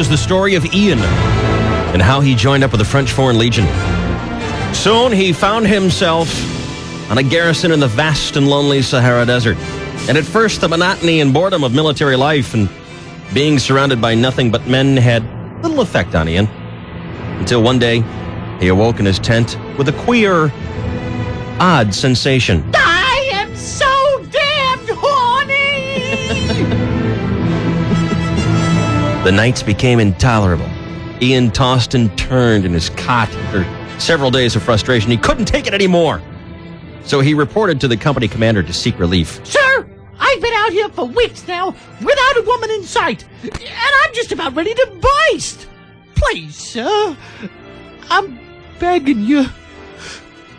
is the story of Ian and how he joined up with the French Foreign Legion. Soon he found himself on a garrison in the vast and lonely Sahara Desert. And at first, the monotony and boredom of military life and being surrounded by nothing but men had little effect on Ian. Until one day, he awoke in his tent with a queer, odd sensation. I am so damned horny! The nights became intolerable. Ian tossed and turned in his cot after several days of frustration. He couldn't take it anymore. So he reported to the company commander to seek relief. Sir, I've been out here for weeks now without a woman in sight, and I'm just about ready to burst. Please, sir, I'm begging you.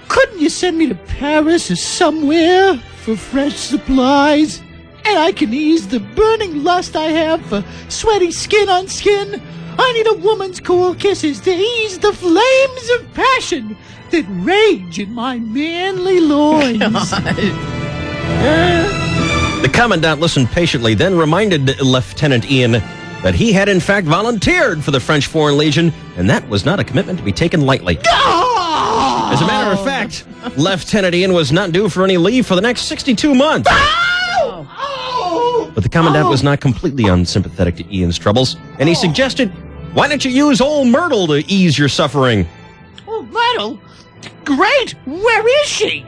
Couldn't you send me to Paris or somewhere for fresh supplies? And I can ease the burning lust I have for sweaty skin on skin. I need a woman's cool kisses to ease the flames of passion that rage in my manly loins. The commandant listened patiently, then reminded Lieutenant Ian that he had in fact volunteered for the French Foreign Legion, and that was not a commitment to be taken lightly. As a matter of fact, Lieutenant Ian was not due for any leave for the next 62 months. But the commandant was not completely unsympathetic to Ian's troubles, and he suggested, why don't you use old Myrtle to ease your suffering? Oh, Myrtle? Great! Where is she?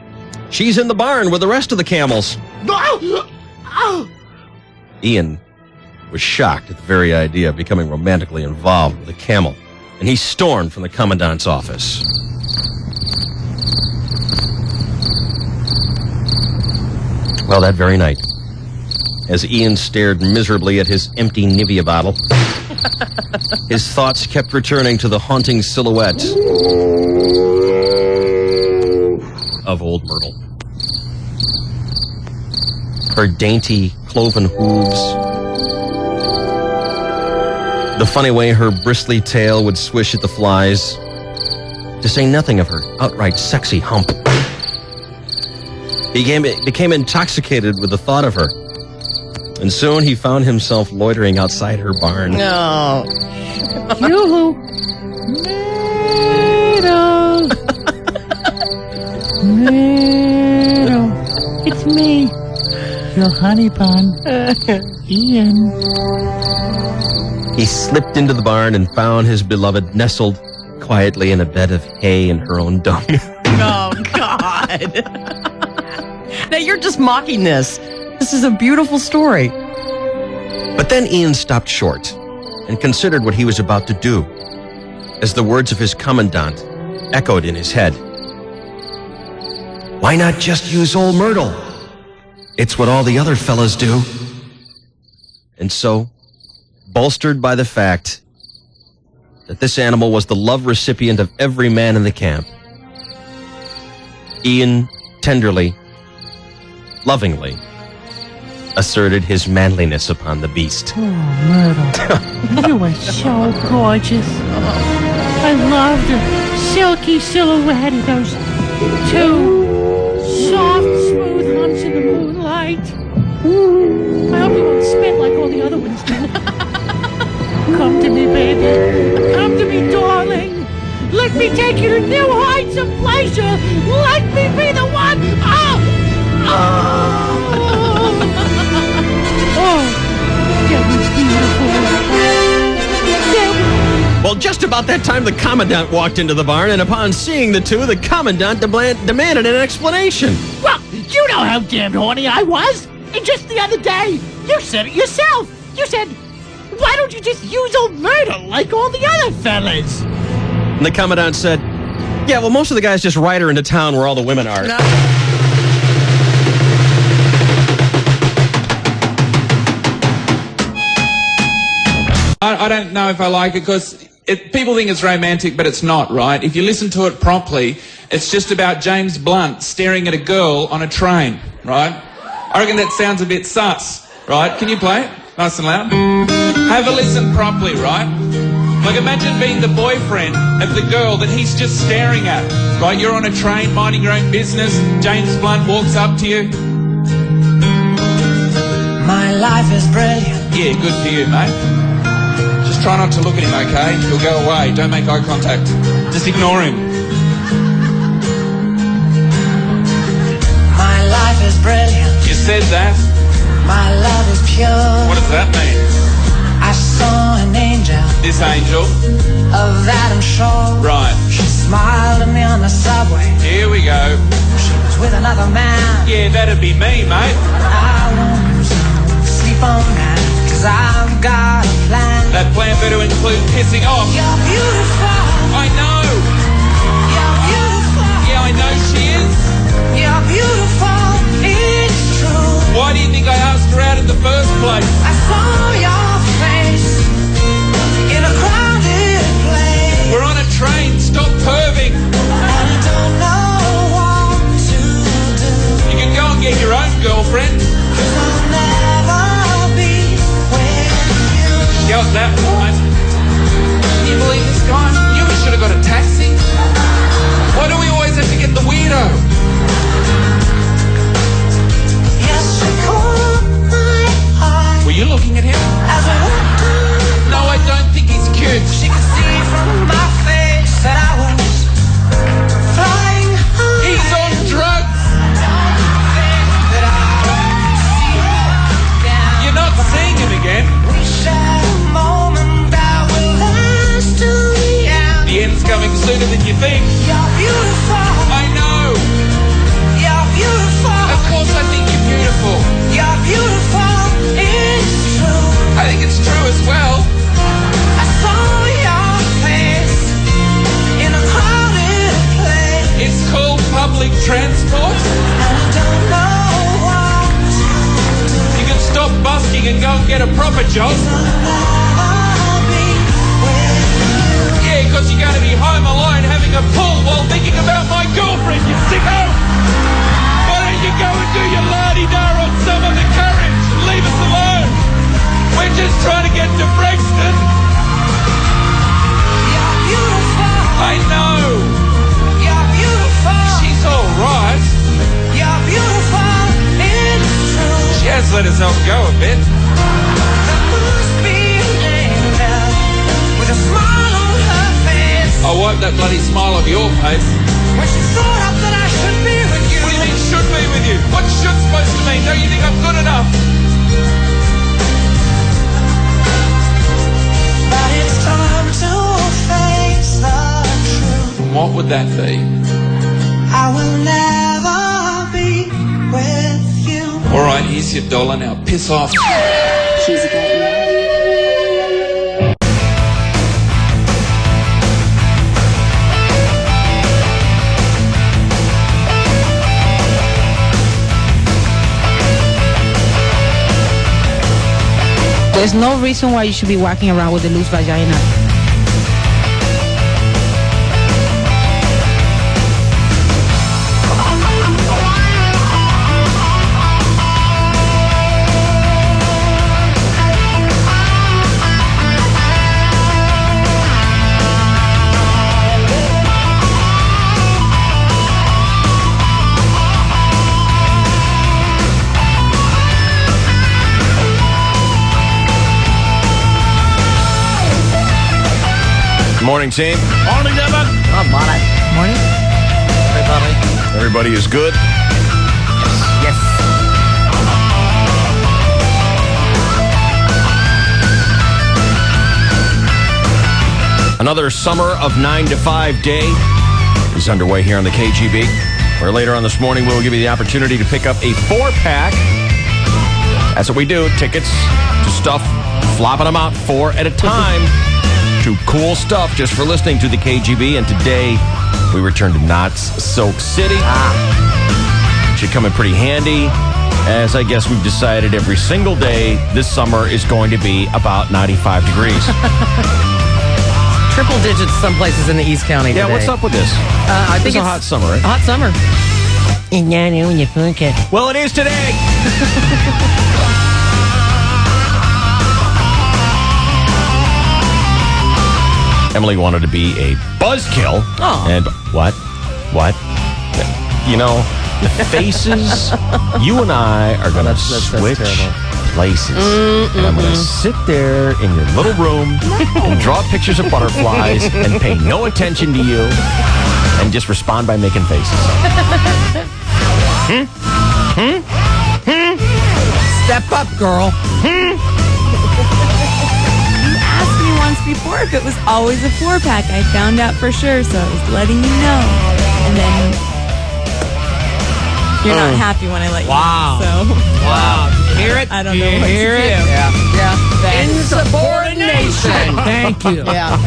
She's in the barn with the rest of the camels. Ian was shocked at the very idea of becoming romantically involved with a camel, and he stormed from the commandant's office. Well, that very night, as Ian stared miserably at his empty Nivea bottle, his thoughts kept returning to the haunting silhouette of old Myrtle. Her dainty, cloven hooves, the funny way her bristly tail would swish at the flies, to say nothing of her outright sexy hump. He became intoxicated with the thought of her, and soon he found himself loitering outside her barn. No. Yoo-hoo. Myrtle. Myrtle. It's me, your honey bun, Ian. He slipped into the barn and found his beloved nestled quietly in a bed of hay and her own dung. Oh, God. Now, you're just mocking this. This is a beautiful story. But then Ian stopped short and considered what he was about to do, as the words of his commandant echoed in his head. Why not just use old Myrtle? It's what all the other fellas do. And so, bolstered by the fact that this animal was the love recipient of every man in the camp, Ian tenderly, lovingly, asserted his manliness upon the beast. Oh, Myrtle, you are so gorgeous. I love the silky silhouette of those two soft, smooth humps in the moonlight. I hope you won't spit like all the other ones do. Come to me, baby. Come to me, darling. Let me take you to new heights of pleasure. Let me be the one. Oh! Oh, that was beautiful. Well, just about that time, the commandant walked into the barn, and upon seeing the two, the commandant demanded an explanation. Well, you know how damned horny I was. And just the other day, you said it yourself. You said, why don't you just use old Myrtle like all the other fellas? And the commandant said, yeah, well, most of the guys just ride her into town where all the women are. No. I don't know if I like it because people think it's romantic, but it's not, right? If you listen to it properly, it's just about James Blunt staring at a girl on a train, right? I reckon that sounds a bit sus, right? Can you play it? Nice and loud. Have a listen properly, right? Like, imagine being the boyfriend of the girl that he's just staring at, right? You're on a train, minding your own business. James Blunt walks up to you. My life is brilliant. Yeah, good for you, mate. Try not to look at him, okay? He'll go away. Don't make eye contact. Just ignore him. My life is brilliant. You said that. My love is pure. What does that mean? I saw an angel. This angel. Of that I'm sure. Right. She smiled at me on the subway. Here we go. She was with another man. Yeah, that'd be me, mate. I won't sleep on that, 'cause I've got a plan. That plan better include pissing off. You're beautiful. I know. You're beautiful. Yeah, I know she is. You're beautiful. It's true. Why do you think I asked her out in the first place? I saw your face in a crowded place. We're on a train. Stop perving. And I don't know what to do. You can go and get your own girlfriend. 'Cause I'll never be with you. Got that right. Can you believe this guy? You should have got a taxi. Why do we always have to get the weirdo? Yes, you caught my eye Were you looking at him? as I walked on. No, I don't think he's cute. She could see from my face that I was flying high. He's on drugs. That I see down. You're not seeing him again. We share a moment that will last to the end. The end's coming sooner than you think. You're beautiful. I know. You're beautiful. Of course I think you're beautiful. You're beautiful. It's true. I think it's true as well. I saw your face in a crowded place. It's called public transport. And I don't know what to do. You can stop busking and go and get a proper job. I'll never be with you. Yeah, because you're going to be home alone having a pull while thinking about my girlfriend, you sicko! Why don't you go and do your la-di-da on some other carriage and leave us alone? We're just trying to get to Brixton. You're beautiful. I know. You're beautiful. She's all right. You're beautiful. It's true. She has let herself go a bit. There must be an angel with a smile on her face. I'll wipe that bloody smile off your face. When she thought up that I should be with you. What do you mean should be with you? What's should supposed to mean? Don't you think I'm good enough? But it's time to face the truth. And what would that be? I will never be with you. All right, here's your dollar now. Piss off. She's a good man. There's no reason why you should be walking around with a loose vagina. Morning, team. Morning, Devin. Oh, morning. Everybody. Everybody is good. Yes. Another summer of 9 to 5 day is underway here on the KGB, where later on this morning we'll give you the opportunity to pick up a 4-pack. That's what we do. Tickets to stuff, flopping them out 4 at a time. To cool stuff just for listening to the KGB. And today we return to Knott's Soak City. Should come in pretty handy, as I guess we've decided every single day this summer is going to be about 95 degrees. Triple digits some places in the East County Yeah, today. what's up with this? I think It's a hot summer, right? A hot summer. Well, it is today. Emily wanted to be a buzzkill. Oh. And what? You know, the faces, you and I are going to That's switch terrible. places. And I'm going to sit there in your little room and draw pictures of butterflies and pay no attention to you and just respond by making faces. Step up, girl. You asked me once before if it was always a 4-pack. I found out for sure, so I was letting you know. And then you're not happy when I let you Wow. know. So Wow. Hear it? I don't know You what hear to it? do. Yeah. Insubordination. Thank you. Yeah.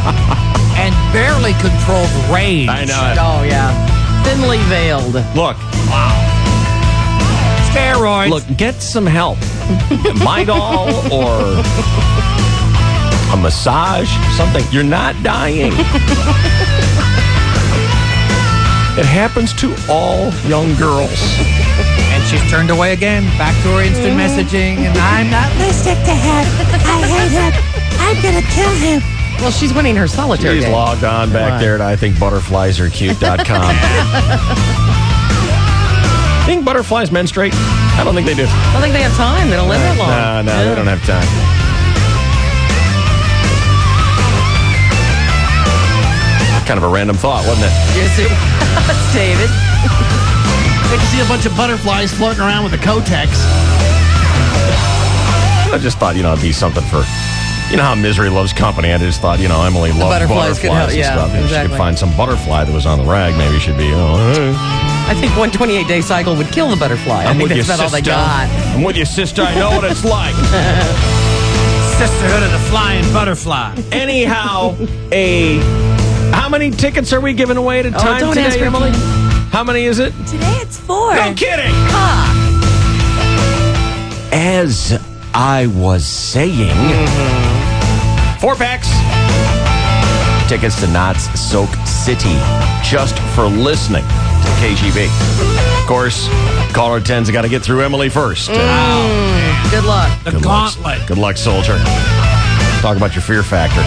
And barely controlled rage. I know it. Oh, yeah. Thinly veiled. Look, Steroids. look, get some help. Midol or a massage, something. You're not dying. It happens to all young girls. And she's turned away again, back to her instant messaging, and I'm not listening to him. I hate him. I'm gonna kill him. Well, she's winning her solitaire She's game. logged on back there to IThinkButterfliesAreCute.com. Think butterflies menstruate? I don't think they do. I don't think they have time. They don't live that long. No, Yeah. they don't have time. Kind of a random thought, wasn't it? Yes, it was, David. Good to see a bunch of butterflies floating around with a Kotex. I just thought, it'd be something for, how Misery loves company. I just thought, Emily loved butterflies butterflies could help, and yeah, stuff. Maybe she exactly. could find some butterfly that was on the rag. Maybe she'd be, hey. I think one 28-day cycle would kill the butterfly. I think that's about all they got. I'm with you, sister. I know what it's like. Sisterhood of the Flying Butterfly. Anyhow, how many tickets are we giving away at a time don't ask today, her. Emily? How many is it? today it's 4. No kidding. As I was saying, 4 packs. Tickets to Knott's Soak City just for listening to KGB. Of course, caller 10's got to get through Emily first. Good luck. The Good luck. gauntlet. Good luck, soldier. Talk about your fear factor.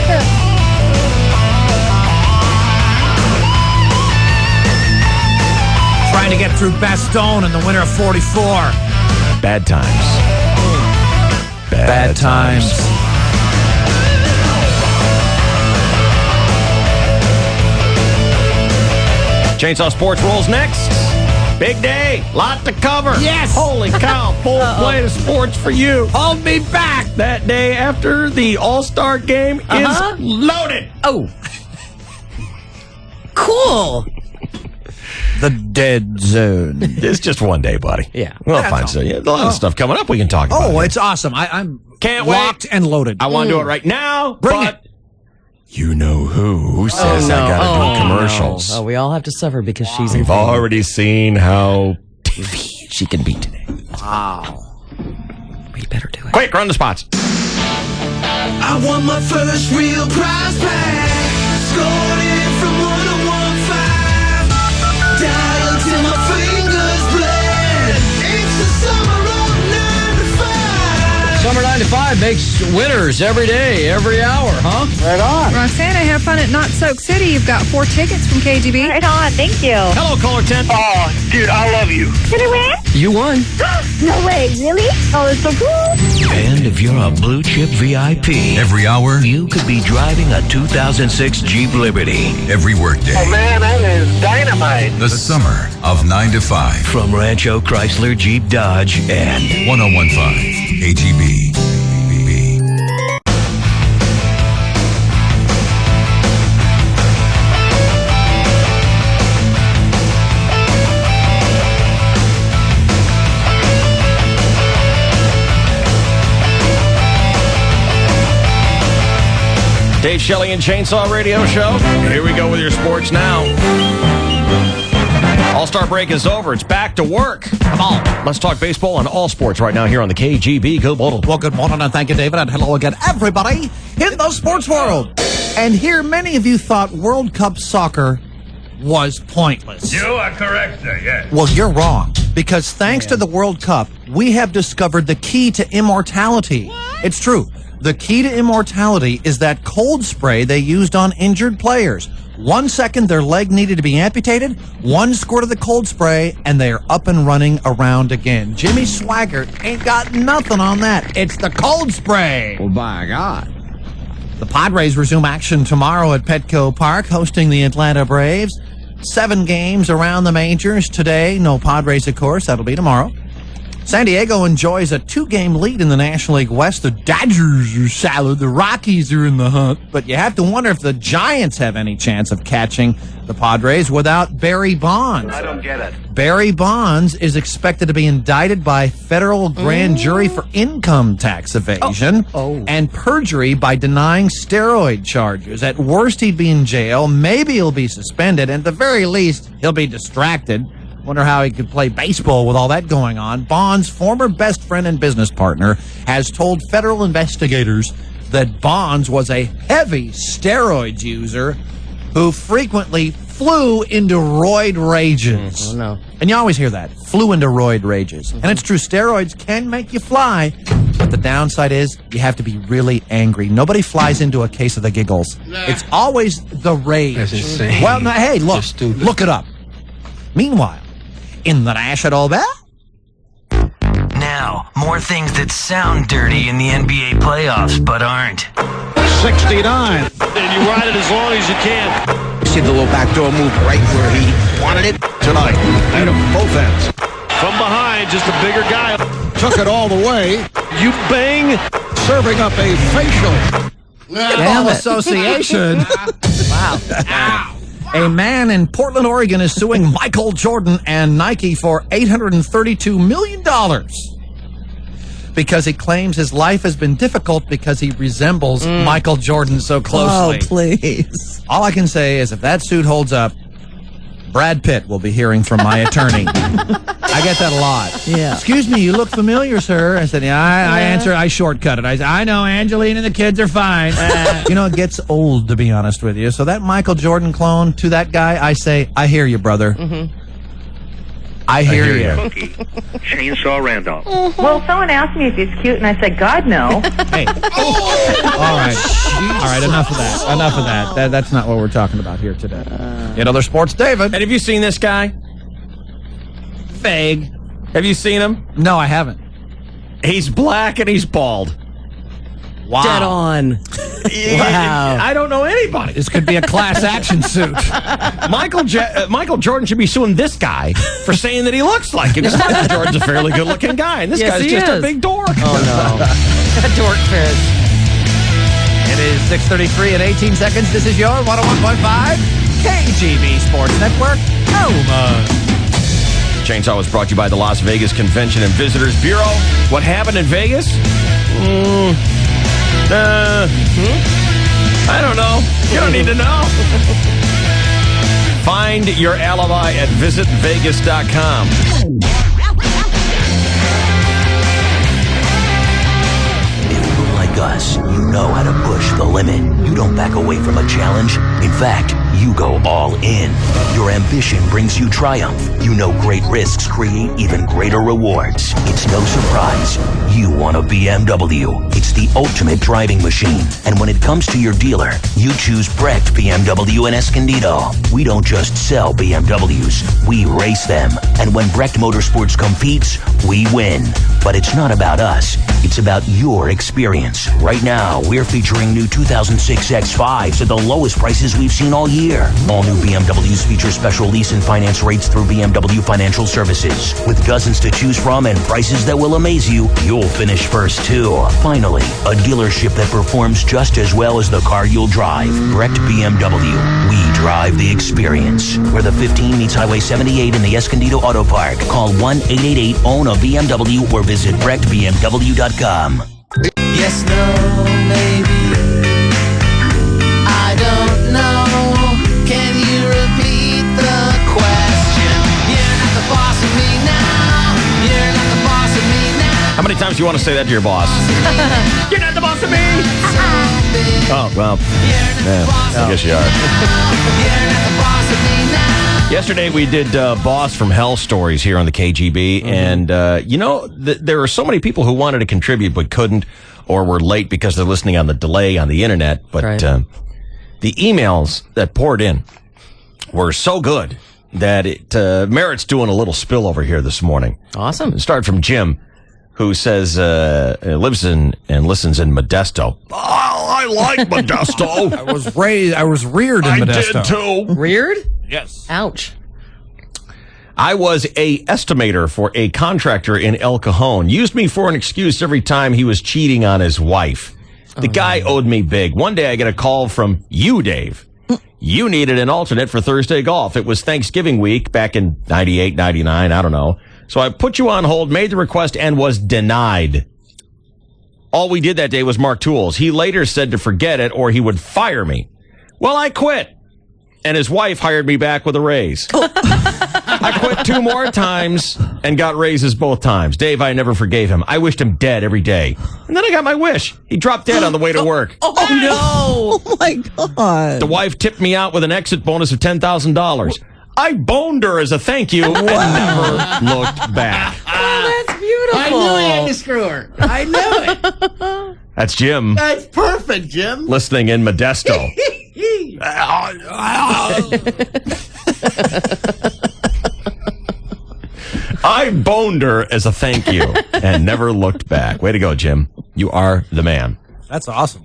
Trying to get through Bastogne in the winter of 44. Bad times. Bad times. Chainsaw Sports rolls next. Big day. Lot to cover. Yes. Holy cow. Full plate of sports for you. Hold me back. That day after the All-Star game is loaded. Oh. Cool. The Dead Zone. It's just one day, buddy. Yeah. We'll That's find all. some. Yeah, a lot of stuff coming up we can talk about. Oh, here. it's awesome. I'm Can't wait. locked and loaded. I want to do it right now. Bring but you know who says no. I got to Oh, do commercials. Oh, we all have to suffer because she's We've already seen how she can be today. We better do it. Quick, run the spots. I won my first real prize pack. Scored it from 1015. Dialed till my fingers bled. It's the summer of 95. Summer 95 makes winners every day, every hour, huh? Roxanne, I have fun at Not Soak City. You've got 4 tickets from KGB. Right on, thank you. Hello, caller 10. Oh, dude, I love you. Did I win? You won. No way, really? Oh, it's so cool. And if you're a blue chip VIP, every hour you could be driving a 2006 Jeep Liberty. Every workday. Oh, man, that is dynamite. The summer of 9 to 5. From Rancho Chrysler Jeep Dodge and 1015 KGB. Dave Shelley and Chainsaw Radio Show. Here we go with your sports now. All-Star break is over. It's back to work. Come on. Let's talk baseball on all sports right now here on the KGB. Good morning. Well, good morning, and thank you, David, and hello again, everybody in the sports world. And here, many of you thought World Cup soccer was pointless. You are correct, sir, yes. Well, you're wrong, because thanks to the World Cup, we have discovered the key to immortality. It's true. The key to immortality is that cold spray they used on injured players. 1 second their leg needed to be amputated, 1 squirt of the cold spray, and they are up and running around again. Jimmy Swaggart ain't got nothing on that. It's the cold spray. Well, by God. The Padres resume action tomorrow at Petco Park, hosting the Atlanta Braves. 7 games around the majors today. No Padres, of course. That'll be tomorrow. San Diego enjoys a 2-game lead in the National League West. The Dodgers are solid. The Rockies are in the hunt. But you have to wonder if the Giants have any chance of catching the Padres without Barry Bonds. I don't get it. Barry Bonds is expected to be indicted by federal grand jury for income tax evasion and perjury by denying steroid charges. At worst, he'd be in jail. Maybe he'll be suspended. And at the very least, he'll be distracted. Wonder how he could play baseball with all that going on. Bonds' former best friend and business partner has told federal investigators that Bonds was a heavy steroids user who frequently flew into roid rages. Oh, no. And you always hear that, flew into roid rages. And it's true, steroids can make you fly, but the downside is you have to be really angry. Nobody flies into a case of the giggles. It's always the rage. That's insane. Well, now, hey, look, Just stupid. look it up. Meanwhile, in the National Bell. Now, more things that sound dirty in the NBA playoffs, but aren't. 69. And you ride it as long as you can. See the little backdoor move right where he wanted it Tonight, and both ends. From behind, just a bigger guy. Took it all the way. You bang, serving up a facial. Damn Association. Wow. A man in Portland, Oregon is suing Michael Jordan and Nike for $832 million because he claims his life has been difficult because he resembles Michael Jordan so closely. Oh, please. All I can say is if that suit holds up, Brad Pitt will be hearing from my attorney. I get that a lot. Yeah. Excuse me, you look familiar, sir. I said, yeah, I answered, I shortcut it. I said, I know, Angeline and the kids are fine. You know, it gets old, to be honest with you. So that Michael Jordan clone, to that guy, I say, I hear you, brother. I hear you. Chainsaw Randolph. Well, someone asked me if he's cute, and I said, God, no. Hey. All right, enough of that. That's not what we're talking about here today. In other sports, David. And have you seen this guy? Vague. Have you seen him? No, I haven't. He's black and he's bald. Wow. Dead on. Wow. I don't know anybody. This could be a class action suit. Michael Jordan should be suing this guy for saying that he looks like him. Michael Jordan's a fairly good-looking guy, and this guy's just a big dork. Oh, no. A dork fizz. It is 6:33 and 18 seconds. This is your 101.5 KGB Sports Network. Chainsaw was brought to you by the Las Vegas Convention and Visitors Bureau. What happened in Vegas? I don't know. You don't need to know. Find your alibi at visitvegas.com. If you're like us, you know how to push the limit. You don't back away from a challenge. In fact, you go all in. Your ambition brings you triumph. You know great risks create even greater rewards. It's no surprise. You want a BMW. It's the ultimate driving machine. And when it comes to your dealer, you choose Brecht BMW in Escondido. We don't just sell BMWs, we race them. And when Brecht Motorsports competes, we win. But it's not about us. It's about your experience. Right now, we're featuring new 2006 X5s at the lowest prices we've seen all year. All new BMWs feature special lease and finance rates through BMW Financial Services. With dozens to choose from and prices that will amaze you, you'll finish first too. Finally, a dealership that performs just as well as the car you'll drive. Brecht BMW. We drive the experience. Where the 15 meets Highway 78 in the Escondido Auto Park. Call 1-888-OWN-A-BMW or visit BrechtBMW.com. Yes, no, maybe. I don't know. Can you repeat the question? You're not the boss of me now. You're not the boss of me now. How many times do you want to say that to your boss? You're not the boss of me. Oh, well, yeah, I guess you are. You're not the boss of me now. Yesterday we did Boss from Hell stories here on the KGB, and there are so many people who wanted to contribute but couldn't, or were late because they're listening on the delay on the internet. But The emails that poured in were so good that it merits doing a little spill over here this morning. Awesome. It started from Jim, who says lives in and listens in Modesto. Oh, I like Modesto. I was reared in Modesto. I did too. Reared? Yes. Ouch. I was a estimator for a contractor in El Cajon. Used me for an excuse every time he was cheating on his wife. The guy owed me big. One day I get a call from you, Dave. You needed an alternate for Thursday golf. It was Thanksgiving week back in 98, 99, I don't know. So I put you on hold, made the request, and was denied. All we did that day was mark tools. He later said to forget it or he would fire me. Well, I quit. And his wife hired me back with a raise. I quit 2 more times and got raises both times. Dave, I never forgave him. I wished him dead every day. And then I got my wish. He dropped dead on the way to work. Oh, no. Oh, my God. The wife tipped me out with an exit bonus of $10,000. I boned her as a thank you and never looked back. Oh, that's beautiful. I knew he had to screw her. I knew it. That's Jim. That's perfect, Jim. Listening in Modesto. I boned her as a thank you and never looked back. Way to go, Jim. You are the man. That's awesome.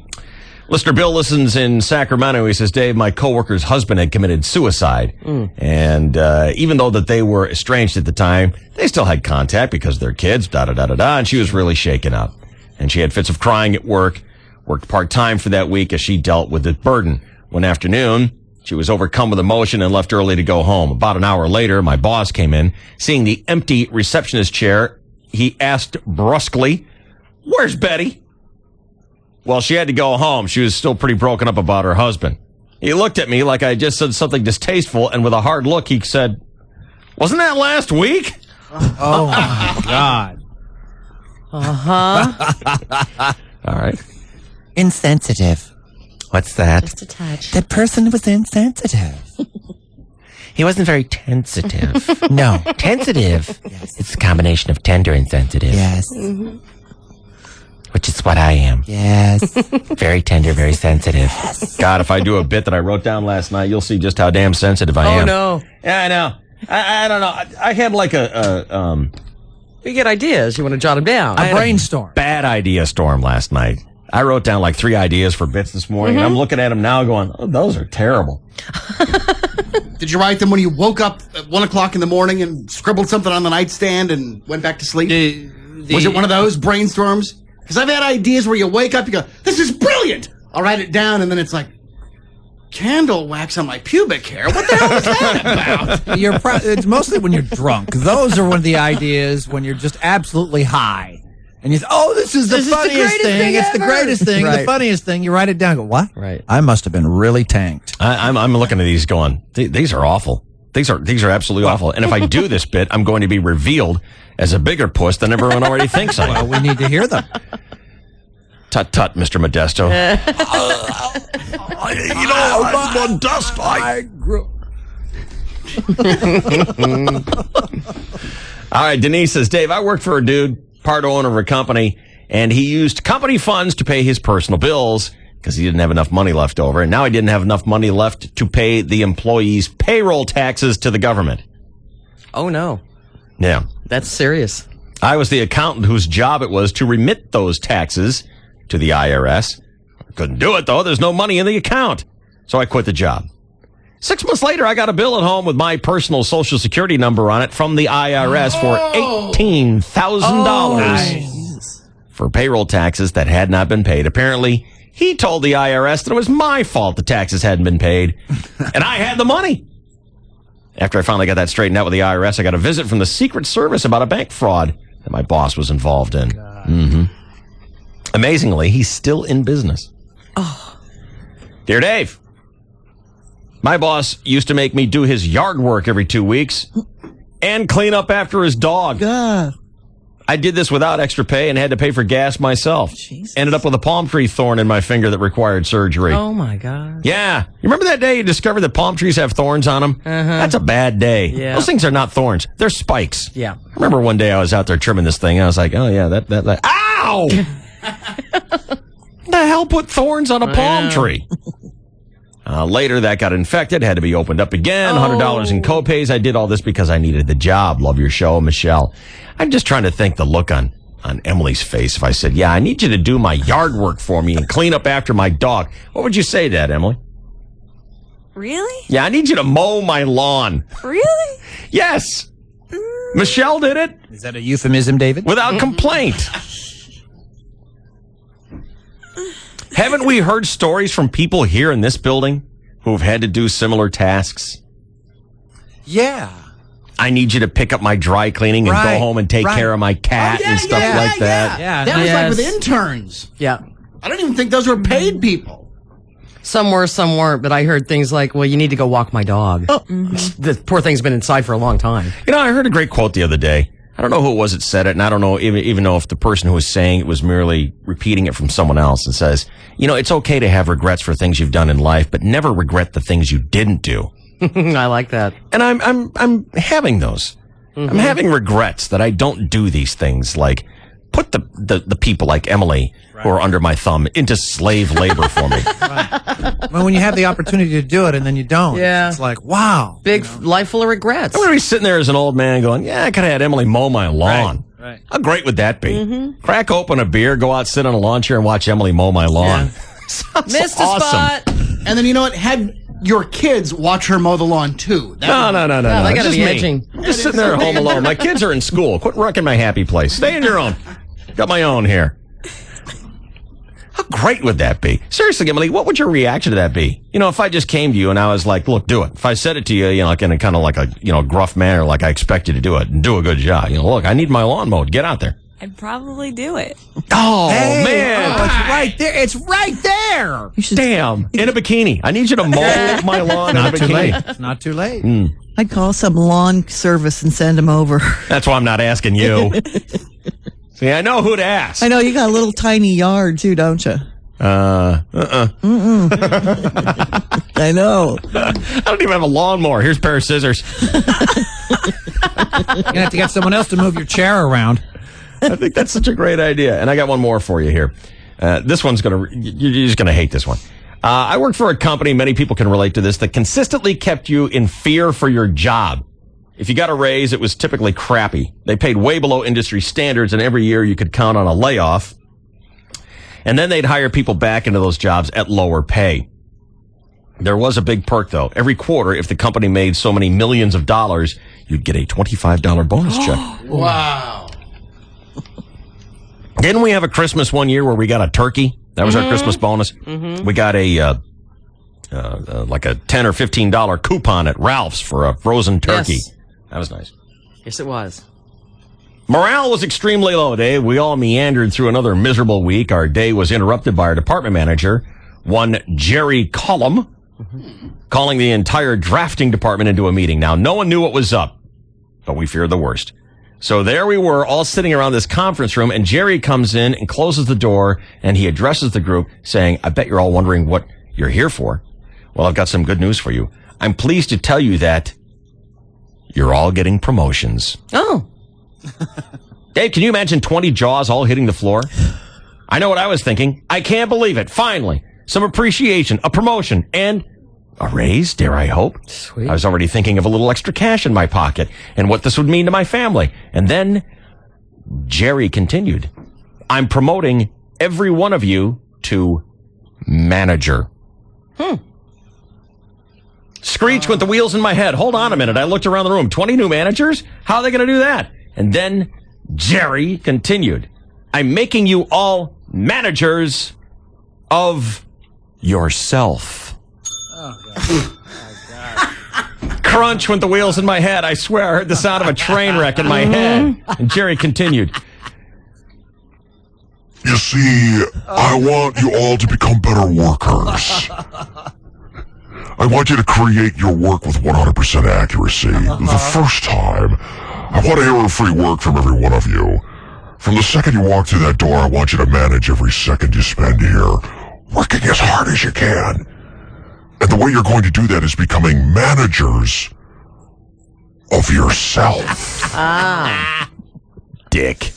Listener Bill listens in Sacramento. He says, Dave, my coworker's husband had committed suicide. And even though that they were estranged at the time, they still had contact because of their kids, da-da-da-da-da. And she was really shaken up. And she had fits of crying at work, worked part-time for that week as she dealt with the burden. One afternoon, she was overcome with emotion and left early to go home. About an hour later, my boss came in. Seeing the empty receptionist chair, he asked brusquely, "Where's Betty?" Well, she had to go home. She was still pretty broken up about her husband. He looked at me like I just said something distasteful, and with a hard look, he said, "Wasn't that last week?" Oh, my God. Uh-huh. All right. Insensitive. What's that? Just a touch. The person was insensitive. He wasn't very tensitive. No. Tensitive. Yes. It's a combination of tender and sensitive. Yes. Mm-hmm. Which is what I am. Yes. Very tender, very sensitive. God, if I do a bit that I wrote down last night, you'll see just how damn sensitive I am. Oh, no. Yeah, I know. I don't know. I had like You get ideas. You want to jot them down. A brainstorm. Bad idea storm last night. I wrote down like 3 ideas for bits this morning. And I'm looking at them now going, oh, those are terrible. Did you write them when you woke up at 1 o'clock in the morning and scribbled something on the nightstand and went back to sleep? Was it one of those brainstorms? Because I've had ideas where you wake up, you go, this is brilliant! I'll write it down, and then it's like, candle wax on my pubic hair? What the hell is that about? It's mostly when you're drunk. Those are one of the ideas when you're just absolutely high. And you oh, this is the funniest thing. It's the greatest thing, the funniest thing. You write it down and go, what? Right. I must have been really tanked. I'm looking at these going, these are awful. These are absolutely awful. And if I do this bit, I'm going to be revealed as a bigger puss than everyone already thinks I am. Well, we need to hear them. Tut tut, Mr. Modesto. I'm Modesto. I grew. All right, Denise says, Dave, I worked for a dude, part owner of a company, and he used company funds to pay his personal bills because he didn't have enough money left over. And now he didn't have enough money left to pay the employees' payroll taxes to the government. Oh, no. Yeah. That's serious. I was the accountant whose job it was to remit those taxes to the IRS. I couldn't do it, though. There's no money in the account. So I quit the job. 6 months later, I got a bill at home with my personal Social Security number on it from the IRS for $18,000 for payroll taxes that had not been paid. Apparently, he told the IRS that it was my fault the taxes hadn't been paid, and I had the money. After I finally got that straightened out with the IRS, I got a visit from the Secret Service about a bank fraud that my boss was involved in. Mm-hmm. Amazingly, he's still in business. Oh. Dear Dave, my boss used to make me do his yard work every 2 weeks and clean up after his dog. I did this without extra pay and had to pay for gas myself. Jesus. Ended up with a palm tree thorn in my finger that required surgery. Oh, my God. Yeah. You remember that day you discovered that palm trees have thorns on them? Uh-huh. That's a bad day. Yeah. Those things are not thorns. They're spikes. Yeah. I remember one day I was out there trimming this thing and I was like, oh, yeah, that. Ow! What the hell put thorns on a palm tree? Later, that got infected, had to be opened up again, $100 in copays. I did all this because I needed the job. Love your show, Michelle. I'm just trying to think the look on Emily's face if I said, yeah, I need you to do my yard work for me and clean up after my dog. What would you say to that, Emily? Really? Yeah, I need you to mow my lawn. Really? Yes. Michelle did it. Is that a euphemism, David? Without complaint. Haven't we heard stories from people here in this building who've had to do similar tasks? Yeah. I need you to pick up my dry cleaning and go home and take care of my cat and stuff like that. Yeah. That was like with interns. Yeah. I don't even think those were paid people. Some were, some weren't, but I heard things like, well, you need to go walk my dog. The poor thing's been inside for a long time. You know, I heard a great quote the other day. I don't know who it was that said it, and I don't know even know if the person who was saying it was merely repeating it from someone else. It says, you know, it's okay to have regrets for things you've done in life, but never regret the things you didn't do. I like that. And I'm having those. Mm-hmm. I'm having regrets that I don't do these things, like put the people like Emily who are under my thumb into slave labor for me. Well, when you have the opportunity to do it and then you don't, it's like, wow. Big life full of regrets. I'm going to be sitting there as an old man going, yeah, I could have had Emily mow my lawn. Right. How great would that be? Crack open a beer, go out, sit on a lawn chair and watch Emily mow my lawn. Sounds Missed a awesome. spot. And then, you know what? Had your kids watch her mow the lawn, too. No. They gotta Just be me. itching. I'm just sitting there at home alone. My kids are in school. Quit wrecking my happy place. Stay in your own. Got my own here. How great would that be? Seriously, Emily, what would your reaction to that be? You know, if I just came to you and I was like, look, do it. If I said it to you, you know, like in a kind of like a, you know, gruff manner, like I expect you to do it and do a good job. You know, look, I need my lawn mowed. Get out there. I'd probably do it. Oh, man. Oh, it's right there. It's right there. Damn. In a bikini. I need you to mow my lawn in a Not too bikini. late. It's not too late. I'd call some lawn service and send them over. That's why I'm not asking you. See, I know who to ask. I know you got a little tiny yard too, don't you? I know. I don't even have a lawnmower. Here's a pair of scissors. You're going to have to get someone else to move your chair around. I think that's such a great idea. And I got one more for you here. This one's you're just going to hate this one. I worked for a company, many people can relate to this, that consistently kept you in fear for your job. If you got a raise, it was typically crappy. They paid way below industry standards, and every year you could count on a layoff. And then they'd hire people back into those jobs at lower pay. There was a big perk, though. Every quarter, if the company made so many millions of dollars, you'd get a $25 bonus check. Wow. Didn't we have a Christmas one year where we got a turkey? That was our Christmas bonus. We got a like a $10 or $15 coupon at Ralph's for a frozen turkey. Yes. That was nice. Yes, it was. Morale was extremely low today. We all meandered through another miserable week. Our day was interrupted by our department manager, one Jerry Cullum, calling the entire drafting department into a meeting. Now, no one knew what was up, but we feared the worst. So there we were, all sitting around this conference room, and Jerry comes in and closes the door, and he addresses the group, saying, I bet you're all wondering what you're here for. Well, I've got some good news for you. I'm pleased to tell you that you're all getting promotions. Oh. Dave, can you imagine 20 jaws all hitting the floor? I know what I was thinking. I can't believe it. Finally, some appreciation, a promotion, and a raise, dare I hope. Sweet. I was already thinking of a little extra cash in my pocket and what this would mean to my family. And then Jerry continued, I'm promoting every one of you to manager. Screech went the wheels in my head. Hold on a minute. I looked around the room. 20 new managers? How are they going to do that? And then Jerry continued, I'm making you all managers of yourself. Crunch went the wheels in my head. I swear I heard the sound of a train wreck in my head. And Jerry continued, You see, I want you all to become better workers. I want you to create your work with 100% accuracy. The first time, I want to hear free work from every one of you. From the second you walk through that door, I want you to manage every second you spend here, working as hard as you can. And the way you're going to do that is becoming managers of yourself. Dick.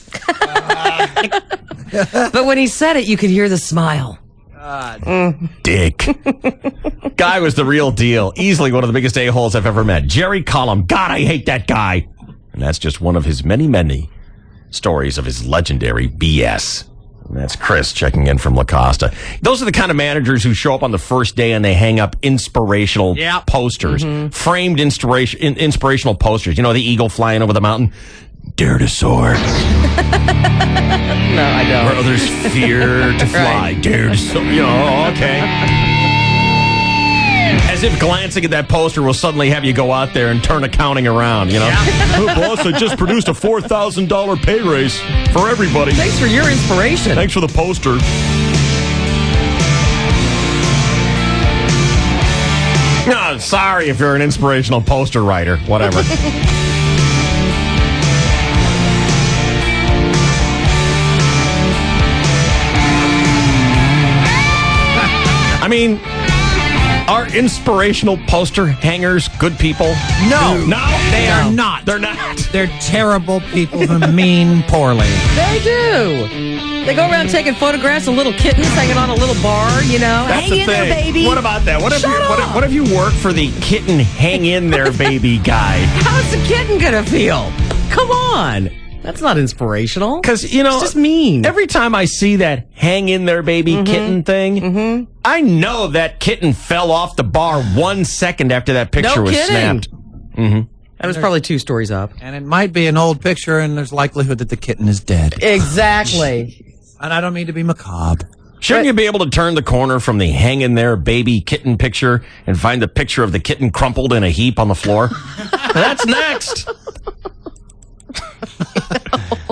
But when he said it, you could hear the smile. Dick. Guy was the real deal. Easily one of the biggest a-holes I've ever met. Jerry Cullum. God, I hate that guy. And that's just one of his many, many stories of his legendary BS. And that's Chris checking in from La Costa. Those are the kind of managers who show up on the first day and they hang up inspirational posters. Framed inspirational posters. You know, the eagle flying over the mountain? Dare to soar. No, I don't. Where others fear to fly. Dare to soar. You know, okay. As if glancing at that poster will suddenly have you go out there and turn accounting around, you know? Oh, boss, I just produced a $4,000 pay raise for everybody. Thanks for your inspiration. Thanks for the poster. No, sorry if you're an inspirational poster writer. Whatever. I mean, are inspirational poster hangers good people? No. They are not. They're not. They're terrible people who mean poorly. They do. They go around taking photographs of little kittens hanging on a little bar, you know. That's hang the in thing. there, baby. What about that? What if you work for the kitten hang in there, baby guy? How's the kitten gonna feel? Come on. That's not inspirational. Because, you know, it's just mean. Every time I see that hang in there, baby kitten thing, I know that kitten fell off the bar 1 second after that picture was snapped. That was probably 2 stories up. And it might be an old picture, and there's likelihood that the kitten is dead. Exactly. And I don't mean to be macabre. Shouldn't you be able to turn the corner from the hang in there baby kitten picture and find the picture of the kitten crumpled in a heap on the floor? That's next.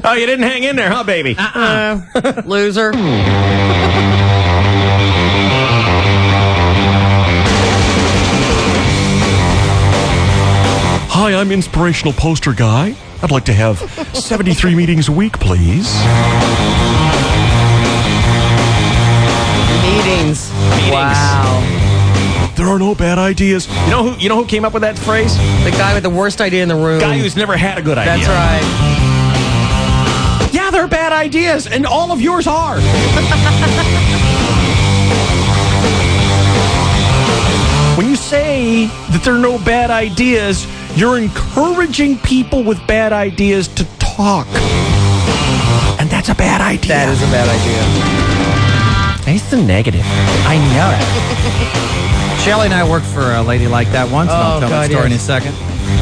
Oh, you didn't hang in there, huh, baby? Loser. Hi, I'm inspirational poster guy. I'd like to have 73 meetings a week, please. Meetings. Wow. There are no bad ideas. You know who came up with that phrase? The guy with the worst idea in the room. Guy who's never had a good idea. That's right. Yeah, they're bad ideas, and all of yours are. When you say that there are no bad ideas, you're encouraging people with bad ideas to talk. And that's a bad idea. That is a bad idea. He's so negative. I know it. Shelly and I worked for a lady like that once, and I'll tell that story in a second.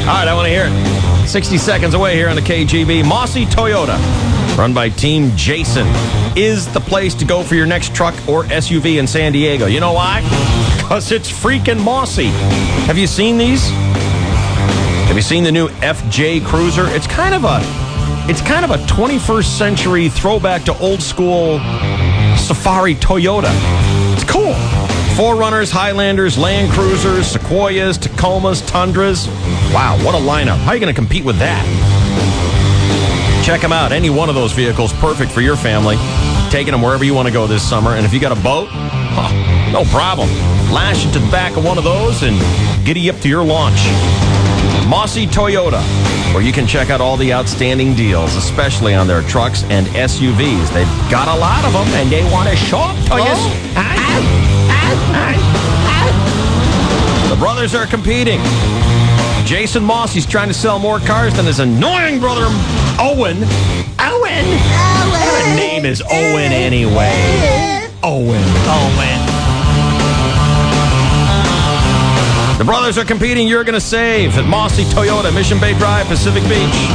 All right, I want to hear it. 60 seconds away here on the KGB. Mossy Toyota, run by Team Jason, is the place to go for your next truck or SUV in San Diego. You know why? Because it's freaking mossy. Have you seen these? Have you seen the new FJ Cruiser? It's kind of a 21st century throwback to old school Safari Toyota. It's cool. 4Runners, Highlanders, Land Cruisers, Sequoias, Tacomas, Tundras. Wow, what a lineup. How are you going to compete with that? Check them out. Any one of those vehicles, perfect for your family. Taking them wherever you want to go this summer. And if you got a boat, no problem. Lash it to the back of one of those and giddy up to your launch. Mossy Toyota, where you can check out all the outstanding deals, especially on their trucks and SUVs. They've got a lot of them, and they want to show up to you. The brothers are competing. Jason Mossy's trying to sell more cars than his annoying brother, Owen. What kind of name is Owen anyway? Owen. The brothers are competing. You're going to save at Mossy Toyota, Mission Bay Drive, Pacific Beach.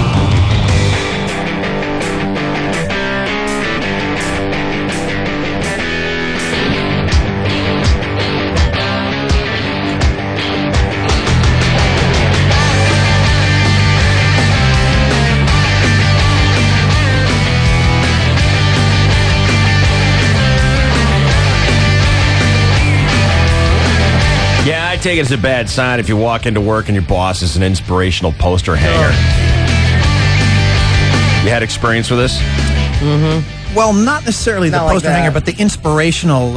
Yeah, I take it as a bad sign if you walk into work and your boss is an inspirational poster hanger. You had experience with this? Well, not necessarily the Not like poster that. hanger, but the inspirational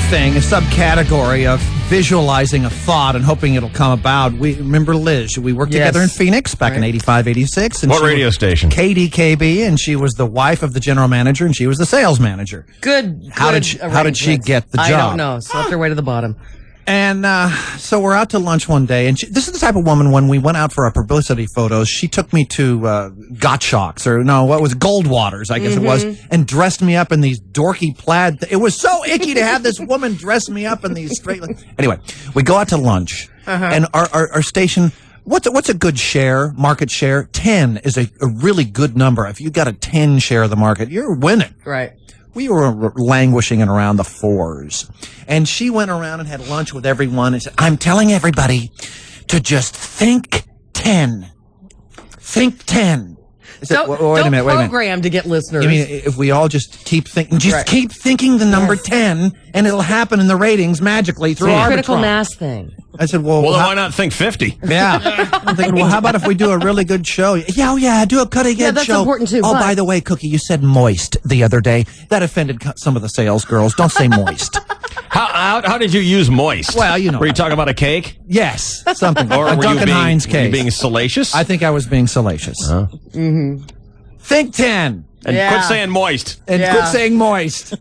thing, a subcategory of visualizing a thought and hoping it'll come about. We remember Liz. We worked together in Phoenix back in 85, 86. And What she radio was station? KDKB, and she was the wife of the general manager, and she was the sales manager. Good. How did she get the job? I don't know. Slept her way to the bottom. And so we're out to lunch one day, and this is the type of woman, when we went out for our publicity photos, she took me to Gottschalk's, or no, what was Goldwater's, I guess it was, and dressed me up in these dorky plaid. It was so icky to have this woman dress me up in these straight. Anyway, we go out to lunch, and our station. What's a good share, market share? 10 is a really good number. If you got a 10 share of the market, you're winning. Right. We were languishing in around the 4s. And she went around and had lunch with everyone and said, I'm telling everybody to just think 10. Think 10. I said, Don't wait a minute. program to get listeners. You mean if we all just keep thinking, keep thinking the number 10, and it'll happen in the ratings magically through It's a critical Arbitron. mass thing. I said, well, Well, then why not think 50? Yeah. I'm thinking, well, how about if we do a really good show? Yeah, do a cutting edge that's show. important too, Oh, but- by the way, Cookie, you said moist the other day. That offended some of the sales girls. Don't say moist. How did you use moist? Well, you know. Were you talking about a cake? Yes, something. Or a were Duncan Hines were you cake. being salacious? I think I was being salacious. Think 10. And quit saying moist. And quit saying moist.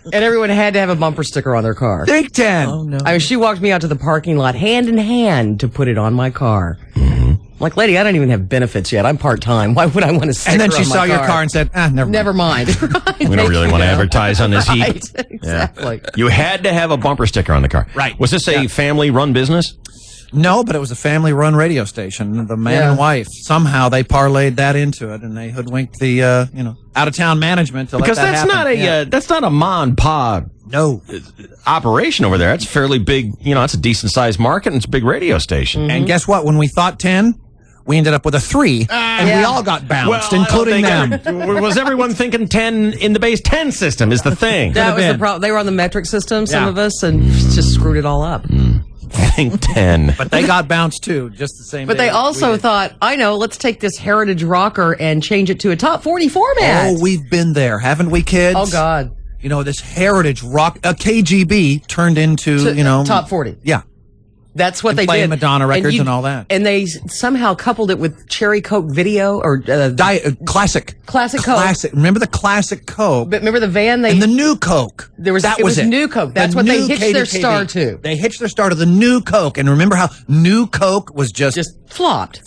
And everyone had to have a bumper sticker on their car. Think 10. Oh, no. I mean, she walked me out to the parking lot hand in hand to put it on my car. I'm like, lady, I don't even have benefits yet. I'm part-time. Why would I want to sticker And then she on my saw your car and said, never mind. Never mind. We don't really want to advertise on this heat. Right, exactly. You had to have a bumper sticker on the car. Right. Was this a family-run business? No, but it was a family-run radio station. The man and wife, somehow they parlayed that into it, and they hoodwinked the, out-of-town management to Because let that that's happen. that's not a ma and pa operation over there. That's fairly big. It's a decent-sized market, and it's a big radio station. And guess what? When we thought 10, we ended up with a 3, and we all got bounced, including them. Was everyone thinking 10 in the base 10 system is the thing? That was the problem. They were on the metric system, some of us, and just screwed it all up. I think 10. But they got bounced, too, just the same But day they also thought, let's take this heritage rocker and change it to a top 40 format. Oh, we've been there, haven't we, kids? Oh, God. This heritage rock, KGB turned into, top 40. Yeah. That's what And they playing did. Madonna records and all that. And they somehow coupled it with Cherry Coke video or classic. Classic Coke. Classic. Remember the classic Coke? But remember the van and the new Coke. It was new Coke. That's The what they new hitched their KDKB. star to. They hitched their star to the new Coke. And remember how new Coke was just flopped.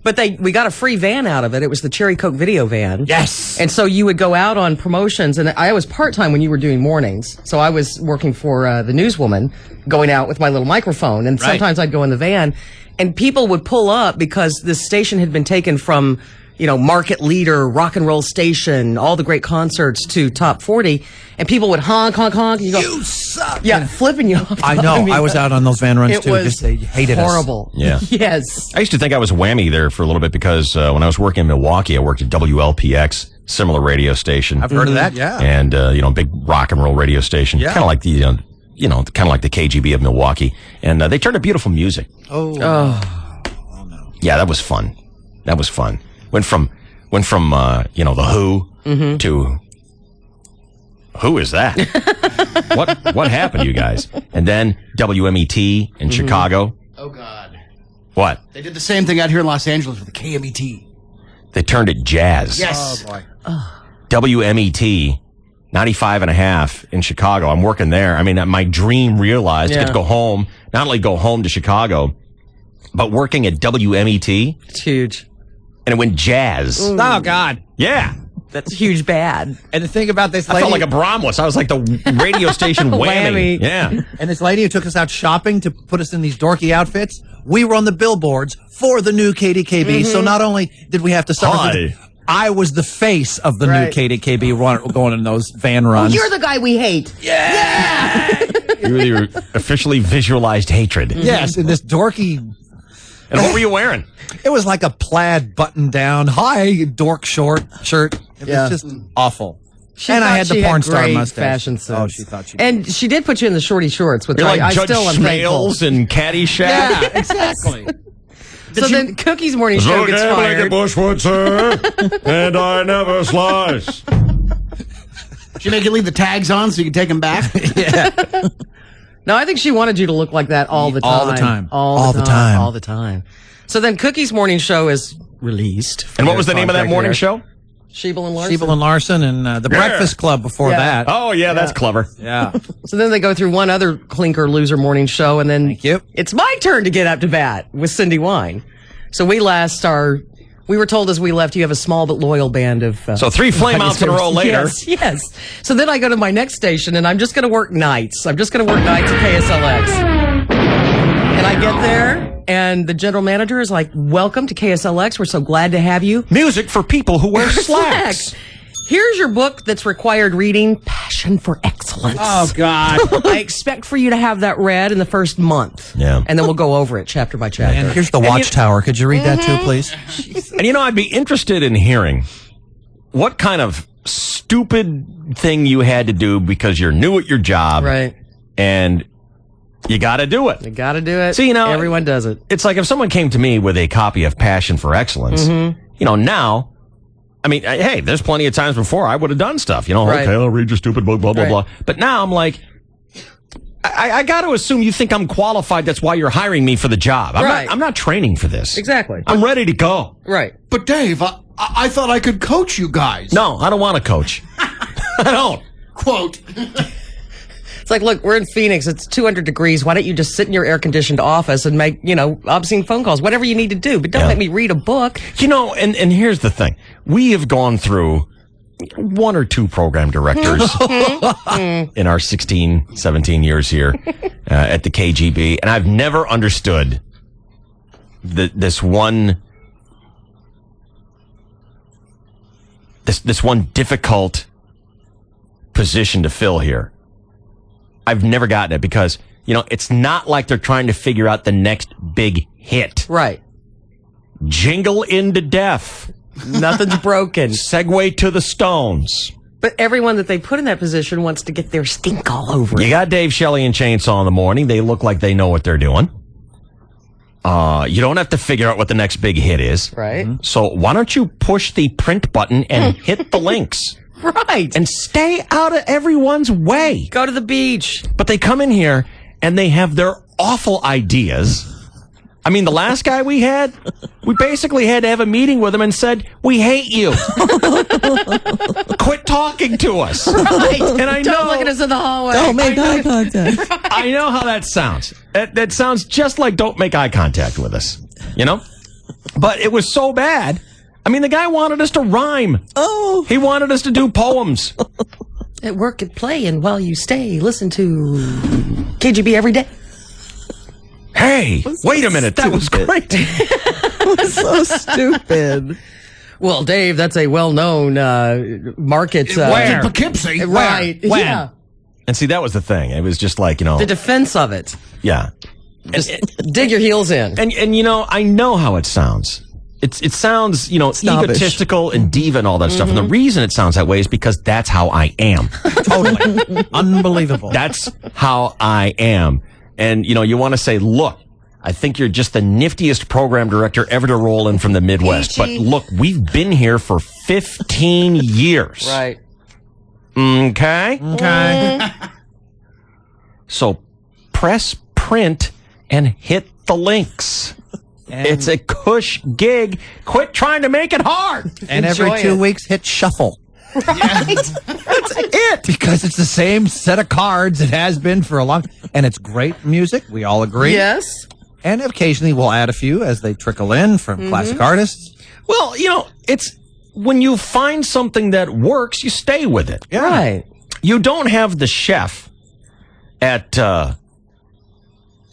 But we got a free van out of it. It was the Cherry Coke video van. Yes. And so you would go out on promotions, and I was part-time when you were doing mornings. So I was working for the Newswoman, going out with my little microphone, and sometimes I'd go in the van, and people would pull up because this station had been taken from, market leader, rock and roll station, all the great concerts to top 40, and people would honk, honk, honk. And you suck. Yeah, flipping you off. I know. I was out on those van runs, it too. was They hated horrible. us. Yeah. Yes. I used to think I was whammy there for a little bit because when I was working in Milwaukee, I worked at WLPX, similar radio station. I've heard of that, yeah. And, big rock and roll radio station. Yeah. Kind of like the, kind of like the KGB of Milwaukee. And they turned to beautiful music. Oh. No. Yeah, that was fun. That was fun. Went from the Who to who is that? What happened to you guys? And then WMET in Chicago. Oh, God. What? They did the same thing out here in Los Angeles with the KMET. They turned it jazz. Yes. Oh, boy. WMET 95.5 in Chicago. I'm working there. I mean, my dream realized to get to go home, not only go home to Chicago, but working at WMET. It's huge. And it went jazz. Ooh. Oh, God. Yeah. That's huge bad. And the thing about this I lady... felt like a Bromless. I was like the radio station whammy. Yeah. And this lady who took us out shopping to put us in these dorky outfits, we were on the billboards for the new KDKB. So not only did we have to suffer... I was the face of the new KDKB going in those van runs. You're the guy we hate. Yeah! You were your officially visualized hatred. Yes, in this dorky... And what were you wearing? It was like a plaid button-down, high dork short shirt. It was just awful. And I had the porn star mustache. Fashion sense. Oh, she thought she And she did put you in the shorty shorts, which You're like I Judge still am thankful. Smales and Caddyshack. Yeah, exactly. So then Cookie's morning show gets fired. Bushwood, sir, and I never slice. She make you leave the tags on so you can take them back? Yeah. No, I think she wanted you to look like that all the time. All the time. All the time. So then Cookie's morning show is released. And what was the name of that morning show? Sheeble and Larson. Sheeble and Larson and the Breakfast Club before that. Oh, yeah, that's clever. Yeah. So then they go through one other clinker loser morning show, and then it's my turn to get up to bat with Cindy Wine. So we were told as we left, you have a small but loyal band of... so 3 flameouts in a row later. Yes. So then I go to my next station, and I'm just going to work nights. I'm just going to work nights at KSLX. And I get there, and the general manager is like, welcome to KSLX. We're so glad to have you. Music for people who wear slacks. Here's your book that's required reading, Passion for Excellence. Oh, God. I expect for you to have that read in the first month. Yeah. And then we'll go over it chapter by chapter. And here's the Watchtower. Could you read that too, please? And I'd be interested in hearing what kind of stupid thing you had to do because you're new at your job. Right. And you got to do it. You got to do it. See, everyone does it. It's like if someone came to me with a copy of Passion for Excellence, now, I mean, hey, there's plenty of times before I would have done stuff. Right. Okay, I'll read your stupid book, blah, blah, Right. blah. But now I'm like, I got to assume you think I'm qualified. That's why you're hiring me for the job. I'm not training for this. Exactly. I'm ready to go. Right. But Dave, I thought I could coach you guys. No, I don't want to coach. I don't. Quote. It's like, look, we're in Phoenix. It's 200 degrees. Why don't you just sit in your air-conditioned office and make, obscene phone calls, whatever you need to do. But don't let me read a book. And here's the thing. We have gone through 1 or 2 program directors in our 16, 17 years here at the KGB. And I've never understood this one difficult position to fill here. I've never gotten it because, it's not like they're trying to figure out the next big hit. Right. Jingle into death. Nothing's broken. Segue to the Stones. But everyone that they put in that position wants to get their stink all over You it. got Dave Shelley and Chainsaw in the morning. They look like they know what they're doing. You don't have to figure out what the next big hit is. Right. So why don't you push the print button and hit the links? Right. And stay out of everyone's way. Go to the beach. But they come in here and they have their awful ideas. I mean, the last guy we basically had to have a meeting with him and said, we hate you. Quit talking to us. Right. And I Don't look at us in the hallway. Don't make eye contact. I know how that sounds. That sounds just like don't make eye contact with us. But it was so bad. I mean, the guy wanted us to rhyme. Oh. He wanted us to do poems. At work, at play, and while you stay, listen to KGB every day. Hey, wait a minute. That was great. It was so stupid. Well, Dave, that's a well-known market. Where? In Poughkeepsie. Right. When? Yeah. And see, that was the thing. It was just like, The defense of it. Yeah. Just dig your heels in. And I know how it sounds. It sounds, Snobbish. egotistical and diva and all that stuff. And the reason it sounds that way is because that's how I am. Totally. Unbelievable. That's how I am. And, you want to say, look, I think you're just the niftiest program director ever to roll in from the Midwest. But look, we've been here for 15 years. Right. Okay? Okay. So press print and hit the links. And it's a cush gig. Quit trying to make it hard. And Enjoy every 2 it. weeks, hit shuffle. Right. That's it. Because it's the same set of cards it has been for a long... And it's great music. We all agree. Yes. And occasionally we'll add a few as they trickle in from classic artists. Well, it's when you find something that works, you stay with it. Yeah. Right. You don't have the chef at,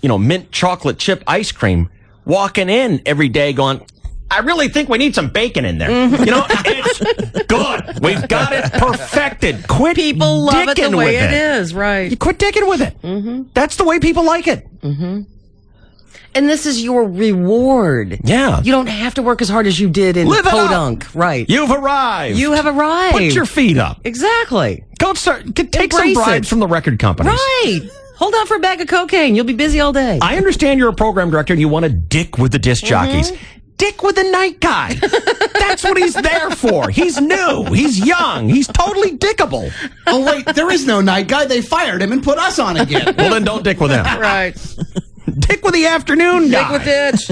mint chocolate chip ice cream walking in every day going, I really think we need some bacon in there. It's good. We've got it perfected. Quit People love it the dicking way with it is, right. You quit dicking with it. That's the way people like it. And this is your reward. Yeah. You don't have to work as hard as you did in Live it up. Podunk. Right. You've arrived. You have arrived. Put your feet up. Exactly. Go take some Embrace bribes it. from the record companies. Right. Hold out for a bag of cocaine. You'll be busy all day. I understand you're a program director and you want to dick with the disc jockeys. stick with the night guy. That's what he's there for. He's new. He's young. He's totally dickable. Oh, wait, there is no night guy. They fired him and put us on again. Well, then don't dick with him. Right. Dick with the afternoon guy. Dick with Ditch.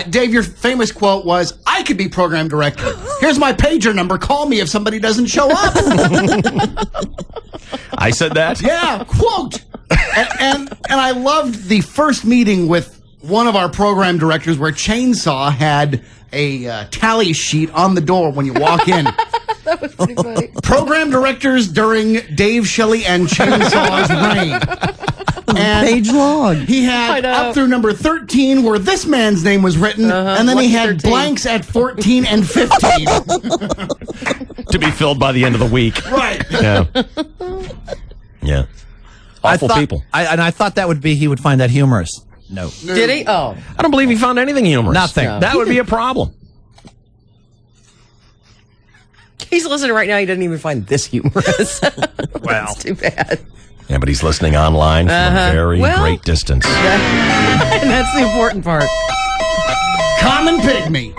Dave, your famous quote was, I could be program director. Here's my pager number. Call me if somebody doesn't show up. I said that? Yeah, quote. And I loved the first meeting with one of our program directors where Chainsaw had a tally sheet on the door when you walk in. That was pretty funny. Program directors during Dave Shelley and Chainsaw's reign. And page long. He had up through number 13 where this man's name was written, and then he had 13. blanks at 14 and 15. To be filled by the end of the week. Right. Yeah. Yeah. Awful people. I thought that would be, he would find that humorous. No. Did he? Oh. I don't believe he found anything humorous. Nothing. No. That would be a problem. He's listening right now. He doesn't even find this humorous. Well. That's too bad. Yeah, but he's listening online from a very great distance. And that's the important part. Common pygmy.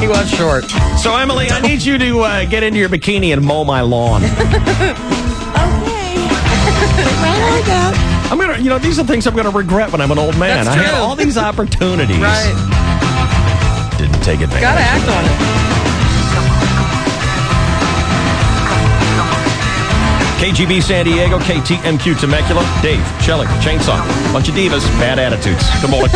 He was short. So, Emily, I need you to get into your bikini and mow my lawn. I'm gonna, these are things I'm gonna regret when I'm an old man. That's I had true. all these opportunities. Right. Didn't take advantage. Gotta act on it. KGB San Diego, KTMQ Temecula, Dave, Shelley, Chainsaw, bunch of divas, bad attitudes. Good morning.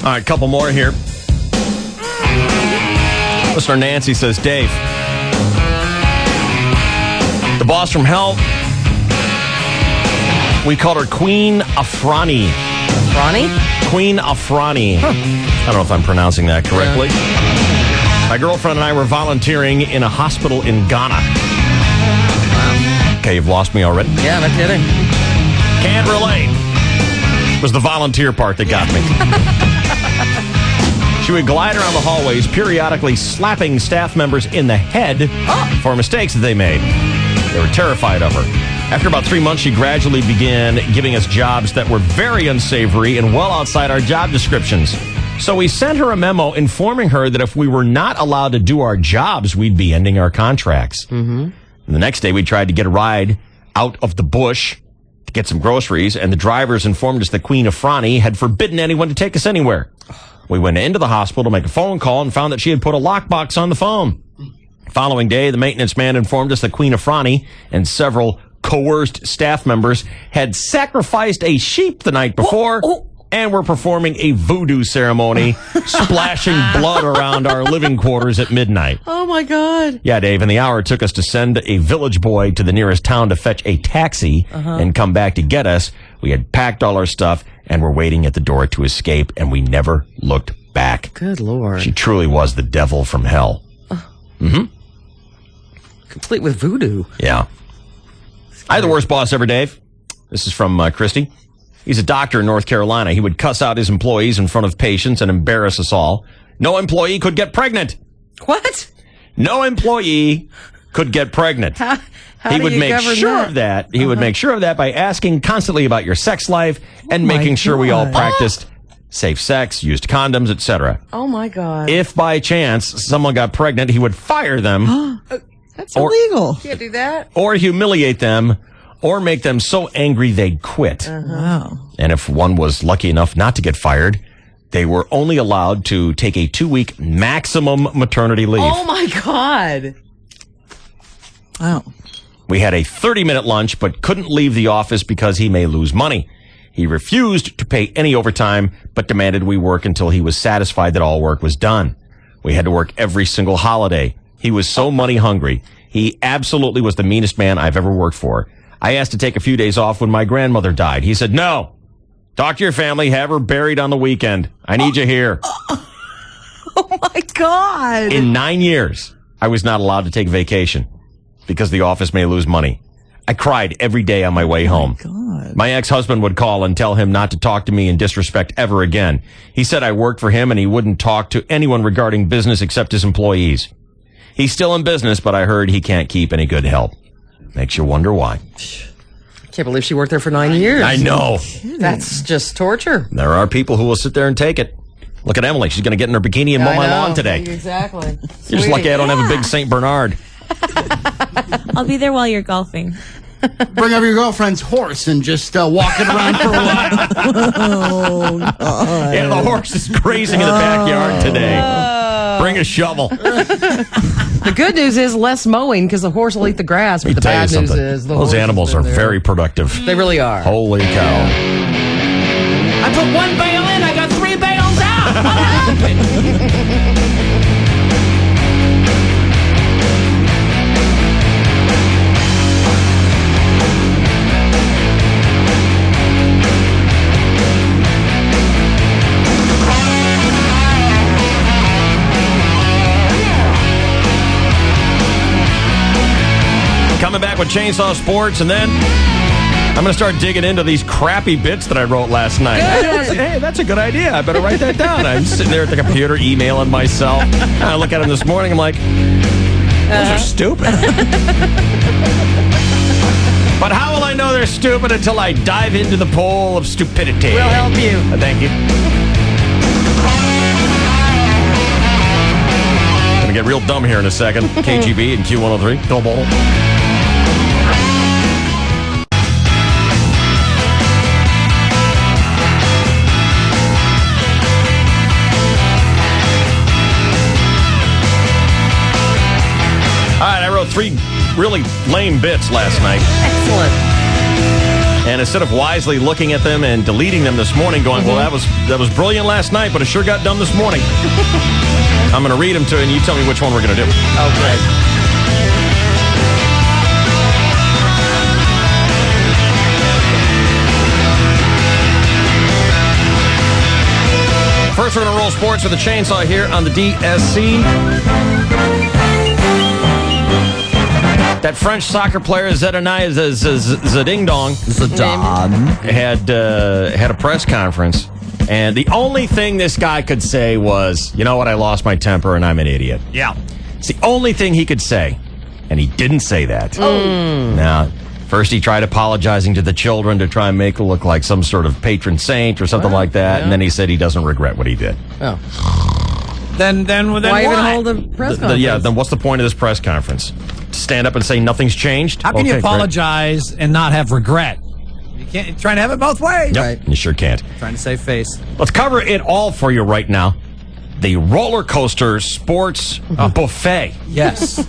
All right, couple more here. Listener Nancy says, Dave, the boss from hell, we called her Queen Afrani. Afrani? Queen Afrani. I don't know if I'm pronouncing that correctly. My girlfriend and I were volunteering in a hospital in Ghana. Okay, you've lost me already. Yeah, no kidding. Can't relate. It was the volunteer part that got me. She would glide around the hallways, periodically slapping staff members in the head for mistakes that they made. They were terrified of her. After about 3 months, she gradually began giving us jobs that were very unsavory and well outside our job descriptions. So we sent her a memo informing her that if we were not allowed to do our jobs, we'd be ending our contracts. Mm-hmm. And the next day, we tried to get a ride out of the bush to get some groceries, and the drivers informed us that Queen Afrani had forbidden anyone to take us anywhere. We went into the hospital to make a phone call and found that she had put a lockbox on the phone. Following day, the maintenance man informed us that Queen Afrani and several coerced staff members had sacrificed a sheep the night before and were performing a voodoo ceremony, splashing blood around our living quarters at midnight. Oh, my God. Yeah, Dave, and the hour it took us to send a village boy to the nearest town to fetch a taxi and come back to get us. We had packed all our stuff and were waiting at the door to escape, and we never looked back. Good Lord. She truly was the devil from hell. Mm-hmm. Complete with voodoo. Yeah. I had the worst boss ever, Dave. This is from Christy. He's a doctor in North Carolina. He would cuss out his employees in front of patients and embarrass us all. No employee could get pregnant. What? No employee could get pregnant. How he do would you make govern sure that? of that. He would make sure of that by asking constantly about your sex life and my making sure we all God. practiced safe sex, used condoms, etc. Oh, my God. If by chance someone got pregnant, he would fire them That's illegal. Can't do that. or humiliate them or make them so angry they'd quit. Wow. And if one was lucky enough not to get fired, they were only allowed to take a 2-week maximum maternity leave. Oh, my God. Wow. We had a 30-minute lunch, but couldn't leave the office because he may lose money. He refused to pay any overtime, but demanded we work until he was satisfied that all work was done. We had to work every single holiday. He was so money hungry. He absolutely was the meanest man I've ever worked for. I asked to take a few days off when my grandmother died. He said, no. Talk to your family. Have her buried on the weekend. I need you here. Oh, my God. In 9 years, I was not allowed to take vacation. because the office may lose money. I cried every day on my way home. My ex-husband would call and tell him not to talk to me in disrespect ever again. He said I worked for him and he wouldn't talk to anyone regarding business except his employees. He's still in business, but I heard he can't keep any good help. Makes you wonder why. Can't believe she worked there for 9 years. I know. That's just torture. There are people who will sit there and take it. Look at Emily. She's going to get in her bikini and mow my lawn today. Exactly. You're just lucky I don't have a big St. Bernard. I'll be there while you're golfing. Bring over your girlfriend's horse and just walk it around for a while. Yeah, the horse is grazing in the backyard today. Bring a shovel. The good news is less mowing because the horse will eat the grass. But the bad news is those animals are very productive. They really are. Holy cow. I put 1 bale in, I got 3 bales out. What happened? Coming back with Chainsaw Sports, and then I'm going to start digging into these crappy bits that I wrote last night. Hey, that's a good idea. I better write that down. I'm sitting there at the computer emailing myself. And I look at them this morning. I'm like, those are stupid. But how will I know they're stupid until I dive into the pool of stupidity? We'll help you. Thank you. Going to get real dumb here in a second. KGB and Q103. Global. Three really lame bits last night. Excellent. And instead of wisely looking at them and deleting them this morning, going, well, that was brilliant last night, but it sure got dumb this morning. I'm going to read them to you, and you tell me which one we're going to do. Oh, great. First, we're going to roll sports with a chainsaw here on the DSC. That French soccer player, Zidane Zadingdong, had a press conference. And the only thing this guy could say was, you know what, I lost my temper and I'm an idiot. Yeah. It's the only thing he could say. And he didn't say that. Now, first he tried apologizing to the children to try and make it look like some sort of patron saint or something like that. Yeah. And then he said he doesn't regret what he did. Oh. Then why even hold a press conference? Then what's the point of this press conference? Stand up and say nothing's changed? How can you apologize and not have regret? You can't. You're trying to have it both ways. Yep, right. You sure can't. Trying to save face. Let's cover it all for you right now. The roller coaster sports buffet. Yes.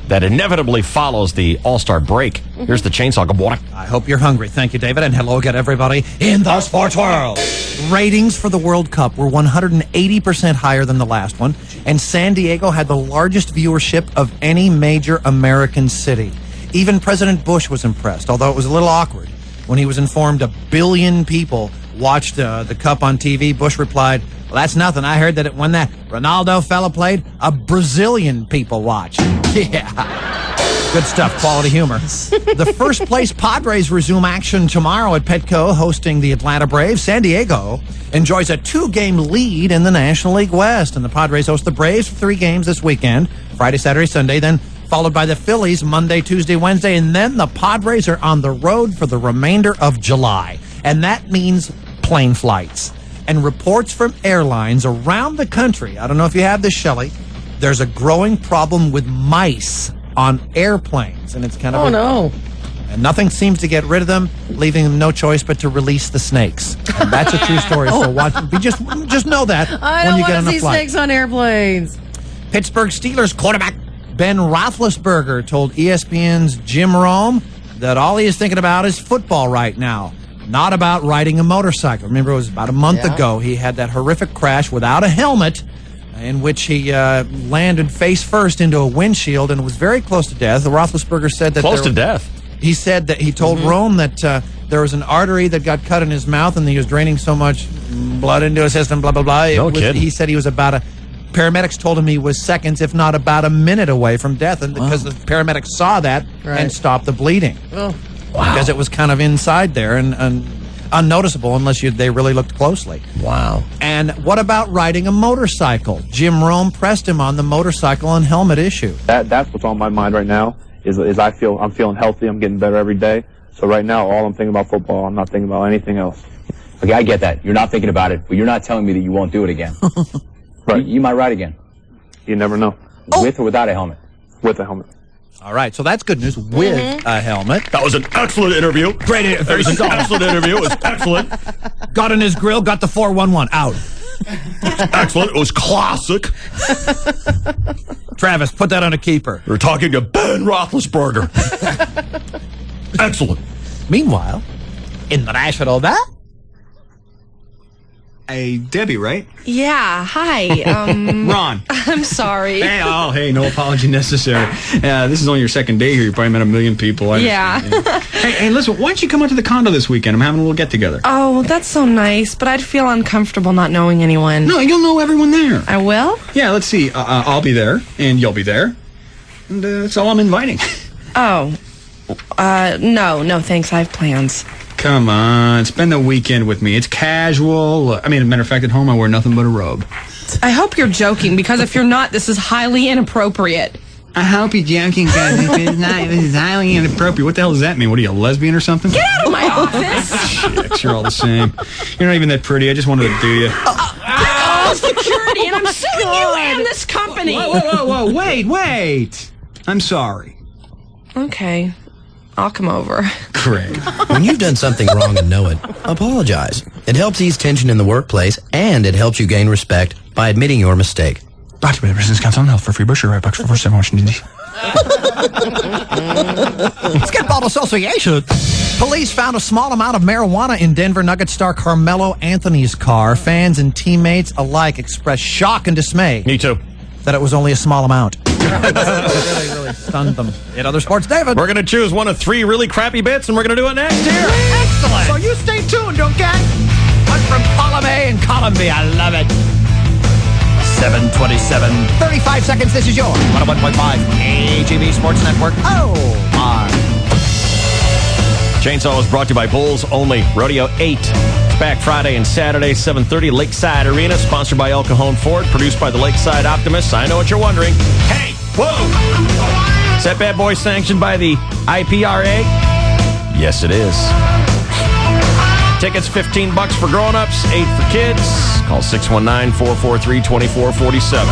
That inevitably follows the All-Star break. Here's the chainsaw. Good morning. I hope you're hungry. Thank you, David. And hello again, everybody in the sports world. Ratings for the World Cup were 180% higher than the last one. And San Diego had the largest viewership of any major American city. Even President Bush was impressed, although it was a little awkward. When he was informed 1 billion people watched the Cup on TV, Bush replied, well, that's nothing. I heard that when that Ronaldo fella played, a Brazilian people watched. Yeah. Good stuff. Quality humor. The first place Padres resume action tomorrow at Petco, hosting the Atlanta Braves. San Diego enjoys a 2-game lead in the National League West, and the Padres host the Braves for 3 games this weekend, Friday, Saturday, Sunday, then followed by the Phillies Monday, Tuesday, Wednesday, and then the Padres are on the road for the remainder of July. And that means plane flights. And reports from airlines around the country, I don't know if you have this, Shelley, there's a growing problem with mice on airplanes. And it's kind of no. And nothing seems to get rid of them, leaving them no choice but to release the snakes. And that's a true story. So watch, just know that when you get on a flight. I don't want to see snakes on airplanes. Pittsburgh Steelers quarterback Ben Roethlisberger told ESPN's Jim Rome that all he is thinking about is football right now, not about riding a motorcycle. Remember, it was about a month ago he had that horrific crash without a helmet in which he landed face first into a windshield and was very close to death. Roethlisberger said that close to death. He said that he told Rome that there was an artery that got cut in his mouth and he was draining so much blood into his system, blah, blah, blah. No kidding. He said he was about a paramedics told him he was seconds, if not about a minute away from death, and because the paramedics saw that and stopped the bleeding. Oh. Wow. Because it was kind of inside there and unnoticeable unless they really looked closely. Wow. And what about riding a motorcycle? Jim Rome pressed him on the motorcycle and helmet issue. That's what's on my mind right now. Is I'm feeling healthy. I'm getting better every day. So right now, all I'm thinking about football. I'm not thinking about anything else. Okay, I get that. You're not thinking about it, but you're not telling me that you won't do it again. Right. You might ride again. You never know. With or without a helmet? With a helmet. All right, so that's good news with a helmet. That was an excellent interview. Great interview. It was an excellent interview. It was excellent. Got in his grill, got the 411 out. Excellent. It was classic. Travis, put that on a keeper. We're talking to Ben Roethlisberger. Excellent. Meanwhile, in the National That. Hey, Debbie, right? Yeah, hi. Ron. I'm sorry. Hey, no apology necessary. This is only your second day here. You probably met a million people. Yeah. Hey, listen, why don't you come out to the condo this weekend? I'm having a little get-together. Oh, that's so nice, but I'd feel uncomfortable not knowing anyone. No, you'll know everyone there. I will? Yeah, let's see. I'll be there, and you'll be there. And that's all I'm inviting. Oh. No, thanks. I have plans. Come on, spend the weekend with me. It's casual. I mean, as a matter of fact, at home I wear nothing but a robe. I hope you're joking, because if you're not, this is highly inappropriate. I hope you're joking, because if it's not, this is highly inappropriate. What the hell does that mean? What are you, a lesbian or something? Get out of my office! Shit, you're all the same. You're not even that pretty. I just wanted to do you. Security, and I'm suing you and this company! Whoa, wait. I'm sorry. Okay. I'll come over. Great. When you've done something wrong and know it, apologize. It helps ease tension in the workplace, and it helps you gain respect by admitting your mistake. Brought to you by the Business Council on Health for free brochure right bucks for 47 Washington, D.C. Basketball Association. Police found a small amount of marijuana in Denver Nuggets star Carmelo Anthony's car. Fans and teammates alike expressed shock and dismay. Me too. That it was only a small amount. really stunned them. In other sports, David. We're going to choose one of 3 really crappy bits, and we're going to do it next here. Excellent. So you stay tuned, okay? One from column A in column B. I love it. 7:27. 35 seconds. This is your 101.5 AGB Sports Network. Oh, my. Chainsaw was brought to you by Bulls Only. Rodeo 8. It's back Friday and Saturday, 7:30, Lakeside Arena. Sponsored by El Cajon Ford. Produced by the Lakeside Optimists. I know what you're wondering. Hey, whoa! Is that bad boy sanctioned by the IPRA? Yes, it is. Tickets $15 for grown-ups, $8 for kids. Call 619-443-2447.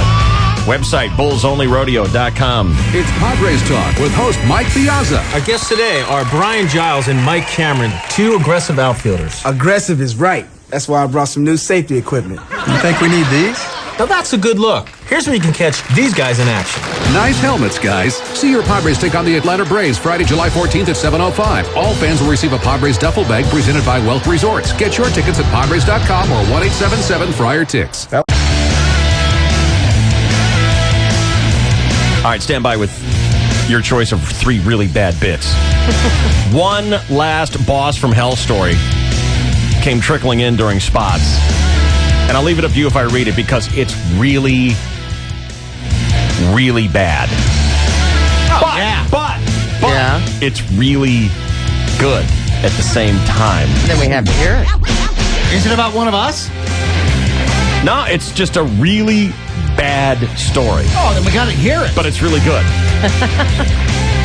Website, bullsonlyrodeo.com. It's Padres Talk with host Mike Piazza. Our guests today are Brian Giles and Mike Cameron, 2 aggressive outfielders. Aggressive is right. That's why I brought some new safety equipment. You think we need these? Now that's a good look. Here's where you can catch these guys in action. Nice helmets, guys. See your Padres take on the Atlanta Braves Friday, July 14th at 7:05. All fans will receive a Padres duffel bag presented by Wealth Resorts. Get your tickets at Padres.com or 1-877-FRIAR-TICKS. All right, stand by with your choice of 3 really bad bits. One last Boss from Hell story came trickling in during spots. And I'll leave it up to you if I read it, because it's really, really bad. But it's really good at the same time. Then we have to hear it. Is it about one of us? No, it's just a really bad story. Oh, then we gotta hear it. But it's really good.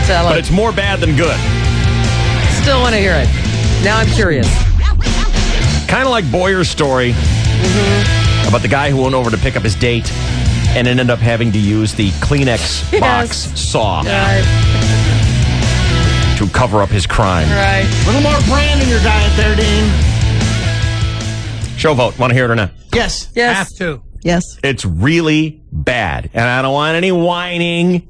But it's more bad than good. Still want to hear it. Now I'm curious. Kind of like Boyer's story about the guy who went over to pick up his date and ended up having to use the Kleenex box saw to cover up his crime. Right. A little more brand in your diet there, Dean. Show vote. Want to hear it or not? Yes. Have to. Yes. It's really bad, and I don't want any whining.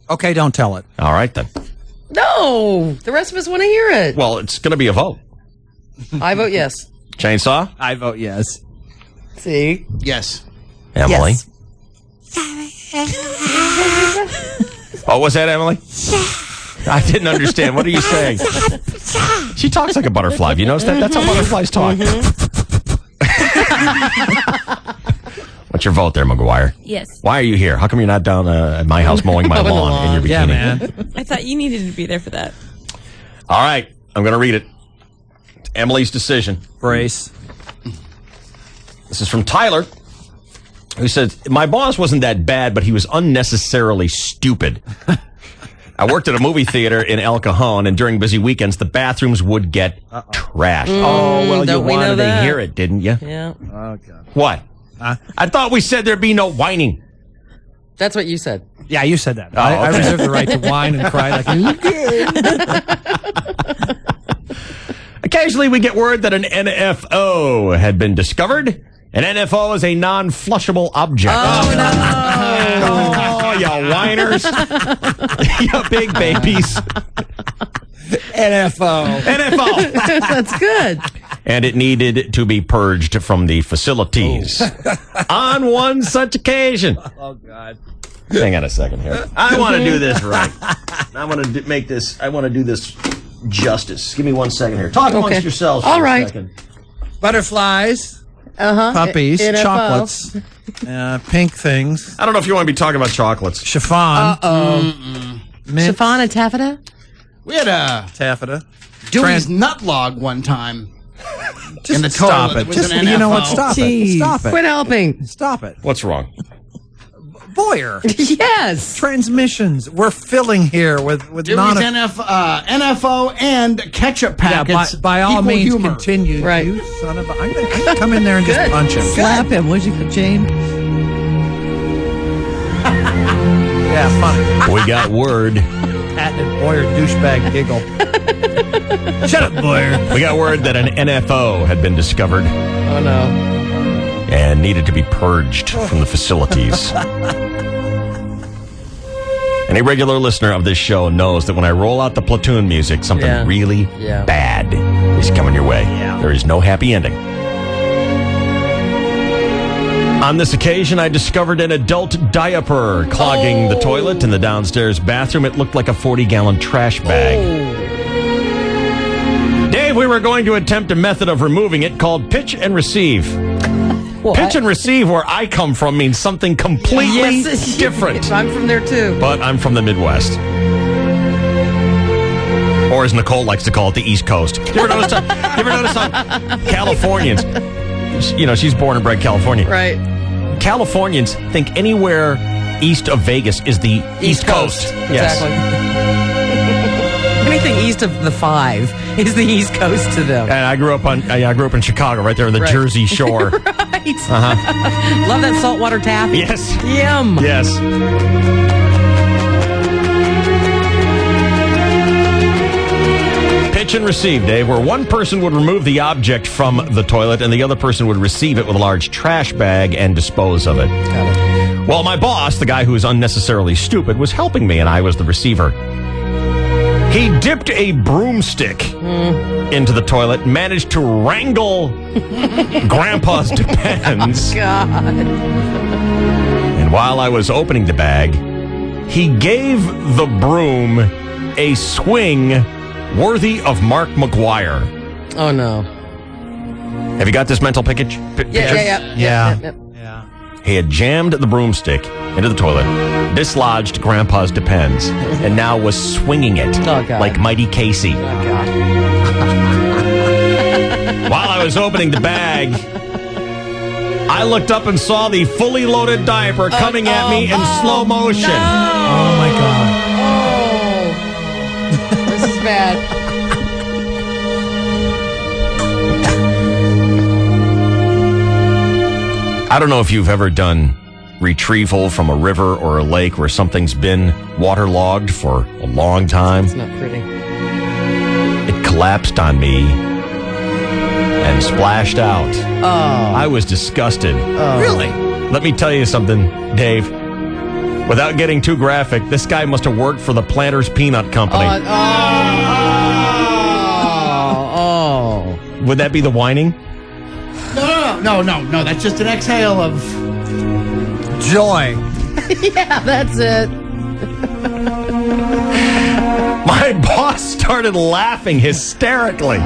Okay, don't tell it. All right, then. No, the rest of us want to hear it. Well, it's going to be a vote. I vote yes. Chainsaw? I vote yes. See? Yes. Emily? Oh, was that Emily? I didn't understand. What are you saying? She talks like a butterfly. Have you noticed that? That's how butterflies talk. What's your vote there, McGuire? Yes. Why are you here? How come you're not down at my house mowing my lawn in your bikini? Yeah, man. I thought you needed to be there for that. All right, I'm going to read it. It's Emily's decision. Brace. This is from Tyler, who says, my boss wasn't that bad, but he was unnecessarily stupid. I worked at a movie theater in El Cajon, and during busy weekends, the bathrooms would get trashed. Oh, well, you don't we know wanted to that? hear it, didn't you? Yeah. Oh, God. What? I thought we said there'd be no whining. That's what you said. Yeah, you said that. Oh, I okay. reserve the right to whine and cry like, Occasionally, we get word that an NFO had been discovered. An NFO is a non-flushable object. Oh, you whiners. You big babies. NFO. NFO. That's good. And it needed to be purged from the facilities. On one such occasion. Oh, God. Hang on a second here. I want to do this right. I want to do this justice. Give me 1 second here. Talk amongst yourselves for All a right. second. Butterflies, Uh-huh. puppies, NFO. chocolates, pink things, I don't know if you want to be talking about chocolates. chiffon, mint, Chiffon and taffeta? We had a taffeta. Dewey's nut log one time. Just in the stop toilet. it. Was Just, an you know what? NFO. Stop it. Jeez. Stop it. Quit helping. Stop it. What's wrong? Boyer. Yes. Transmissions. We're filling here with Dewey's NFO and ketchup Yeah, packets. by all equal means, humor. continue. Right. You son of a... I'm going to come in there and just punch him. Slap him, would you, Jane? Yeah, funny. We got word. Patented Boyer douchebag giggle. Shut up, Boyer. We got word that an NFO had been discovered Oh, no. and needed to be purged from the facilities. Any regular listener of this show knows that when I roll out the platoon music, something really bad is coming your way. Yeah. There is no happy ending. On this occasion, I discovered an adult diaper clogging the toilet in the downstairs bathroom. It looked like a 40-gallon trash bag. Dave, we were going to attempt a method of removing it called pitch and receive. Pitch and receive, where I come from, means something completely different. I'm from there, too. But I'm from the Midwest. Or as Nicole likes to call it, the East Coast. You ever notice how Californians, you know, she's born and bred California. Right. Californians think anywhere east of Vegas is the East Coast. Yes. Exactly. Anything east of the 5 is the East Coast to them. And I grew up in Chicago, right there on the Jersey Shore. Right. Uh-huh. Love that saltwater taffy. Yes. Yum. Yes. Pitch and receive, Dave, where one person would remove the object from the toilet and the other person would receive it with a large trash bag and dispose of it. Got it. Well, my boss, the guy who was unnecessarily stupid, was helping me and I was the receiver. He dipped a broomstick into the toilet, managed to wrangle Grandpa's Depends. God. And while I was opening the bag, he gave the broom a swing worthy of Mark McGuire. Oh, no. Have you got this mental picture? Yeah. He had jammed the broomstick into the toilet, dislodged Grandpa's Depends, and now was swinging it like Mighty Casey. While I was opening the bag, I looked up and saw the fully loaded diaper coming at me in slow motion. Oh, my God. This is bad. I don't know if you've ever done retrieval from a river or a lake where something's been waterlogged for a long time. It's not pretty. It collapsed on me and splashed out. Oh. I was disgusted. Oh. Really? Let me tell you something, Dave. Without getting too graphic, this guy must have worked for the Planters Peanut Company. Oh. Would that be the whining? No. That's just an exhale of joy. Yeah, that's it. My boss started laughing hysterically.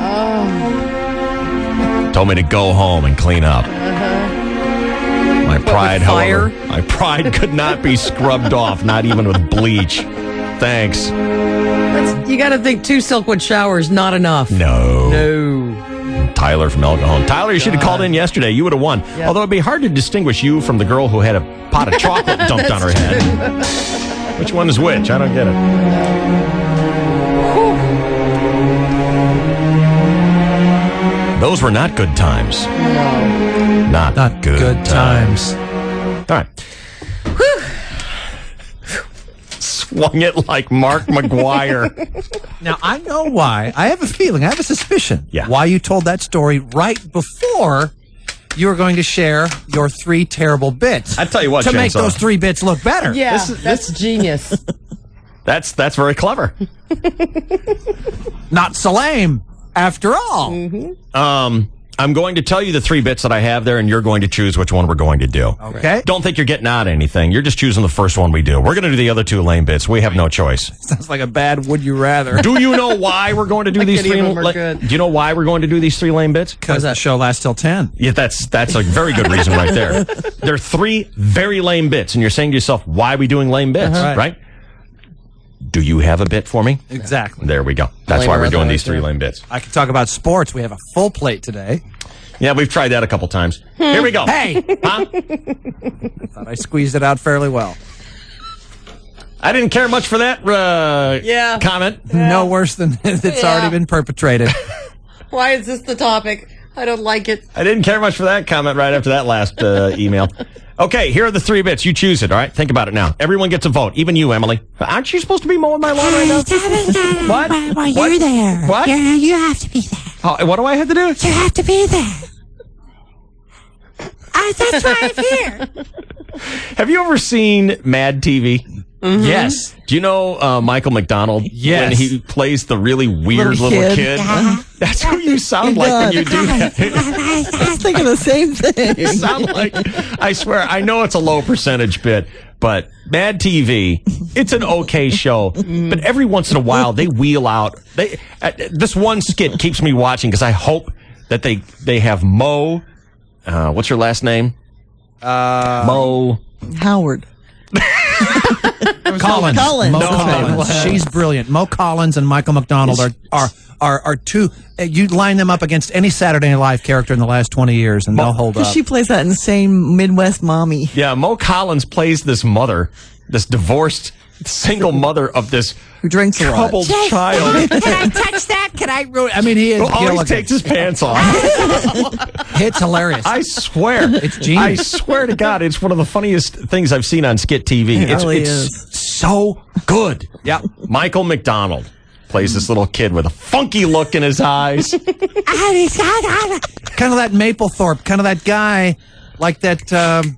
Told me to go home and clean up. My pride, fire? however, my pride could not be scrubbed off, not even with bleach. Thanks. You got to think 2 Silkwood showers, not enough. No. Tyler from El Cajon. Tyler, you should have called in yesterday. You would have won. Yep. Although it'd be hard to distinguish you from the girl who had a pot of chocolate dumped on her head. Which one is which? I don't get it. Those were not good times. No. Not good times. All right. Swung it like Mark McGuire. Now, I know why. I have a feeling, I have a suspicion why you told that story right before you were going to share your 3 terrible bits. I tell you what, to make Chainsaw. those 3 bits look better. Yeah, that's genius. That's very clever. Not so lame, after all. I'm going to tell you the 3 bits that I have there, and you're going to choose which one we're going to do. Okay. Don't think you're getting out anything. You're just choosing the first one we do. We're going to do the other 2 lame bits. We have no choice. Sounds like a bad would you rather. Do you know why we're going to do these 3? Any of them are good. Do you know why we're going to do these 3 lame bits? Because the show lasts till 10. Yeah, that's a very good reason right there. There are 3 very lame bits, and you're saying to yourself, why are we doing lame bits, right? Do you have a bit for me? Exactly. There we go. That's why we're doing these 3 lame bits. I can talk about sports. We have a full plate today. Yeah, we've tried that a couple times. Here we go. Hey! Huh? Thought I squeezed it out fairly well. I didn't care much for that comment. No worse than it's already been perpetrated. Why is this the topic? I don't like it. I didn't care much for that comment right after that last email. Okay, here are the 3 bits. You choose it, all right? Think about it now. Everyone gets a vote, even you, Emily. Aren't you supposed to be mowing my lawn right now? What? Well, What? you're there. What? You have to be there. Oh, what do I have to do? You have to be there. That's why I'm here. Have you ever seen Mad TV? Mm-hmm. Yes. Do you know Michael McDonald? Yes. When he plays the really weird little kid. That's who you sound like when you do that. I was thinking the same thing. You sound like, I swear, I know it's a low percentage bit, but Mad TV, it's an okay show. But every once in a while, they wheel out. This one skit keeps me watching because I hope that they have Mo. What's your last name? Mo Howard. Collins. Mo That's Collins. right. She's brilliant. Mo Collins and Michael McDonald are 2. You line them up against any Saturday Night Live character in the last 20 years, and they'll hold up. She plays that insane Midwest mommy. Yeah, Mo Collins plays this mother, this divorced single mother of this who drinks a lot. troubled child. Can I touch that? Can I? I mean, he is. Who always Gilligan. takes his pants off. It's hilarious. I swear. It's genius. I swear to God, it's one of the funniest things I've seen on Skit TV. It really it's is. so good. Yeah. Michael McDonald plays this little kid with a funky look in his eyes. Kind of that Mapplethorpe, kind of that guy, like that.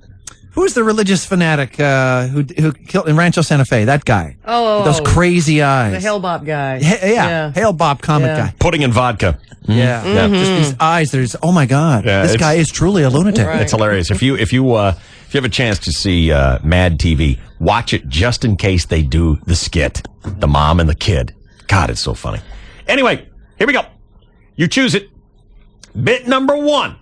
Who's the religious fanatic who killed in Rancho Santa Fe? That guy. Oh, those crazy eyes. The Hale Bopp guy. Hale Bopp comic guy. Pudding and vodka. Yeah, just these eyes. There's oh my God, this guy is truly a lunatic. Right. It's hilarious. If you have a chance to see Mad TV, watch it just in case they do the skit, the mom and the kid. God, it's so funny. Anyway, here we go. You choose it. Bit number 1.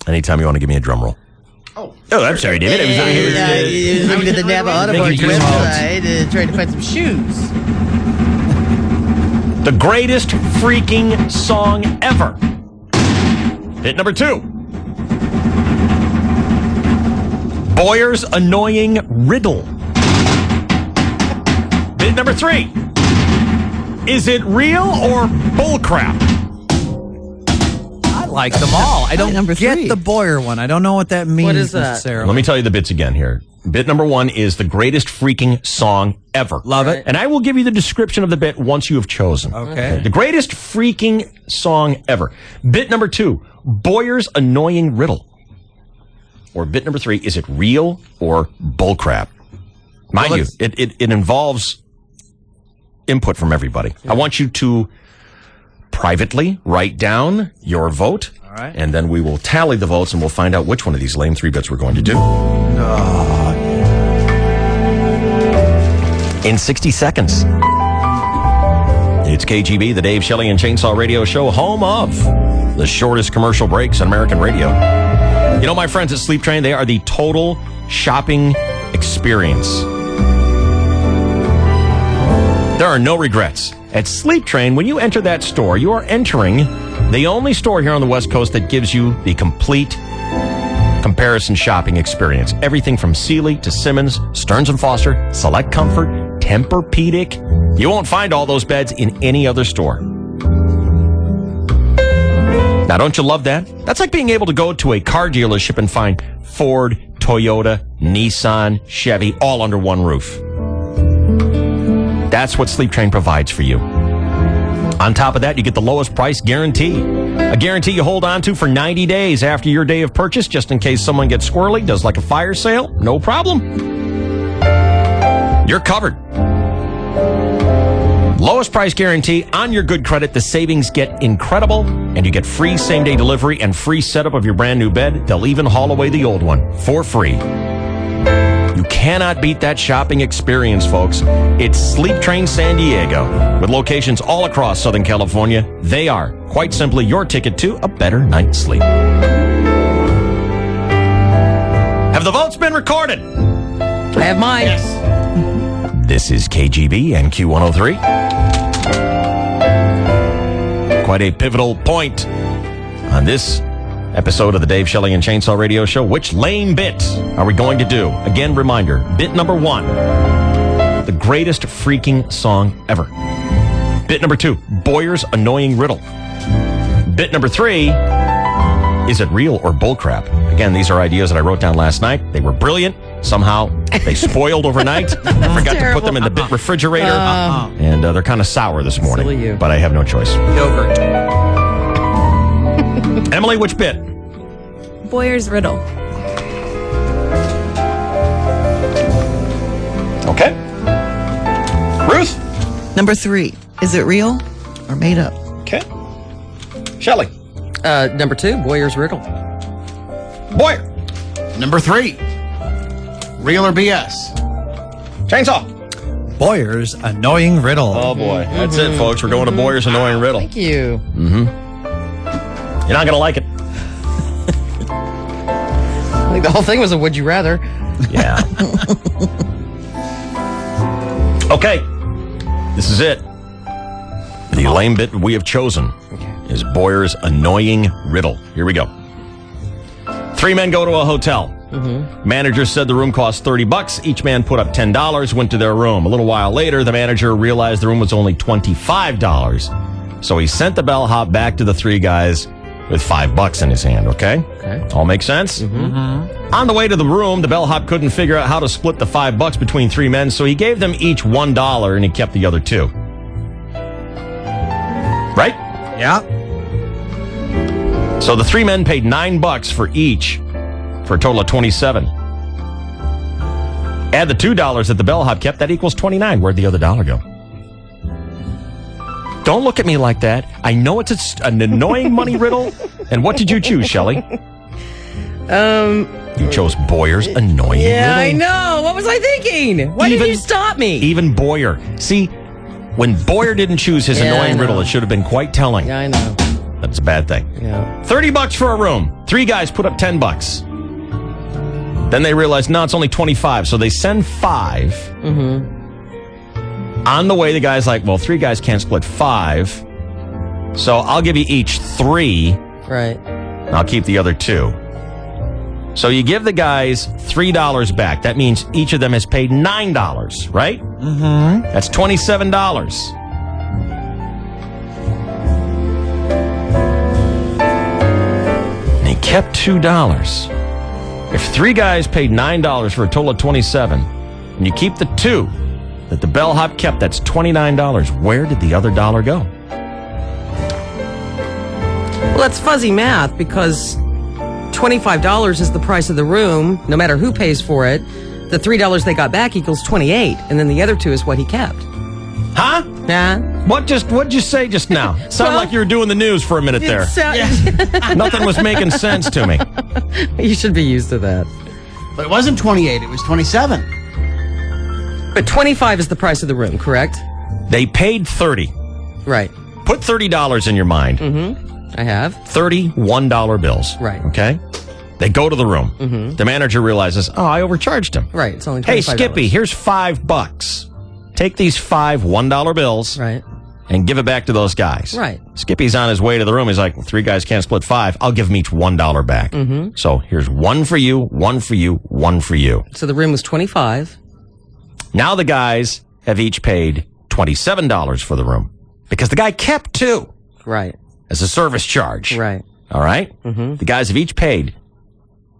Anytime you want to give me a drum roll. Oh, I'm sorry, David. I was over here. Looking at the Napa Auto Parts Making website, trying to find some shoes. The greatest freaking song ever. Hit number 2. Boyer's annoying riddle. Bit number 3. Is it real or bullcrap? I like them all. I don't get the Boyer one. I don't know what that means. What is that? necessarily. Let me tell you the bits again here. Bit number 1 is the greatest freaking song ever. Love it. And I will give you the description of the bit once you have chosen. Okay. The greatest freaking song ever. Bit number 2, Boyer's annoying riddle. Or bit number 3, is it real or bullcrap? Mind you, it involves input from everybody. I want you to privately write down your vote. All right. And then we will tally the votes and we'll find out which one of these lame 3 bits we're going to do. In 60 seconds. It's KGB, the Dave Shelley and Chainsaw Radio Show, home of The shortest commercial breaks on American radio. You know, my friends at Sleep Train, they are the total shopping experience. There are no regrets. At Sleep Train, when you enter that store, you are entering the only store here on the West Coast that gives you the complete comparison shopping experience. Everything from Sealy to Simmons, Stearns & Foster, Select Comfort, Tempur-Pedic. You won't find all those beds in any other store. Now, don't you love that? That's like being able to go to a car dealership and find Ford, Toyota, Nissan, Chevy, all under one roof. That's what Sleep Train provides for you. On top of that, you get the lowest price guarantee. A guarantee you hold on to for 90 days after your day of purchase, just in case someone gets squirrely, does like a fire sale. No problem. You're covered. Lowest price guarantee on your good credit. The savings get incredible, and you get free same-day delivery and free setup of your brand new bed. They'll even haul away the old one for free. You cannot beat that shopping experience, folks. It's Sleep Train San Diego. With locations all across Southern California, they are, quite simply, your ticket to a better night's sleep. Have the votes been recorded? I have mine. Yes. This is KGB and Q103. Quite a pivotal point on this episode of the Dave Shelley and Chainsaw Radio Show. Which lame bit are we going to do? Again, reminder, bit number 1, the greatest freaking song ever. Bit number 2, Boyer's annoying riddle. Bit number 3, is it real or bullcrap? Again, these are ideas that I wrote down last night. They were brilliant. Somehow they spoiled overnight. I forgot to put them in the bit refrigerator. And they're kind of sour this morning. Silly you. But I have no choice. Yogurt. Emily, which bit? Boyer's riddle. Okay. Ruth? Number 3. Is it real or made up? Okay. Shelley? Number 2, Boyer's riddle. Boyer? Number 3. Real or BS? Chainsaw? Boyer's annoying riddle. Oh, boy. That's it, folks. We're going to Boyer's annoying riddle. Thank you. Mm-hmm. You're not going to like it. I think the whole thing was a would you rather. Yeah. Okay. This is it. The lame bit we have chosen is Boyer's annoying riddle. Here we go. 3 men go to a hotel. Manager said the room cost $30. Each man put up $10, went to their room. A little while later, the manager realized the room was only $25. So he sent the bellhop back to the 3 guys with $5 in his hand, okay? All makes sense? On the way to the room, the bellhop couldn't figure out how to split the $5 between 3 men, so he gave them each $1 and he kept the other 2. Right? Yeah. So the 3 men paid $9 for each, for a total of $27. Add the $2 that the bellhop kept, that equals $29. Where'd the other $1 go? Don't look at me like that. I know it's an annoying money riddle. And what did you choose, Shelley? You chose Boyer's annoying riddle. Yeah, I know. What was I thinking? Why did you stop me? Even Boyer. See, when Boyer didn't choose his annoying riddle, it should have been quite telling. Yeah, I know. That's a bad thing. Yeah. $30 for a room. 3 guys put up $10. Then they realized, no, it's only 25. So they send 5. On the way, the guy's like, well, 3 guys can't split 5. So I'll give you each 3. Right. And I'll keep the other 2. So you give the guys $3 back. That means each of them has paid $9, right? That's $27. And he kept $2. If 3 guys paid $9 for a total of $27, and you keep the 2 that the bellhop kept, that's $29. Where did the other $1 go? Well, that's fuzzy math because $25 is the price of the room, no matter who pays for it. The $3 they got back equals $28, and then the other 2 is what he kept. Huh? Yeah. What'd you say just now? Sounded like you were doing the news for a minute there. Nothing was making sense to me. You should be used to that. But it wasn't 28, it was 27. But 25 is the price of the room, correct? They paid $30. Right. Put $30 in your mind. I have. $31 bills. Right. Okay? They go to the room. Mm-hmm. The manager realizes, I overcharged him. Right. It's only $25. Hey, Skippy, here's $5. Take these five $1 bills. Right. And give it back to those guys. Right. Skippy's on his way to the room. He's like, 3 guys can't split 5. I'll give them each $1 back. Mm-hmm. So here's 1 for you, 1 for you, 1 for you. So the room was $25. Now the guys have each paid $27 for the room because the guy kept 2. Right. As a service charge. Right. All right? Mm-hmm. The guys have each paid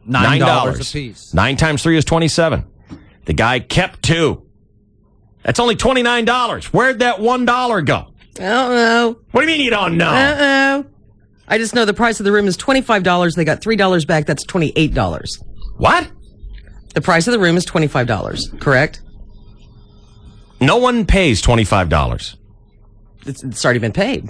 $9 a piece. 9 times 3 is 27. The guy kept 2. That's only $29. Where'd that $1 go? I don't know. What do you mean you don't know? Uh-oh. I just know the price of the room is $25. They got $3 back. That's $28. What? The price of the room is $25, correct? No one pays $25. It's already been paid.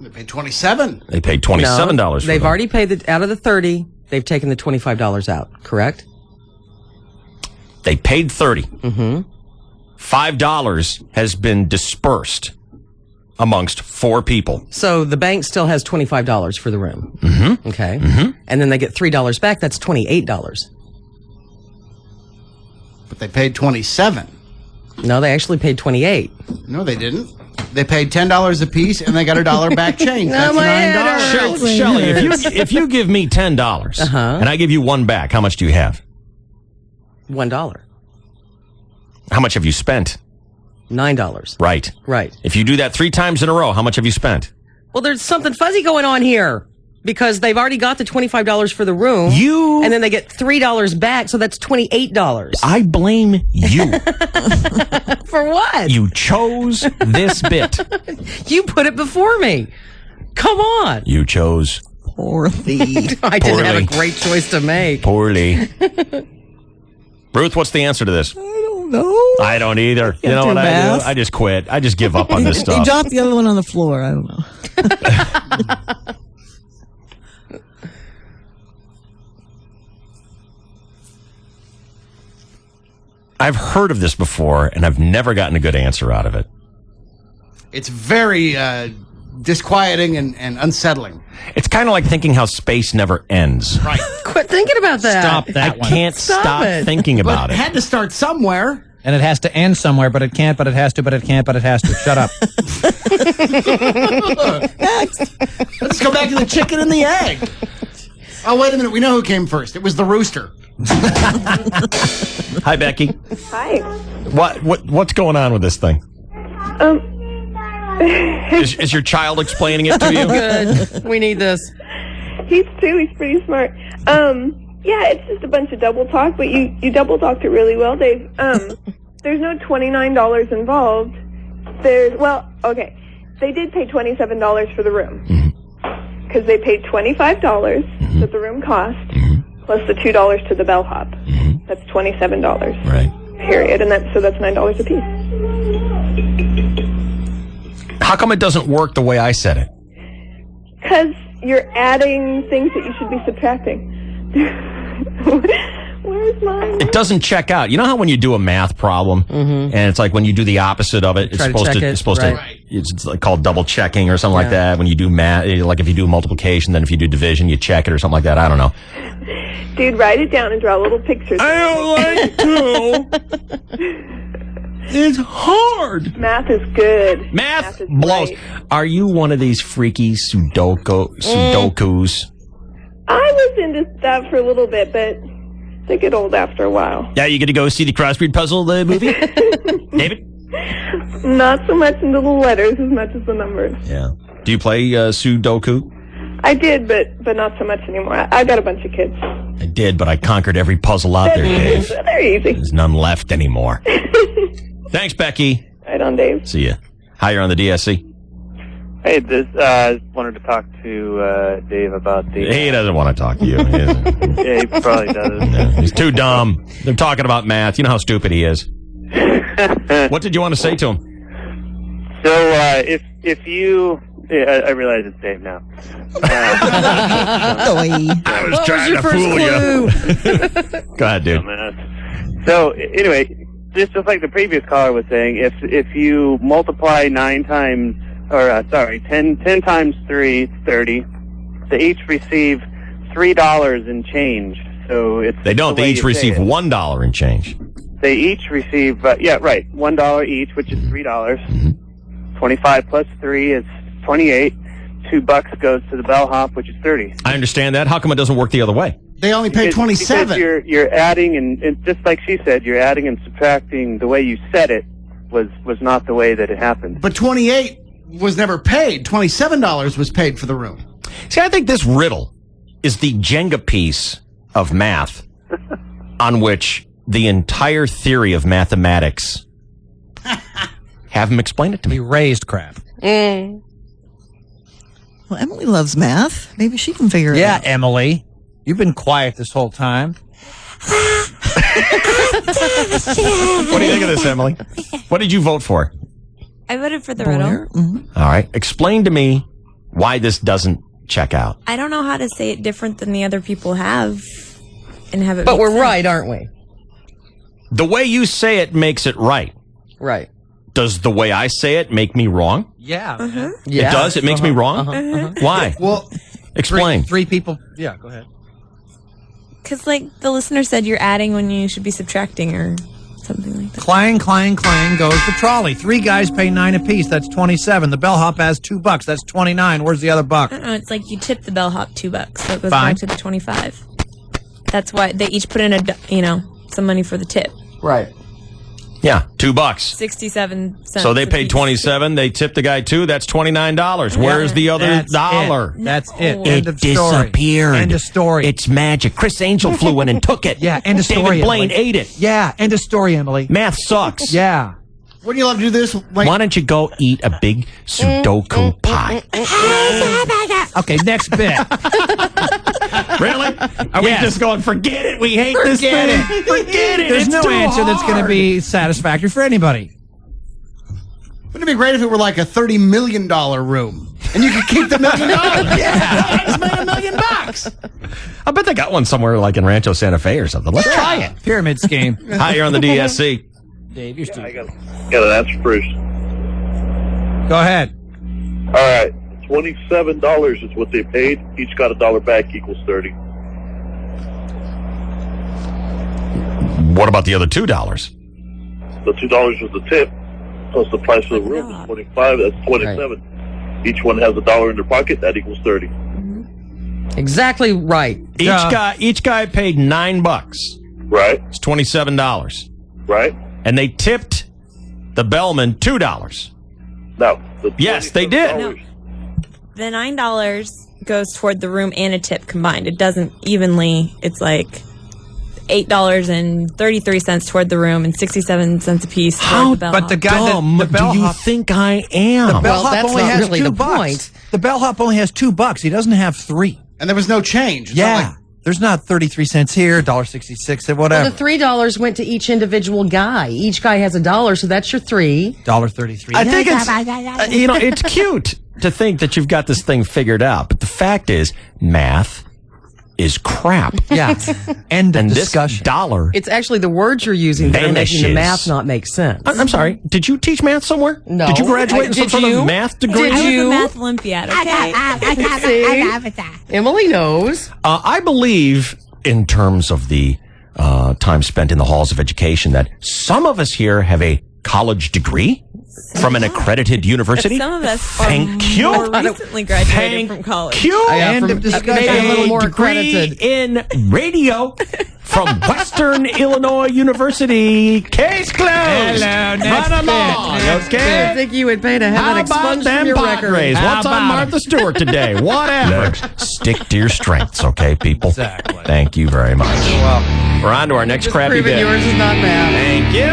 They paid $27. They paid $27 No, for they've them. already paid out of the 30. They've taken the $25 out, correct? They paid $30. Mm-hmm. $5 has been dispersed amongst 4 people. So the bank still has $25 for the room. Mm-hmm. Okay. Mm-hmm. And then they get $3 back. That's $28. But they paid $27. No, they actually paid $28. No, they didn't. They paid $10 a piece, and they got $1 back change. No, That's $9. Shelly, if you give me $10 and I give you 1 back, how much do you have? $1. How much have you spent? $9. Right. Right. If you do that 3 times in a row, how much have you spent? Well, there's something fuzzy going on here because they've already got the $25 for the room. And then they get $3 back, so that's $28. I blame you. For what? You chose this bit. You put it before me. Come on. You chose poorly. I didn't have a great choice to make. Poorly. Ruth, what's the answer to this? No. I don't either. You know do what I math. do? I just quit. I just give up on this You stuff. dropped the other one on the floor. I don't know. I've heard of this before, and I've never gotten a good answer out of it. It's very disquieting and unsettling. It's kind of like thinking how space never ends. Right. Quit thinking about that. Stop that I one. can't stop it. thinking But about it it. had to start somewhere. And it has to end somewhere, but it can't, but it has to, but it can't, but it has to. Shut up. Let's go back to the chicken and the egg. Oh, wait a minute. We know who came first. It was the rooster. Hi, Becky. Hi. What's going on with this thing? Is your child explaining it to you? Good. We need this. He's 2. He's pretty smart. Yeah, it's just a bunch of double talk, but you double talked it really well, Dave. There's no $29 involved. Okay. They did pay $27 for the room. Because they paid $25 that the room cost, plus the $2 to the bellhop. That's $27. Right. Period. And that's $9 a piece. How come it doesn't work the way I said it? Because you're adding things that you should be subtracting. Where's mine? It doesn't check out. You know how when you do a math problem, and it's like when you do the opposite of it, it's Try to supposed check to. it, It's supposed right. to. It's like called double checking or something like Yeah. that. When you do math, like if you do multiplication, then if you do division, you check it or something like that. I don't know. Dude, write it down and draw little pictures. I don't like to. It's hard. Math is good. Math is blows. great. Are you one of these freaky Sudokus? I was into that for a little bit, but they get old after a while. Yeah, you get to go see the Crossbreed Puzzle movie, David. Not so much into the letters as much as the numbers. Yeah. Do you play Sudoku? I did, but not so much anymore. I got a bunch of kids. I did, but I conquered every puzzle out there, Dave. They're easy. There's none left anymore. Thanks, Becky. Right on, Dave. See ya. Hi, you're on the DSC. Hey, wanted to talk to Dave about the... He doesn't want to talk to you. He isn't. Yeah, he probably does. Yeah, he's too dumb. They're talking about math. You know how stupid he is. What did you want to say to him? So, if you... Yeah, I realize it's Dave now. I was trying to fool you. Go ahead, dude. So, anyway, just like the previous caller was saying, if you multiply 9 times 10 times 3 is 30. They each receive $3 in change. So it's They don't. the way They each you say receive it. $1 in change. They each receive, $1 each, which is $3. 25 plus 3 is 28. $2 goes to the bellhop, which is 30. I understand that. How come it doesn't work the other way? They only pay 27. Because you're adding and just like she said, you're adding and subtracting. The way you said it was not the way that it happened. But 28 was never paid. $27 was paid for the room. See, I think this riddle is the Jenga piece of math on which the entire theory of mathematics. Have him explain it to me. He raised crap. Well, Emily loves math. Maybe she can figure it out. Yeah, Emily. You've been quiet this whole time. What do you think of this, Emily? What did you vote for? I voted for the riddle. All right. Explain to me why this doesn't check out. I don't know how to say it different than the other people have and have it But make we're sense. right, aren't we? The way you say it makes it right. Right. Does the way I say it make me wrong? Yeah. It does? It makes me wrong? Why? Well, explain. Three people. Yeah, go ahead. Because, like, the listener said you're adding when you should be subtracting or something like that. Clang, clang, clang goes the trolley. 3 guys pay 9 apiece. That's 27. The bellhop has $2. That's 29. Where's the other buck? I don't know. It's like you tip the bellhop $2, so it goes Fine. back to the 25. That's why they each put in some money for the tip. Right. Yeah, $2. 67 cents. So they a paid piece. 27. They tipped the guy $2. That's $29. Where's the other That's dollar? it. That's it. It End of story. disappeared. End of story. It's magic. Chris Angel flew in and took it. Yeah, end of story. David Blaine Emily. ate it. Yeah, end of story, Emily. Math sucks. Yeah. Wouldn't you love to do this? Why don't you go eat a big Sudoku pie? Okay, next bit. Really? Are we just going, forget it? We hate this Forget thing. it. Forget it. There's It's no too answer that's going to hard. be satisfactory for anybody. Wouldn't it be great if it were like a $30 million room? And you could keep the $1 million. Yeah, it's made $1 million. I bet they got one somewhere like in Rancho Santa Fe or something. Let's try it. Pyramid scheme. Hi, you're on the DSC. Dave, you're still. Got an answer first. Go ahead. All right. $27 is what they paid. Each got $1 back equals 30. What about the other $2? The $2 was the tip, plus the price of the room is 25. That's 27. Each one has $1 in their pocket. That equals 30. Exactly right. Each guy paid $9. Right. It's $27. Right. And they tipped the bellman $2. No. Yes, they did. No. The $9 goes toward the room and a tip combined. It doesn't evenly. It's like $8.33 toward the room and 67 cents a piece toward the bellhop. But the guy dumb the bellhop, do you think I am? The bellhop Well, that's only not has really the $2. point. The bellhop only has $2. He doesn't have 3. And there was no change. It's Yeah. not like- There's not 33 cents here, $1.66, whatever. Well, the $3 went to each individual guy. Each guy has $1, so that's your $3. $1.33. I think it's, it's cute to think that you've got this thing figured out. But the fact is, math is crap. Yeah. End of and discussion. This dollar. It's actually the words you're using that are making the Vanishes. math not make sense. I'm sorry. Did you teach math somewhere? No. Did you graduate in some Did sort you? of math degree? Did I was you? a math Olympiad, okay? See? Emily knows. I believe, in terms of the time spent in the halls of education, that some of us here have a college degree from an accredited university. Some of us Thank you. more recently graduated from college. Q. End of discussion. Maybe a little more degree accredited. in radio from Western Illinois University. Case closed. Hello, next Run along, bit, next okay? I think you would pay to have How it about expunged from them your Padres? record. What's How on about Martha Stewart today? Whatever. Stick to your strengths, okay, people? Exactly. Thank you very much. We're on to our next Just crappy proving bit. yours is not bad. Thank you.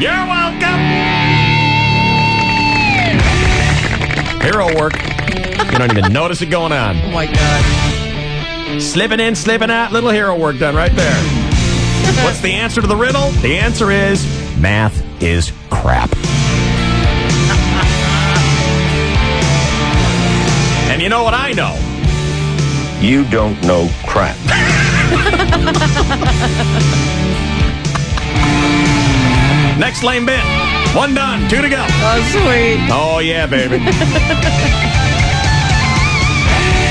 You're welcome. Hero work. You don't even notice it going on. Oh my God. Slipping in, slipping out. Little hero work done right there. What's the answer to the riddle? The answer is math is crap. And you know what I know? You don't know crap. Next lame bit. One done. 2 to go. Oh, sweet. Oh, yeah, baby.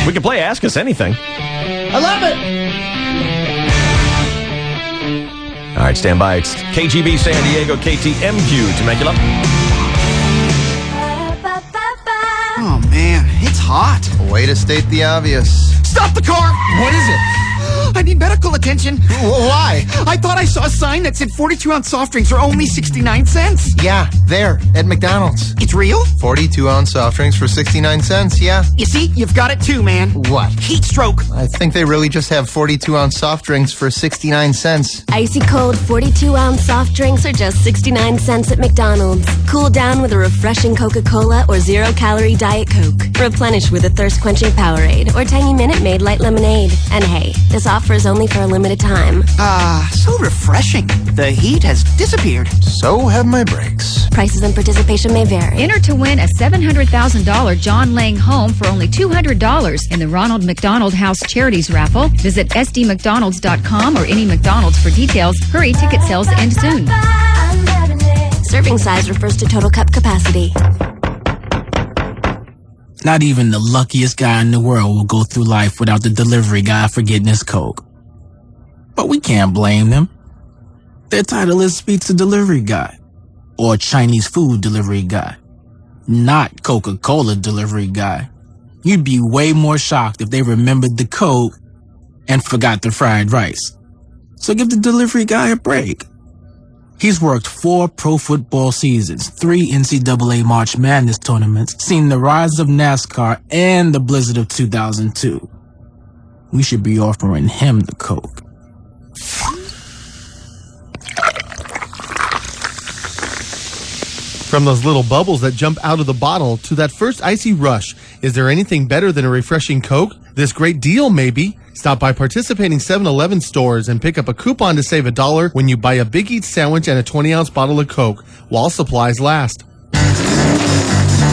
We can play Ask Us Anything. I love it. All right, stand by. It's KGB San Diego, KTMQ Temecula. Oh, man, it's hot. Way to state the obvious. Stop the car! What is it? I need medical attention. Why? I thought I saw a sign that said 42-ounce soft drinks are only 69 cents. Yeah, there, at McDonald's. It's real? 42-ounce soft drinks for 69 cents, yeah. You see, you've got it too, man. What? Heat stroke. I think they really just have 42-ounce soft drinks for 69 cents. Icy cold 42-ounce soft drinks are just 69 cents at McDonald's. Cool down with a refreshing Coca-Cola or zero-calorie Diet Coke. Replenish with a thirst-quenching Powerade or tangy Minute Maid Light Lemonade. And hey, this offer is only for a limited time. So refreshing. The heat has disappeared. So have my brakes. Prices and participation may vary. Enter to win a $700,000 John Lang home for only $200 in the Ronald McDonald House Charities Raffle. Visit sdmcdonalds.com or any McDonald's for details. Hurry, ticket sales end soon. Serving size refers to total cup capacity. Not even the luckiest guy in the world will go through life without the delivery guy forgetting his Coke. But we can't blame them. Their title is Pizza Delivery Guy, or Chinese Food Delivery Guy, not Coca-Cola Delivery Guy. You'd be way more shocked if they remembered the Coke and forgot the fried rice. So give the delivery guy a break. He's worked 4 pro football seasons, 3 NCAA March Madness tournaments, seen the rise of NASCAR and the blizzard of 2002. We should be offering him the Coke. From those little bubbles that jump out of the bottle to that first icy rush, is there anything better than a refreshing Coke? This great deal, maybe. Stop by participating 7-Eleven stores and pick up a coupon to save $1 when you buy a Big Eats sandwich and a 20-ounce bottle of Coke, while supplies last.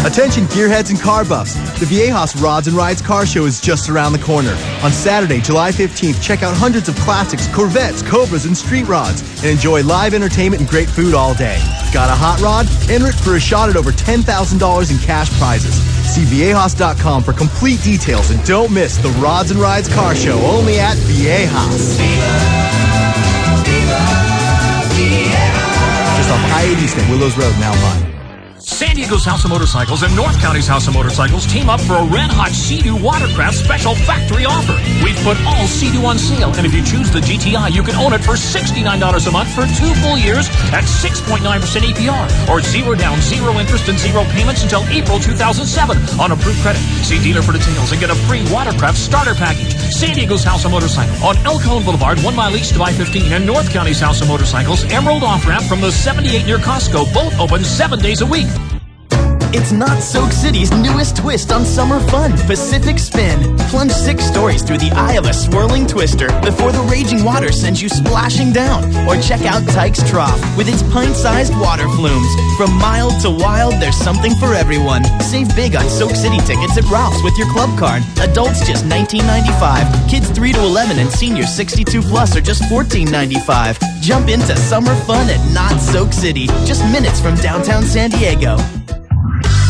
Attention gearheads and car buffs. The Viejas Rods and Rides car show is just around the corner. On Saturday, July 15th, check out hundreds of classics, Corvettes, Cobras, and street rods, and enjoy live entertainment and great food all day. Got a hot rod? Enter it for a shot at over $10,000 in cash prizes. See Viejas.com for complete details, and don't miss the Rods and Rides car show only at Viejas. Just off I-80 East at Willows Road in Alpine. San Diego's House of Motorcycles and North County's House of Motorcycles team up for a red-hot Sea-Doo watercraft special factory offer. We've put all Sea-Doo on sale, and if you choose the GTI, you can own it for $69 a month for 2 full years at 6.9% APR, or 0 down, 0 interest, and 0 payments until April 2007 on approved credit. See dealer for details and get a free watercraft starter package. San Diego's House of Motorcycles on El Cajon Boulevard, 1 mile east of I-15, and North County's House of Motorcycles, Emerald Off-Ramp from the 78 near Costco, both open 7 days a week. It's Not Soak City's newest twist on summer fun, Pacific Spin. Plunge 6 stories through the eye of a swirling twister before the raging water sends you splashing down. Or check out Tyke's Trough with its pint-sized water flumes. From mild to wild, there's something for everyone. Save big on Soak City tickets at Ralph's with your club card. Adults just $19.95. Kids 3 to 11 and seniors 62 plus are just $14.95. Jump into summer fun at Not Soak City, just minutes from downtown San Diego.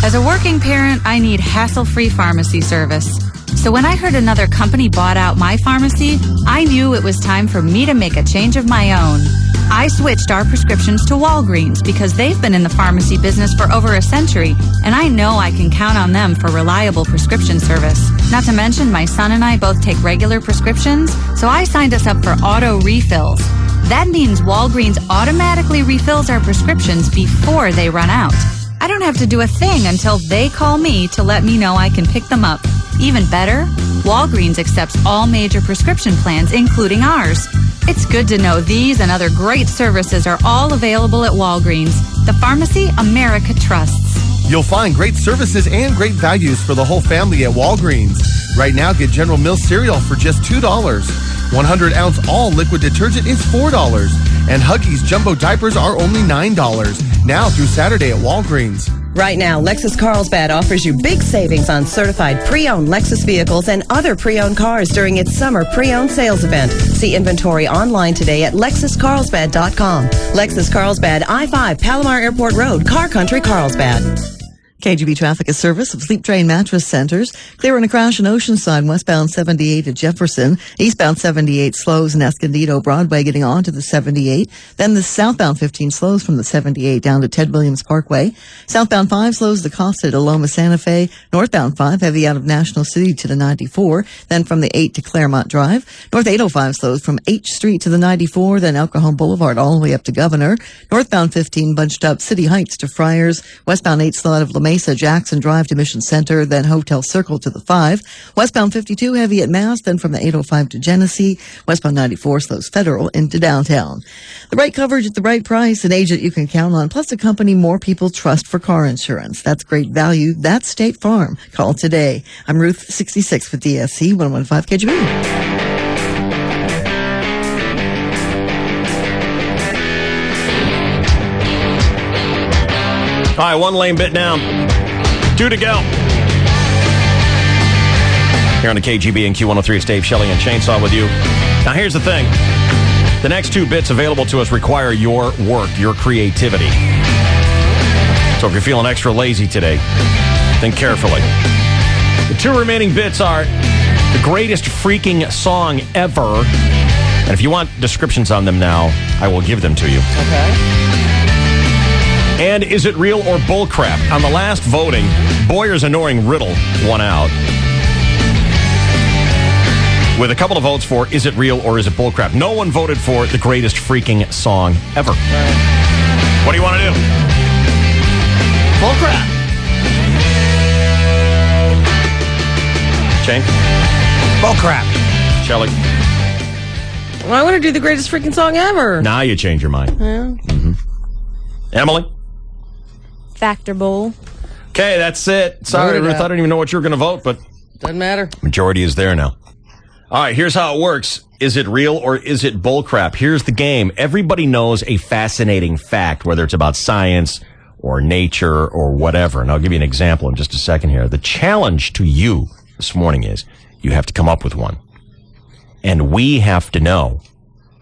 As a working parent, I need hassle-free pharmacy service. So when I heard another company bought out my pharmacy, I knew it was time for me to make a change of my own. I switched our prescriptions to Walgreens because they've been in the pharmacy business for over a century, and I know I can count on them for reliable prescription service. Not to mention, my son and I both take regular prescriptions, so I signed us up for auto refills. That means Walgreens automatically refills our prescriptions before they run out. I don't have to do a thing until they call me to let me know I can pick them up. Even better, Walgreens accepts all major prescription plans, including ours. It's good to know these and other great services are all available at Walgreens, the pharmacy America trusts. You'll find great services and great values for the whole family at Walgreens. Right now, get General Mills cereal for just $2. 100-ounce all liquid detergent is $4. And Huggies jumbo diapers are only $9. Now through Saturday at Walgreens. Right now, Lexus Carlsbad offers you big savings on certified pre-owned Lexus vehicles and other pre-owned cars during its summer pre-owned sales event. See inventory online today at LexusCarlsbad.com. Lexus Carlsbad, I-5, Palomar Airport Road, Car Country, Carlsbad. KGB traffic, a service of Sleep Train Mattress Centers. Clearing a crash in Oceanside, westbound 78 at Jefferson. Eastbound 78 slows in Escondido Broadway getting on to the 78. Then the southbound 15 slows from the 78 down to Ted Williams Parkway. Southbound 5 slows the Costa to Loma Santa Fe. Northbound 5 heavy out of National City to the 94. Then from the 8 to Claremont Drive. North 805 slows from H Street to the 94. Then El Cajon Boulevard all the way up to Governor. Northbound 15 bunched up City Heights to Friars. Westbound 8 slow out of La Mesa, Jackson Drive to Mission Center, then Hotel Circle to the 5. Westbound 52 heavy at Mass, then from the 805 to Genesee. Westbound 94 slows Federal into downtown. The right coverage at the right price, an agent you can count on, plus a company more people trust for car insurance. That's great value. That's State Farm. Call today. I'm Ruth 66 with DSC 115 KGB. All right, one lane bit down. 2 to go. Here on the KGB and Q103, it's Dave Shelley and Chainsaw with you. Now, here's the thing. The next 2 bits available to us require your work, your creativity. So if you're feeling extra lazy today, think carefully. The 2 remaining bits are the greatest freaking song ever. And if you want descriptions on them now, I will give them to you. Okay. And is it real or bullcrap? On the last voting, Boyer's Annoying Riddle won out. With a couple of votes for is it real or is it bullcrap? No one voted for the greatest freaking song ever. What do you want to do? Bullcrap. Shane? Bullcrap. Shelley? Well, I want to do the greatest freaking song ever. Now you change your mind. Yeah. Emily? Factor Bowl. Okay, that's it. Sorry, Ruth, I didn't even know what you were going to vote, but doesn't matter. Majority is there now. All right, here's how it works. Is it real or is it bullcrap? Here's the game. Everybody knows a fascinating fact, whether it's about science or nature or whatever. And I'll give you an example in just a second here. The challenge to you this morning is you have to come up with one. And we have to know.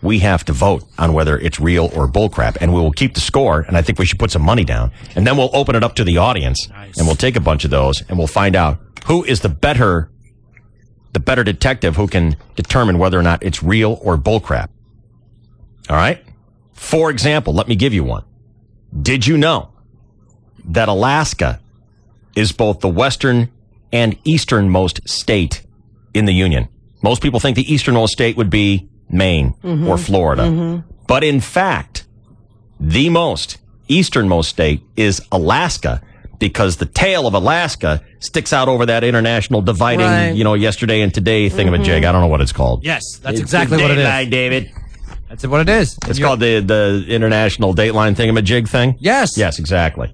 We have to vote on whether it's real or bullcrap, and we will keep the score, and I think we should put some money down, and then we'll open it up to the audience, and we'll take a bunch of those, and we'll find out who is the better detective who can determine whether or not it's real or bullcrap. All right? For example, let me give you one. Did you know that Alaska is both the western and easternmost state in the Union? Most people think the easternmost state would be Maine or Florida. But in fact, the most easternmost state is Alaska, because the tail of Alaska sticks out over that international dividing, yesterday and today thingamajig. I don't know what it's called. Yes, that's exactly what it is. Dateline, David. That's what it is. It's called the international dateline thingamajig thing? Yes. Yes, exactly.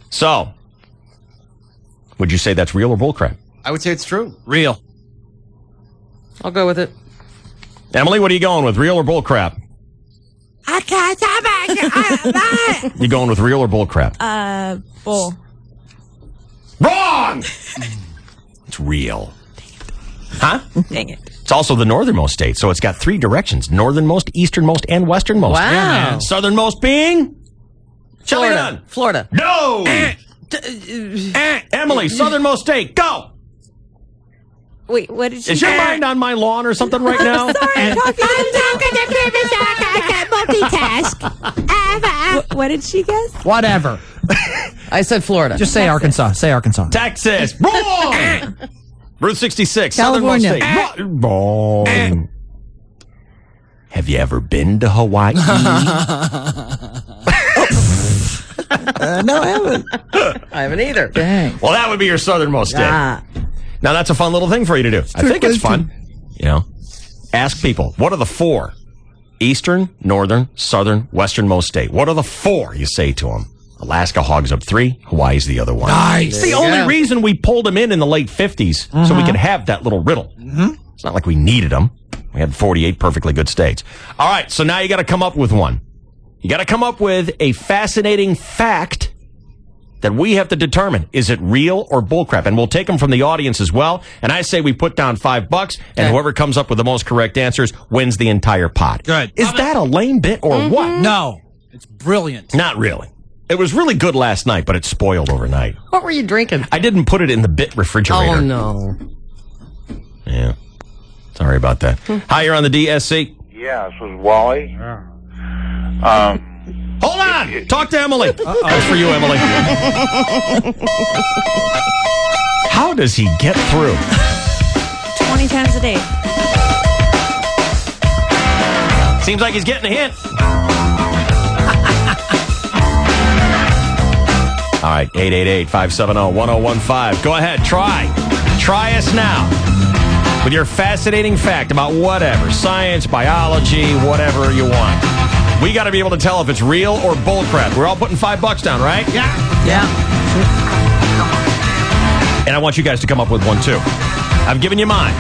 So, would you say that's real or bullcrap? I would say it's true. Real. I'll go with it. Emily, what are you going with, real or bullcrap? You going with real or bullcrap? Bull. Wrong! It's real. Huh? Dang it. It's also the northernmost state, so it's got 3 directions. Northernmost, easternmost, and westernmost. Wow. Yeah, man. Southernmost being? Florida. Florida. No! Emily, southernmost state, go! Wait, what did she Is your mind on my lawn or something right now? Sorry, I'm talking to David. I can't multitask. What did she guess? Whatever. I said Florida. Just say Arkansas. Say Arkansas. Texas. Wrong! Route 66. California. Southernmost state. Wrong. Have you ever been to Hawaii? No, I haven't. I haven't either. Dang. Well, that would be your southernmost state. Ah. Now, that's a fun little thing for you to do. I think it's fun. Ask people, what are the 4? Eastern, northern, southern, westernmost state. What are the 4, you say to them? Alaska hogs up 3, Hawaii's the other one. Nice. It's the only reason we pulled them in the late 50s, so we could have that little riddle. It's not like we needed them. We had 48 perfectly good states. All right, so now you got to come up with one. You got to come up with a fascinating fact that we have to determine. Is it real or bullcrap? And we'll take them from the audience as well. And I say we put down $5, and whoever comes up with the most correct answers wins the entire pot. Good. Is that a lame bit or what? No. It's brilliant. Not really. It was really good last night, but it spoiled overnight. What were you drinking? I didn't put it in the bit refrigerator. Oh, no. Yeah. Sorry about that. Hi, you're on the DSC. Yeah, this is Wally. Hold on! Talk to Emily. That's for you, Emily. How does he get through? 20 times a day. Seems like he's getting a hint. All right, 888-570-1015. Go ahead, try. Try us now with your fascinating fact about whatever. Science, biology, whatever you want. We got to be able to tell if it's real or bullcrap. We're all putting $5 down, right? Yeah. And I want you guys to come up with one, too. I've given you mine.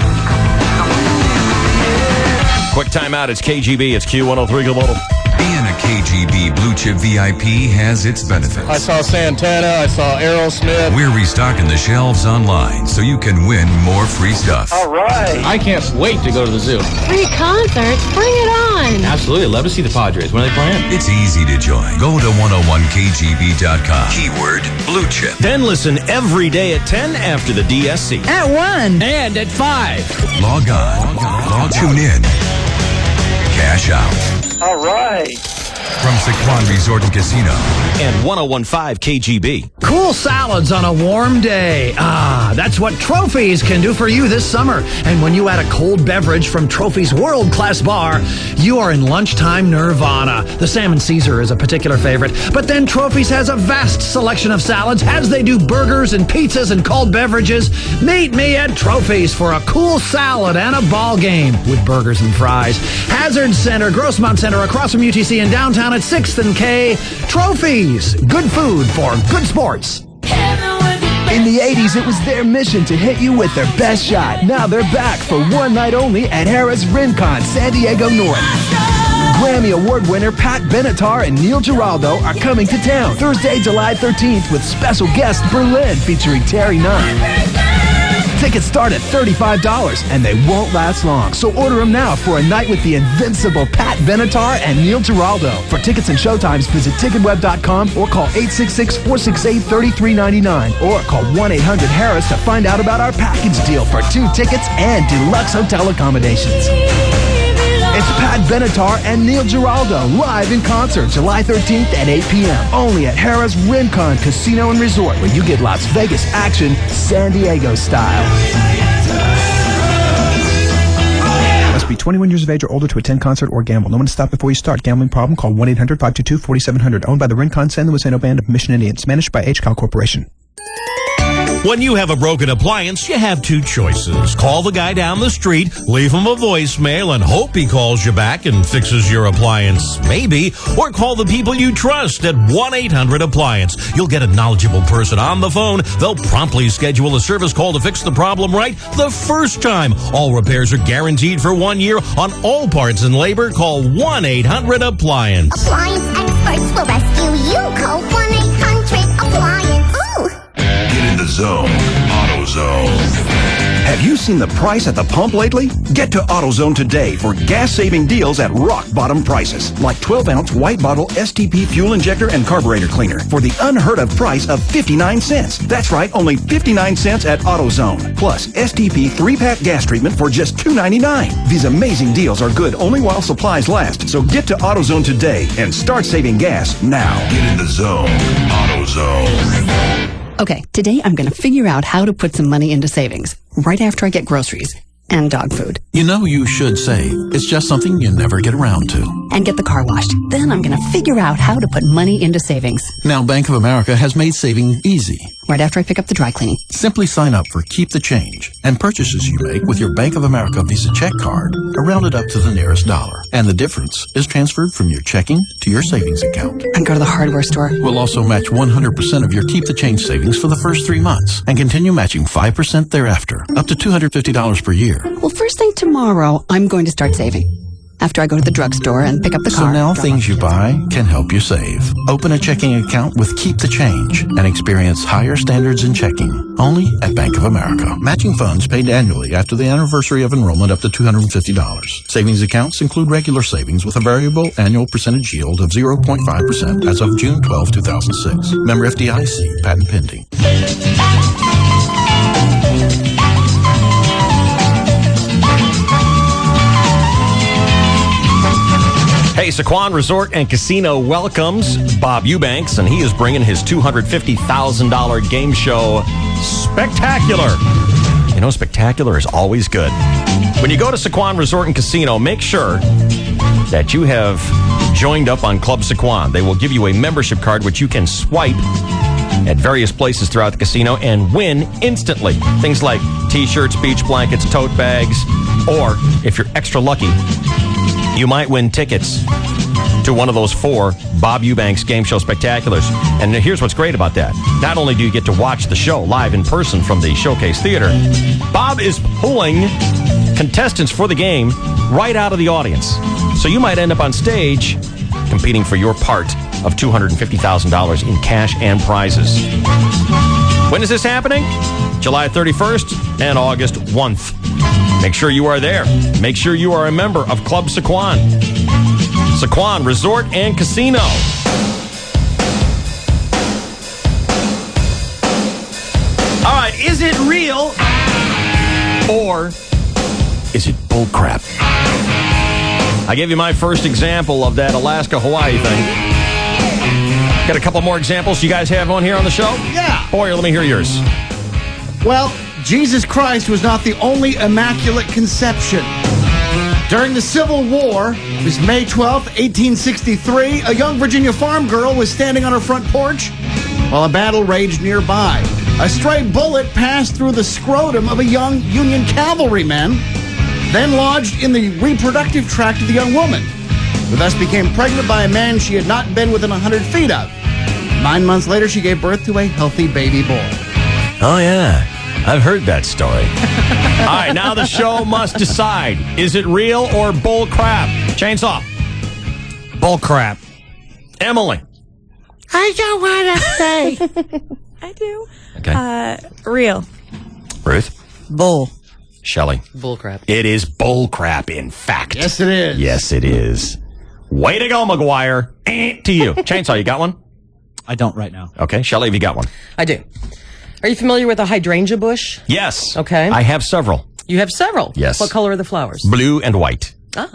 Quick timeout. It's KGB. It's Q103 Global. Being a KGB Blue Chip VIP has its benefits. I saw Santana. I saw Aerosmith. We're restocking the shelves online so you can win more free stuff. All right. I can't wait to go to the zoo. Free concerts, bring it on. Absolutely. Love to see the Padres. When are they playing? It's easy to join. Go to 101kgb.com. Keyword Blue Chip. Then listen every day at 10 after the DSC. At 1. And at 5. Log on. Tune in. Cash out. All right. From Sequan Resort and Casino. And 101.5 KGB. Cool salads on a warm day. That's what Trophies can do for you this summer. And when you add a cold beverage from Trophies world-class bar, you are in lunchtime nirvana. The Salmon Caesar is a particular favorite. But then Trophies has a vast selection of salads, as they do burgers and pizzas and cold beverages. Meet me at Trophies for a cool salad and a ball game with burgers and fries. Hazard Center, Grossmont Center, across from UTC in downtown at 6th and K. Trophies. Good food for good sports. In the 80s, it was their mission to hit you with their best shot. Now they're back for one night only at Harrah's Rincon, San Diego North. Grammy Award winner Pat Benatar and Neil Giraldo are coming to town Thursday, July 13th with special guest Berlin featuring Terry Nunn. Tickets start at $35 and they won't last long. So order them now for a night with the invincible Pat Benatar and Neil Giraldo. For tickets and showtimes, visit ticketweb.com or call 866-468-3399 or call 1-800-HARRIS to find out about our package deal for 2 tickets and deluxe hotel accommodations. It's Pat Benatar and Neil Giraldo live in concert July 13th at 8 p.m. Only at Harrah's Rincon Casino and Resort, where you get Las Vegas action San Diego style. Must be 21 years of age or older to attend concert or gamble. No one to stop before you start. Gambling problem? Call 1-800-522-4700. Owned by the Rincon San Luis Band of Mission Indians. Managed by HCAL Corporation. When you have a broken appliance, you have 2 choices. Call the guy down the street, leave him a voicemail, and hope he calls you back and fixes your appliance. Maybe. Or call the people you trust at 1-800-APPLIANCE. You'll get a knowledgeable person on the phone. They'll promptly schedule a service call to fix the problem right the first time. All repairs are guaranteed for 1 year on all parts and labor. Call 1-800-APPLIANCE. Appliance experts will rescue you. Call 1-800-APPLIANCE. Get in the zone. AutoZone. Have you seen the price at the pump lately? Get to AutoZone today for gas-saving deals at rock-bottom prices. Like 12-ounce white bottle STP fuel injector and carburetor cleaner for the unheard-of price of 59 cents. That's right, only 59 cents at AutoZone. Plus, STP 3-pack gas treatment for just $2.99. These amazing deals are good only while supplies last. So get to AutoZone today and start saving gas now. Get in the zone. AutoZone. Okay, today I'm going to figure out how to put some money into savings right after I get groceries and dog food. You know you should save. It's just something you never get around to. And get the car washed. Then I'm going to figure out how to put money into savings. Now Bank of America has made saving easy. Right after I pick up the dry cleaning. Simply sign up for Keep the Change, and purchases you make with your Bank of America Visa check card are rounded up to the nearest dollar. And the difference is transferred from your checking to your savings account. And go to the hardware store. We'll also match 100% of your Keep the Change savings for the first 3 months and continue matching 5% thereafter, up to $250 per year. Well, first thing tomorrow, I'm going to start saving. after I go to the drugstore and pick up the car. So now things you buy can help you save. Open a checking account with Keep the Change and experience higher standards in checking. Only at Bank of America. Matching funds paid annually after the anniversary of enrollment up to $250. Savings accounts include regular savings with a variable annual percentage yield of 0.5% as of June 12, 2006. Member FDIC. Patent pending. Hey, Sequan Resort and Casino welcomes Bob Eubanks, and he is bringing his $250,000 game show, Spectacular. You know, Spectacular is always good. When you go to Sequan Resort and Casino, make sure that you have joined up on Club Sequan. They will give you a membership card which you can swipe at various places throughout the casino and win instantly. Things like t-shirts, beach blankets, tote bags, or if you're extra lucky, you might win tickets to one of those 4 Bob Eubanks Game Show Spectaculars. And here's what's great about that. Not only do you get to watch the show live in person from the Showcase Theater, Bob is pulling contestants for the game right out of the audience. So you might end up on stage competing for your part of $250,000 in cash and prizes. When is this happening? July 31st and August 1st. Make sure you are there. Make sure you are a member of Club Sequan. Sequan Resort and Casino. All right, is it real or is it bullcrap? I gave you my first example of that Alaska-Hawaii thing. Got a couple more examples you guys have on here on the show? Yeah. Boyer, let me hear yours. Well, Jesus Christ was not the only immaculate conception. During the Civil War, it was May 12, 1863, a young Virginia farm girl was standing on her front porch while a battle raged nearby. A stray bullet passed through the scrotum of a young Union cavalryman, then lodged in the reproductive tract of the young woman, who thus became pregnant by a man she had not been within 100 feet of. 9 months later, she gave birth to a healthy baby boy. Oh, yeah. I've heard that story. All right, now the show must decide. Is it real or bull crap? Chainsaw. Bull crap. Emily. I don't want to say. I do. Okay. Real. Ruth. Bull. Shelley. Bullcrap. It is bull crap, in fact. Yes, it is. Yes, it is. Way to go, McGuire. To you. Chainsaw, you got one? I don't right now. Okay. Shelley, have you got one? I do. Are you familiar with a hydrangea bush? Yes. Okay. I have several. You have several? Yes. What color are the flowers? Blue and white. Ah.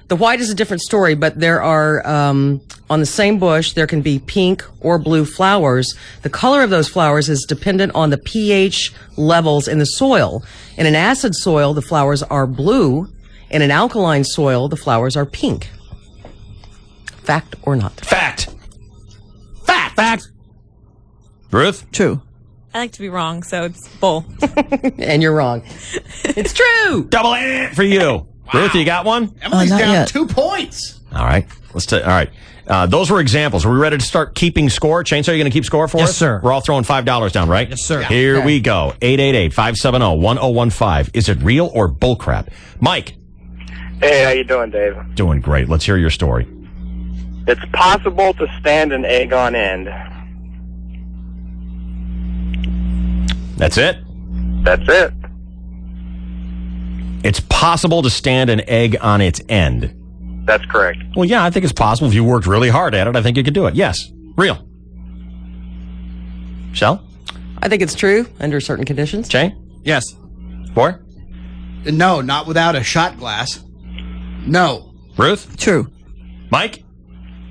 The white is a different story, but there are, on the same bush, there can be pink or blue flowers. The color of those flowers is dependent on the pH levels in the soil. In an acid soil, the flowers are blue. In an alkaline soil, the flowers are pink. Fact or not? Fact. Fact. Ruth? True. I like to be wrong, so it's bull. And you're wrong. It's true. Double it for you. Wow. Ruth, you got one? Emily's not down yet. 2 points. All right. All right. Those were examples. Are we ready to start keeping score? Chainsaw, you going to keep score for us? Yes, sir. We're all throwing $5 down, right? Yes, sir. Here we go. 888-570-1015. Is it real or bullcrap? Mike. Hey, how you doing, Dave? Doing great. Let's hear your story. It's possible to stand an egg on end. That's it? That's it. It's possible to stand an egg on its end. That's correct. Well, yeah, I think it's possible. If you worked really hard at it, I think you could do it. Yes. Real. Shell? I think it's true under certain conditions. Jay? Yes. Boy? No, not without a shot glass. No. Ruth? True. Mike?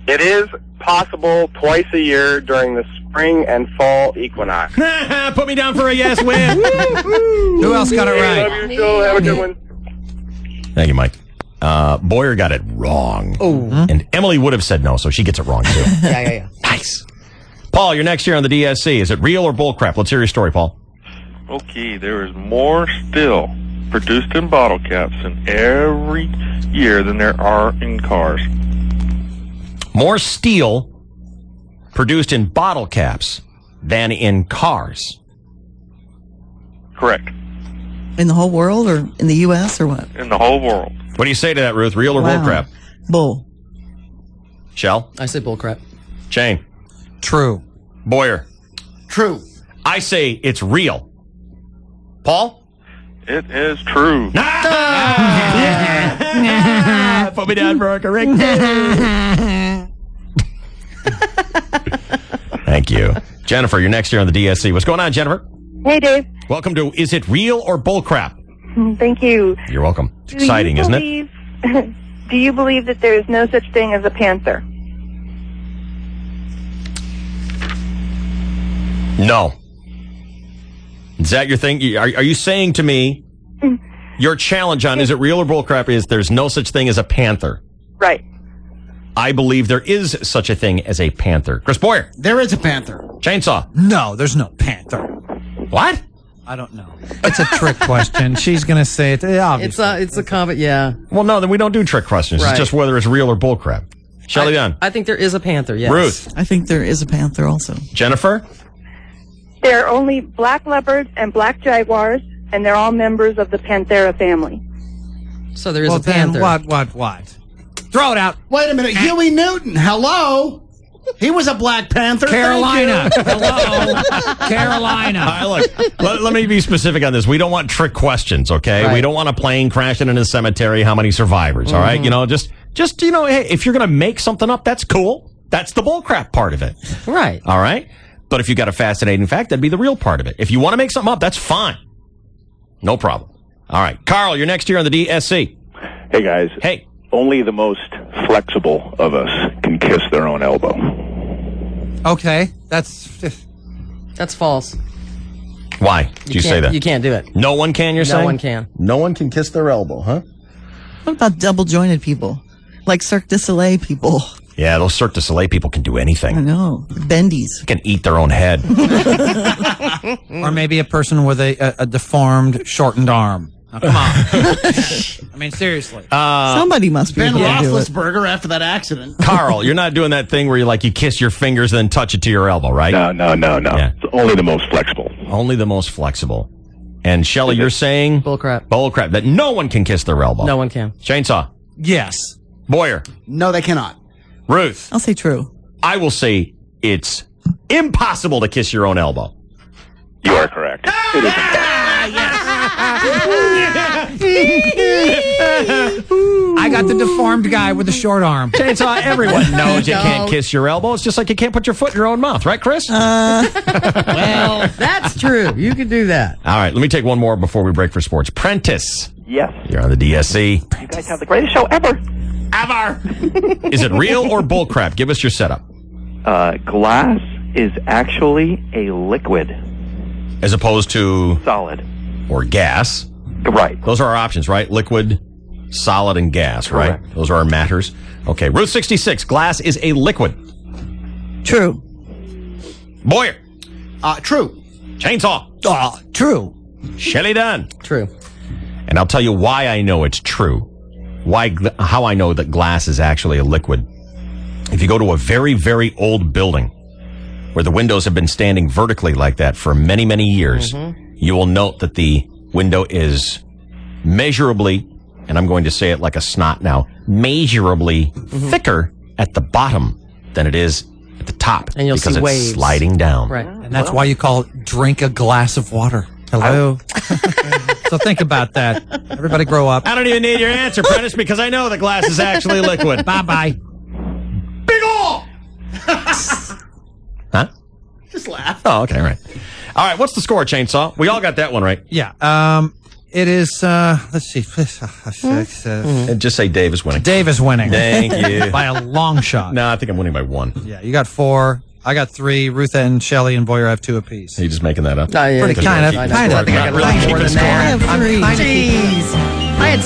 It is possible twice a year during the spring and fall equinox. Put me down for a yes win. Who else got it Hey, right? love your show. Have a good one. Thank you, Mike. Boyer got it wrong. Oh. And Emily would have said no, so she gets it wrong, too. Yeah. Nice. Paul, you're next here on the DSC. Is it real or bullcrap? Let's hear your story, Paul. Okay, there is more steel produced in bottle caps in every year than there are in cars. More steel produced in bottle caps than in cars. Correct. In the whole world or in the U.S. or what? In the whole world. What do you say to that, Ruth? Real or Wow. bullcrap? Bull. Shell? I say bullcrap. Shane? True. Boyer? True. I say it's real. Paul? It is true. Put me down for a correct. Thank you. Jennifer, you're next here on the DSC. What's going on, Jennifer? Hey, Dave. Welcome to Is It Real or Bullcrap? Thank you. You're welcome. It's exciting, isn't it? it? Do you believe that there is no such thing as a panther? No. Is that your thing? Are you saying to me your challenge on Is It Real or Bullcrap is there's no such thing as a panther? Right. I believe there is such a thing as a panther. Chris Boyer? There is a panther. Chainsaw? No, there's no panther. What? I don't know. It's a trick question. She's going to say it. Obviously. It's a comment, yeah. Well, no, then we don't do trick questions. Right. It's just whether it's real or bullcrap. Shelley Dunn? I think there is a panther, yes. Ruth? I think there is a panther also. Jennifer? There are only black leopards and black jaguars, and they're all members of the Panthera family. So there is Well, a panther. then what? Throw it out. Wait a minute. Huey Newton. Hello. He was a Black Panther. Carolina. Thank you. Hello. Carolina. All right, look, let me be specific on this. We don't want trick questions, okay? Right. We don't want a plane crashing in a cemetery. How many survivors? All right, just hey, if you're gonna make something up, that's cool. That's the bullcrap part of it. Right. All right. But if you got a fascinating fact, that'd be the real part of it. If you want to make something up, that's fine. No problem. All right, Carl, you're next here on the DSC. Hey, guys. Hey. Only the most flexible of us can kiss their own elbow. Okay, that's false. Why did you say that? You can't do it. No one can, you're saying? No one can. No one can kiss their elbow, huh? What about double-jointed people? Like Cirque du Soleil people. Yeah, those Cirque du Soleil people can do anything. I know. Bendies. They can eat their own head. or maybe a person with a deformed, shortened arm. Now, come on. I mean, seriously. Somebody must be Ben able to do it. Roethlisberger after that accident. Carl, you're not doing that thing where you kiss your fingers and then touch it to your elbow, right? No. Yeah. It's only the most flexible. Only the most flexible. And Shelley, you're saying? Bullcrap. Bullcrap. That no one can kiss their elbow. No one can. Chainsaw. Yes. Boyer. No, they cannot. Ruth. I'll say true. I will say it's impossible to kiss your own elbow. You are correct. It is I got the deformed guy with the short arm. Chainsaw, everyone knows you can't kiss your elbow. It's just like you can't put your foot in your own mouth, right, Chris? Well, that's true. You can do that. All right, let me take one more before we break for sports. Prentice. Yes. You're on the DSC. You guys have the greatest show ever. Is it real or bullcrap? Give us your setup. Glass is actually a liquid. As opposed to? Solid. Or gas. Right. Those are our options, right? Liquid, solid, and gas, Correct. right? Those are our matters. Okay, Route 66. Glass is a liquid. True. Boyer. True. Chainsaw. True. Shelley Dunn. True. And I'll tell you why I know it's true. How I know that glass is actually a liquid. If you go to a very, very old building where the windows have been standing vertically like that for many, many years, you will note that the window is measurably, and I'm going to say it like a snot now, measurably thicker at the bottom than it is at the top. And you'll because see it's waves. sliding down. Right. And that's why you call it drink a glass of water. Hello. So think about that. Everybody grow up. I don't even need your answer, Prentice, because I know the glass is actually liquid. Bye-bye. Big ol'! Huh? Just laugh. Oh, okay, all right. All right, what's the score, Chainsaw? We all got that one right. Yeah. It is, let's see. And just say Dave is winning. Dave is winning. Thank you. By a long shot. No, I think I'm winning by 1. Yeah, you got 4. I got 3. Ruth and Shelley and Boyer have 2 apiece. Are you just making that up? Yeah, Pretty kind of. I Kind of. think I got a lot more than that. I have 3. Jeez. I had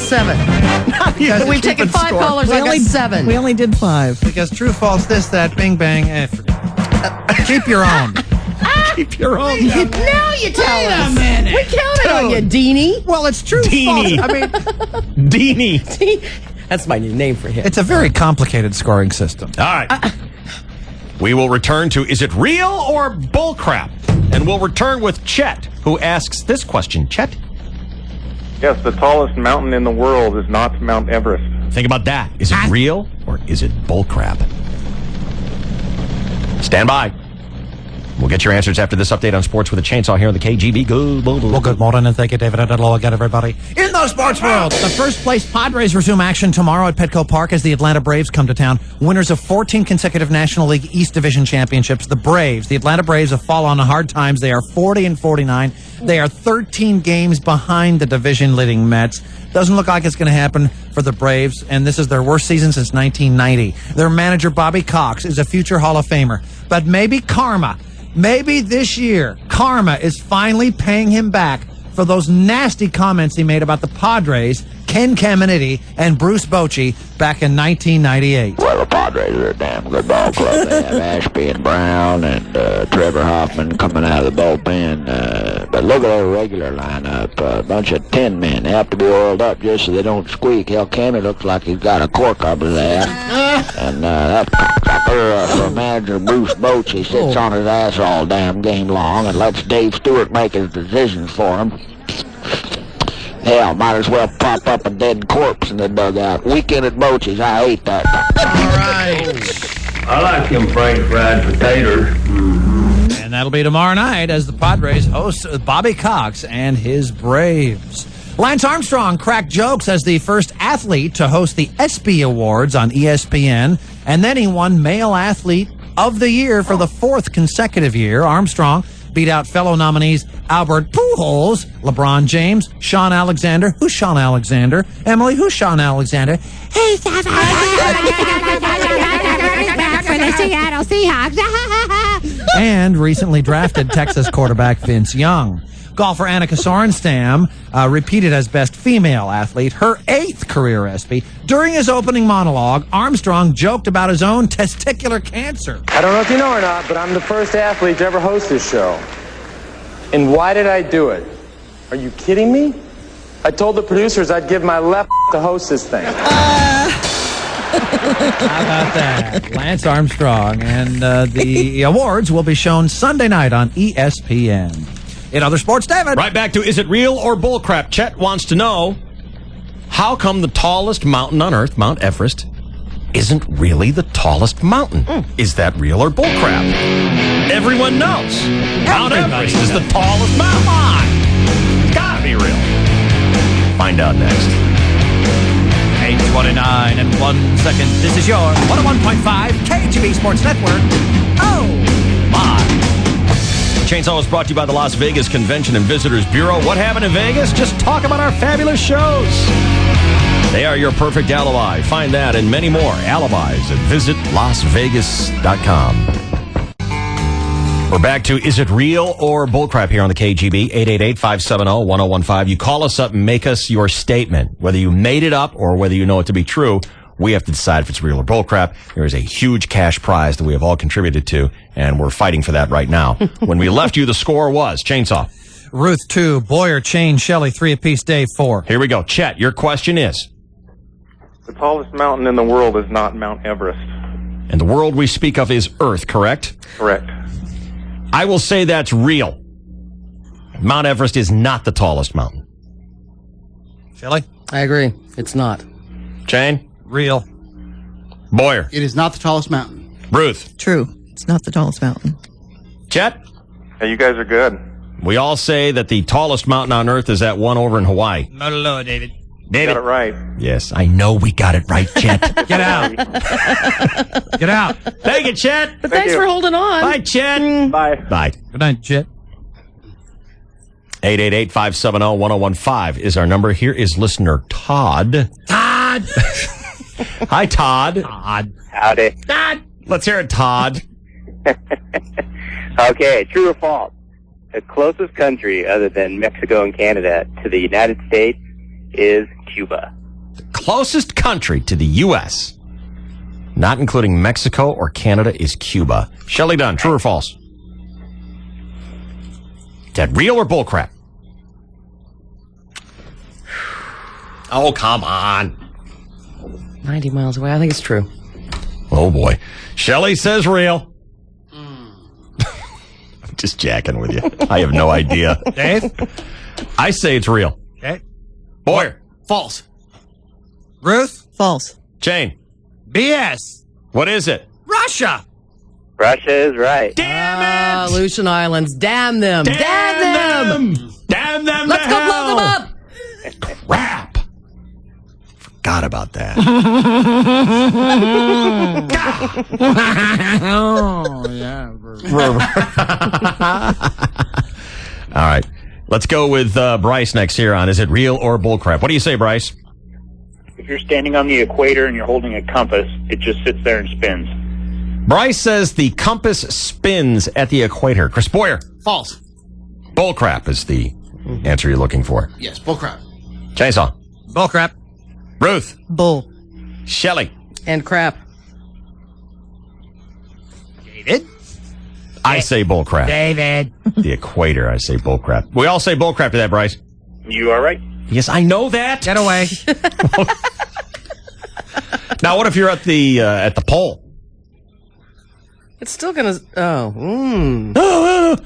7. We've taken 5 callers. I got 7. We only did 5. Because true, false, this, that, bing, bang. Forget it. Keep your own. Keep your own. Now you tell Wait us. a minute. We counted on you, Deanie. Well, it's true, Deanie. false. I mean, Deanie. That's my new name for him. it's a very complicated scoring system. All right. We will return to Is It Real or Bullcrap? And we'll return with Chet, who asks this question. Chet, Yes, the tallest mountain in the world is not Mount Everest. Think about that. Is it real or is it bullcrap? Stand by. We'll get your answers after this update on Sports with a Chainsaw here on the KGB. Well, good morning, and thank you, David. And hello again, everybody. In the sports world, the first place Padres resume action tomorrow at Petco Park as the Atlanta Braves come to town. Winners of 14 consecutive National League East Division championships. The Atlanta Braves have fallen on hard times. They are 40-49. They are 13 games behind the division-leading Mets. Doesn't look like it's going to happen for the Braves, and this is their worst season since 1990. Their manager, Bobby Cox, is a future Hall of Famer. But maybe this year, karma is finally paying him back for those nasty comments he made about the Padres, Ken Caminiti, and Bruce Bochy back in 1998. Well, the Padres are a damn good ball club. They have Ashby and Brown and Trevor Hoffman coming out of the bullpen. But look at their regular lineup. A bunch of 10 men. They have to be oiled up just so they don't squeak. Hell, Cammy looks like he's got a cork up his ass. And that for manager Bruce Bochy sits on his ass all damn game long and lets Dave Stewart make his decisions for him. Hell, might as well pop up a dead corpse in the dugout. Weekend at Bochy's, I hate that. All right. I like them French fried potatoes. And that'll be tomorrow night as the Padres host Bobby Cox and his Braves. Lance Armstrong cracked jokes as the first athlete to host the ESPY Awards on ESPN, and then he won Male Athlete of the Year for the 4th consecutive year. Armstrong beat out fellow nominees Albert Pujols, LeBron James, Sean Alexander. Who's Sean Alexander? Emily, who's Sean Alexander? He's for the Seattle Seahawks. And recently drafted Texas quarterback Vince Young. Golfer Annika Sorenstam repeated as best female athlete, her 8th career ESPY. During his opening monologue, Armstrong joked about his own testicular cancer. I don't know if you know or not, but I'm the first athlete to ever host this show. And why did I do it? Are you kidding me? I told the producers I'd give my left to host this thing. How about that? Lance Armstrong. And the awards will be shown Sunday night on ESPN. In other sports, David. Right back to, is it real or bullcrap? Chet wants to know, how come the tallest mountain on Earth, Mount Everest, isn't really the tallest mountain? Is that real or bullcrap? Everyone knows. Mount Everest is the tallest mountain. Come on. It's gotta be real. Find out next. 8:29 and 1 second. This is your 101.5 KGB Sports Network. Oh, my. Chainsaw was brought to you by the Las Vegas Convention and Visitors Bureau. What happened in Vegas? Just talk about our fabulous shows. They are your perfect alibi. Find that and many more alibis at visitlasvegas.com. We're back to, is it real or bullcrap here on the KGB? 888-570-1015. You call us up and make us your statement. Whether you made it up or whether you know it to be true, we have to decide if it's real or bullcrap. There is a huge cash prize that we have all contributed to, and we're fighting for that right now. When we left you, the score was, Chainsaw. Ruth 2, Boyer, Chain, Shelley 3 apiece, Dave 4. Here we go. Chet, your question is? The tallest mountain in the world is not Mount Everest. And the world we speak of is Earth, correct? Correct. I will say that's real. Mount Everest is not the tallest mountain. Shelley? I agree. It's not. Jane? Real. Boyer? It is not the tallest mountain. Ruth? True. It's not the tallest mountain. Chet? Hey, you guys are good. We all say that the tallest mountain on Earth is that one over in Hawaii. Malolo, David. David? Got it right. Yes, I know we got it right, Chet. Get out. Get out. Thank you, Chet. But thanks for holding on. Bye, Chet. Bye. Bye. Good night, Chet. 888-570-1015 is our number. Here is listener Todd. Todd. Hi, Todd. Todd. Howdy. Todd. Let's hear it, Todd. Okay, true or false? The closest country other than Mexico and Canada to the United States is Cuba. The closest country to the U.S., not including Mexico or Canada, is Cuba. Shelley Dunn, true or false? Is that real or bullcrap? Oh, come on. 90 miles away. I think it's true. Oh, boy. Shelley says real. I'm just jacking with you. I have no idea. Dave? I say it's real. Okay. Boyer. False. Ruth? False. Jane. BS. What is it? Russia. Russia is right. Damn it! Aleutian Islands. Damn them. Damn them. Damn them. Let's to go hell. blow them up. Crap. Forgot about that. Oh, yeah. All right. Let's go with Bryce next here on Is It Real or Bullcrap? What do you say, Bryce? If you're standing on the equator and you're holding a compass, it just sits there and spins. Bryce says the compass spins at the equator. Chris Boyer. False. Bullcrap is the answer you're looking for. Yes, bullcrap. Chainsaw. Bullcrap. Ruth. Bull. Shelley. And crap. David. I say bullcrap. David. The equator, I say bullcrap. We all say bullcrap to that, Bryce. You are right. Yes, I know that. Get away. Now, what if you're at the pole? It's still gonna. Oh.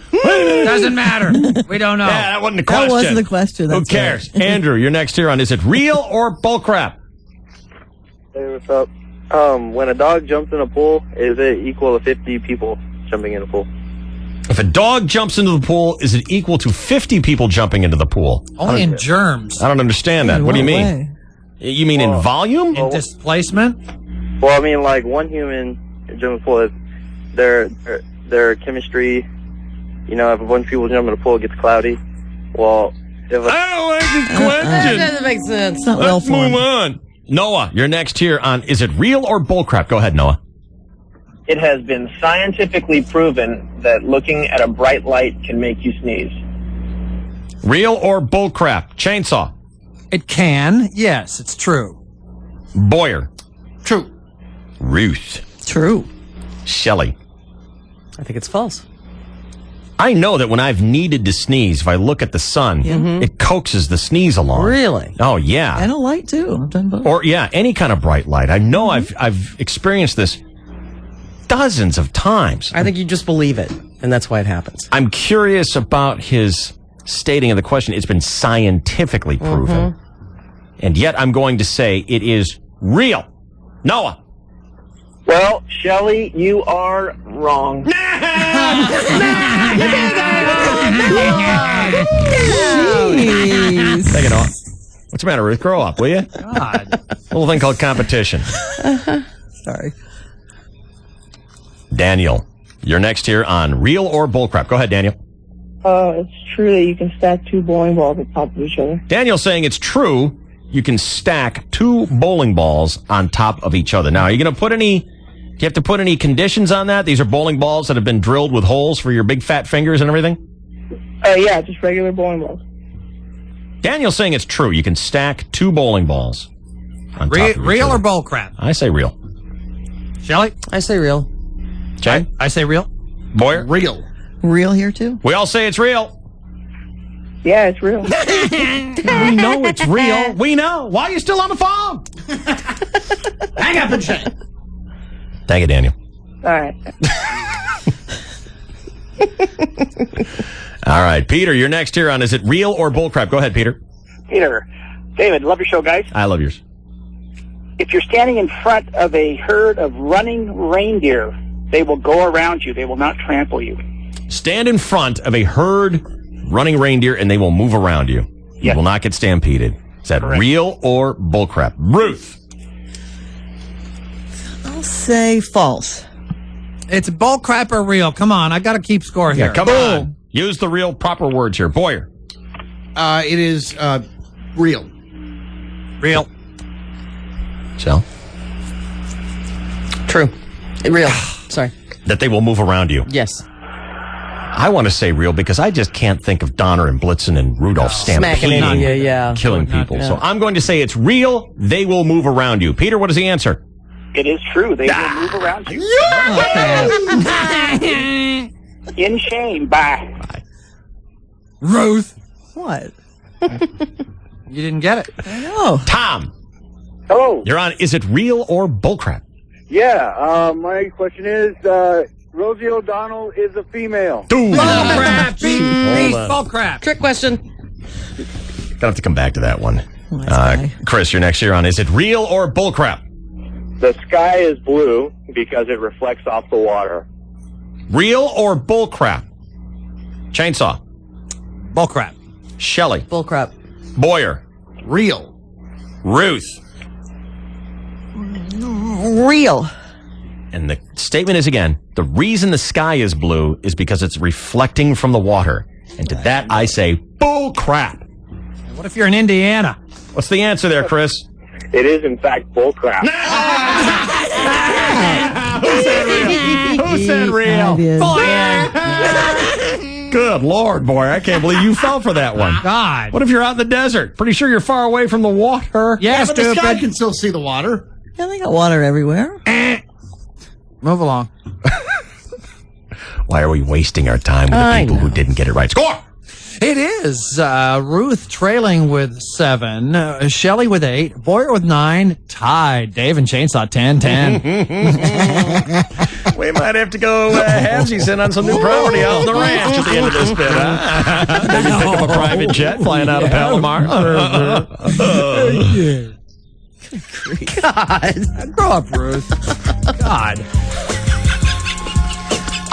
Doesn't matter. We don't know. Yeah, that wasn't the question. That wasn't the question. Who That's cares? right. Andrew, you're next here on Is It Real or Bullcrap? Hey, what's up? When a dog jumps in a pool, is it equal to 50 people jumping in a pool? If a dog jumps into the pool, is it equal to 50 people jumping into the pool? Only in germs. I don't understand that. In What do you what mean? way? You mean in volume? In displacement? Well, I mean, like one human jumps in the pool, their chemistry, you know, if a bunch of people jump in the pool, it gets cloudy. Well, if I don't like this That question. doesn't make sense. It's not well Let's move formed. on. Noah, you're next here on Is It Real or Bullcrap? Go ahead, Noah. It has been scientifically proven that looking at a bright light can make you sneeze. Real or Bullcrap? Chainsaw. It can. Yes, it's true. Boyer. True. Ruth. True. Shelley. I think it's false. I know that when I've needed to sneeze, if I look at the sun, it coaxes the sneeze along. Really? Oh, yeah. And a light, too. I've done both. Or, yeah, any kind of bright light. I know I've experienced this dozens of times. I think you just believe it, and that's why it happens. I'm curious about his stating of the question. It's been scientifically proven. And yet I'm going to say it is real. Noah. Well, Shelley, you are wrong. Take it off. What's the matter, Ruth? Grow up, will you? God. Little thing called competition. Sorry. Daniel, you're next here on Real or Bullcrap. Go ahead, Daniel. It's true that you can stack two bowling balls on top of each other. Daniel's saying it's true you can stack two bowling balls on top of each other. Now, are you going to put any, do you have to put any conditions on that? These are bowling balls that have been drilled with holes for your big fat fingers and everything? Yeah, just regular bowling balls. Daniel's saying it's true. You can stack two bowling balls on top of each Real other. or bullcrap? I say real. Shelley? I say real. Jay? I say real. Boyer? Real. Real here, too? We all say it's real. Yeah, it's real. We know it's real. We know. Why are you still on the phone? Hang up and shake. Thank you, Daniel. All right. All right, Peter, you're next here on Is It Real or Bullcrap? Go ahead, Peter. Peter, David, love your show, guys. I love yours. If you're standing in front of a herd of running reindeer, they will go around you. They will not trample you. Stand in front of a herd running reindeer and they will move around you. You will not get stampeded. Is that real or bullcrap? Ruth. I'll say false. It's bullcrap or real. Come on, I got to keep score here. Yeah, come on. Use the real proper words here. Boyer. It is real. Real. Shell. True. Real. Sorry. That they will move around you. Yes. I want to say real because I just can't think of Donner and Blitzen and Rudolph stampeding, killing people. So I'm going to say it's real. They will move around you. Peter, what is the answer? It is true. They will move around you. In shame. Bye. Ruth. What? You didn't get it. I know. Tom. Hello. You're on. Is it real or bullcrap? Yeah. My question is, Rosie O'Donnell is a female. Bullcrap. Beast Hold on. bullcrap. Trick question. Gonna have to come back to that one. Chris, you're next year on Is It Real or Bullcrap? The sky is blue because it reflects off the water. Real or bullcrap? Chainsaw. Bullcrap. Shelley. Bullcrap. Boyer. Real. Ruth. Real. And the statement is, again, the reason the sky is blue is because it's reflecting from the water. And to that, I say, bull crap. What if you're in Indiana? What's the answer there, Chris? It is, in fact, bullcrap. Who said real? Good Lord, boy. I can't believe you fell for that one. God. What if you're out in the desert? Pretty sure you're far away from the water. Yeah, but the sky can still see the water. Yeah, they got water everywhere. Move along. Why are we wasting our time with the people who didn't get it right? Score! It is Ruth trailing with 7, Shelley with 8, Boyer with 9, tied. Dave and Chainsaw 10-10. We might have to go halvesies in on some new property out on the ranch at the end of this bit, huh? Maybe pick up a private jet flying out of Palomar. God. Grow up, Ruth. God.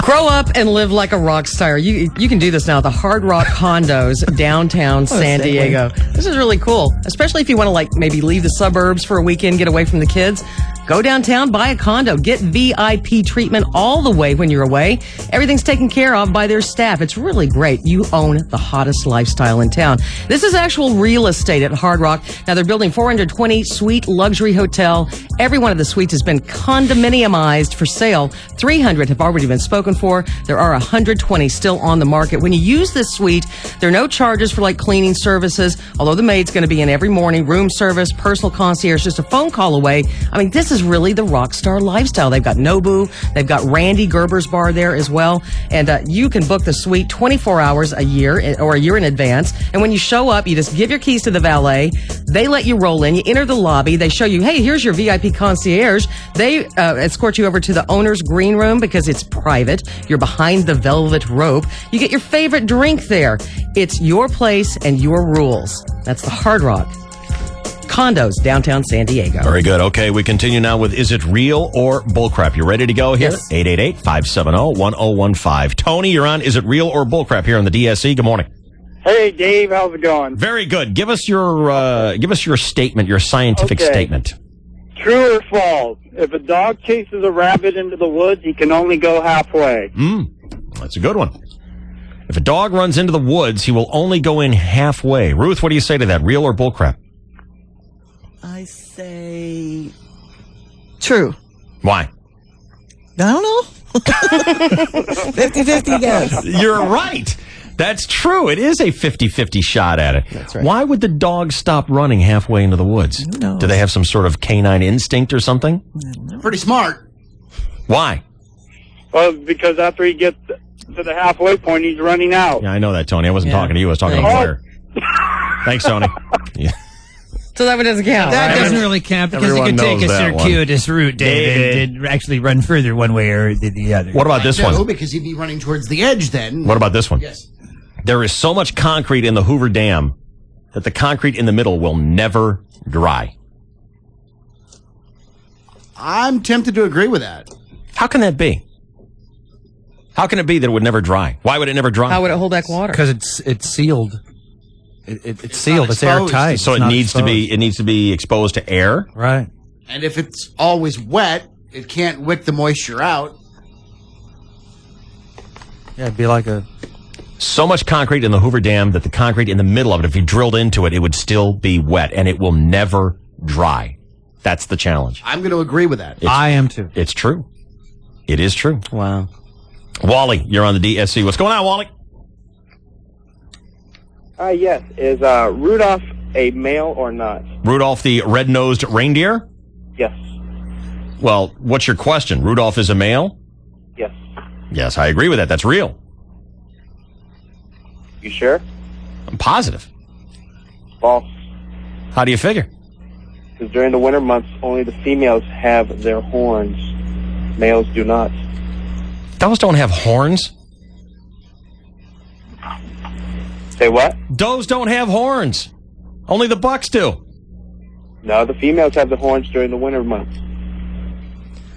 Grow up and live like a rock star. You can do this now at the Hard Rock Condos downtown San Diego. This is really cool, especially if you want to maybe leave the suburbs for a weekend, get away from the kids. Go downtown, buy a condo, get VIP treatment all the way when you're away. Everything's taken care of by their staff. It's really great. You own the hottest lifestyle in town. This is actual real estate at Hard Rock. Now they're building 420 suite luxury hotel. Every one of the suites has been condominiumized for sale. 300 have already been spoken for. There are 120 still on the market. When you use this suite, there are no charges for cleaning services, although the maid's going to be in every morning, room service, personal concierge, just a phone call away. I mean, this is really the rock star lifestyle. They've got Nobu. They've got Randy Gerber's bar there as well. And you can book the suite 24 hours a year or a year in advance. And when you show up, you just give your keys to the valet. They let you roll in. You enter the lobby. They show you, hey, here's your VIP concierge. They escort you over to the owner's green room because it's private. You're behind the velvet rope. You get your favorite drink there. It's your place and your rules. That's the Hard Rock Condos, downtown San Diego. Very good. Okay, we continue now with Is It Real or Bullcrap? You ready to go here? Yes. 888-570-1015. Tony, you're on Is It Real or Bullcrap here on the DSC. Good morning. Hey, Dave, how's it going? Very good. Give us your statement, your scientific statement. True or false? If a dog chases a rabbit into the woods, he can only go halfway. That's a good one. If a dog runs into the woods, he will only go in halfway. Ruth, what do you say to that? Real or bullcrap? I say true. Why? I don't know. 50-50 guess. You're right. That's true. It is a 50-50 shot at it. That's right. Why would the dog stop running halfway into the woods? Who knows? Do they have some sort of canine instinct or something? Pretty smart. Why? Well, because after he gets to the halfway point, he's running out. Yeah, I know that, Tony. I wasn't talking to you. I was talking to Boyer. Thanks, Tony. Yeah. So that one doesn't count. That right? doesn't really count because Everyone you can take knows a that one. circuitous route, David, and actually run further one way or the other. What about this No, one? because he'd be running towards the edge then. What about this one? Yes. There is so much concrete in the Hoover Dam that the concrete in the middle will never dry. I'm tempted to agree with that. How can that be? How can it be that it would never dry? Why would it never dry? How would it hold back water? Because it's sealed. It's sealed. It's exposed. airtight. So It's it not needs to be exposed to air. Right. And if it's always wet, it can't wick the moisture out. Yeah, it'd be like a... So much concrete in the Hoover Dam that the concrete in the middle of it, if you drilled into it, it would still be wet and it will never dry. That's the challenge. I'm going to agree with that. I am too. It's true. It is true. Wow. Wally, you're on the DSC. What's going on, Wally? Yes. Is Rudolph a male or not? Rudolph the red-nosed reindeer? Yes. Well, what's your question? Rudolph is a male? Yes. Yes, I agree with that. That's real. You sure? I'm positive. False. How do you figure? Because during the winter months, only the females have their horns. Males do not. Doves don't have horns. Say what? Doves don't have horns. Only the bucks do. No, the females have the horns during the winter months.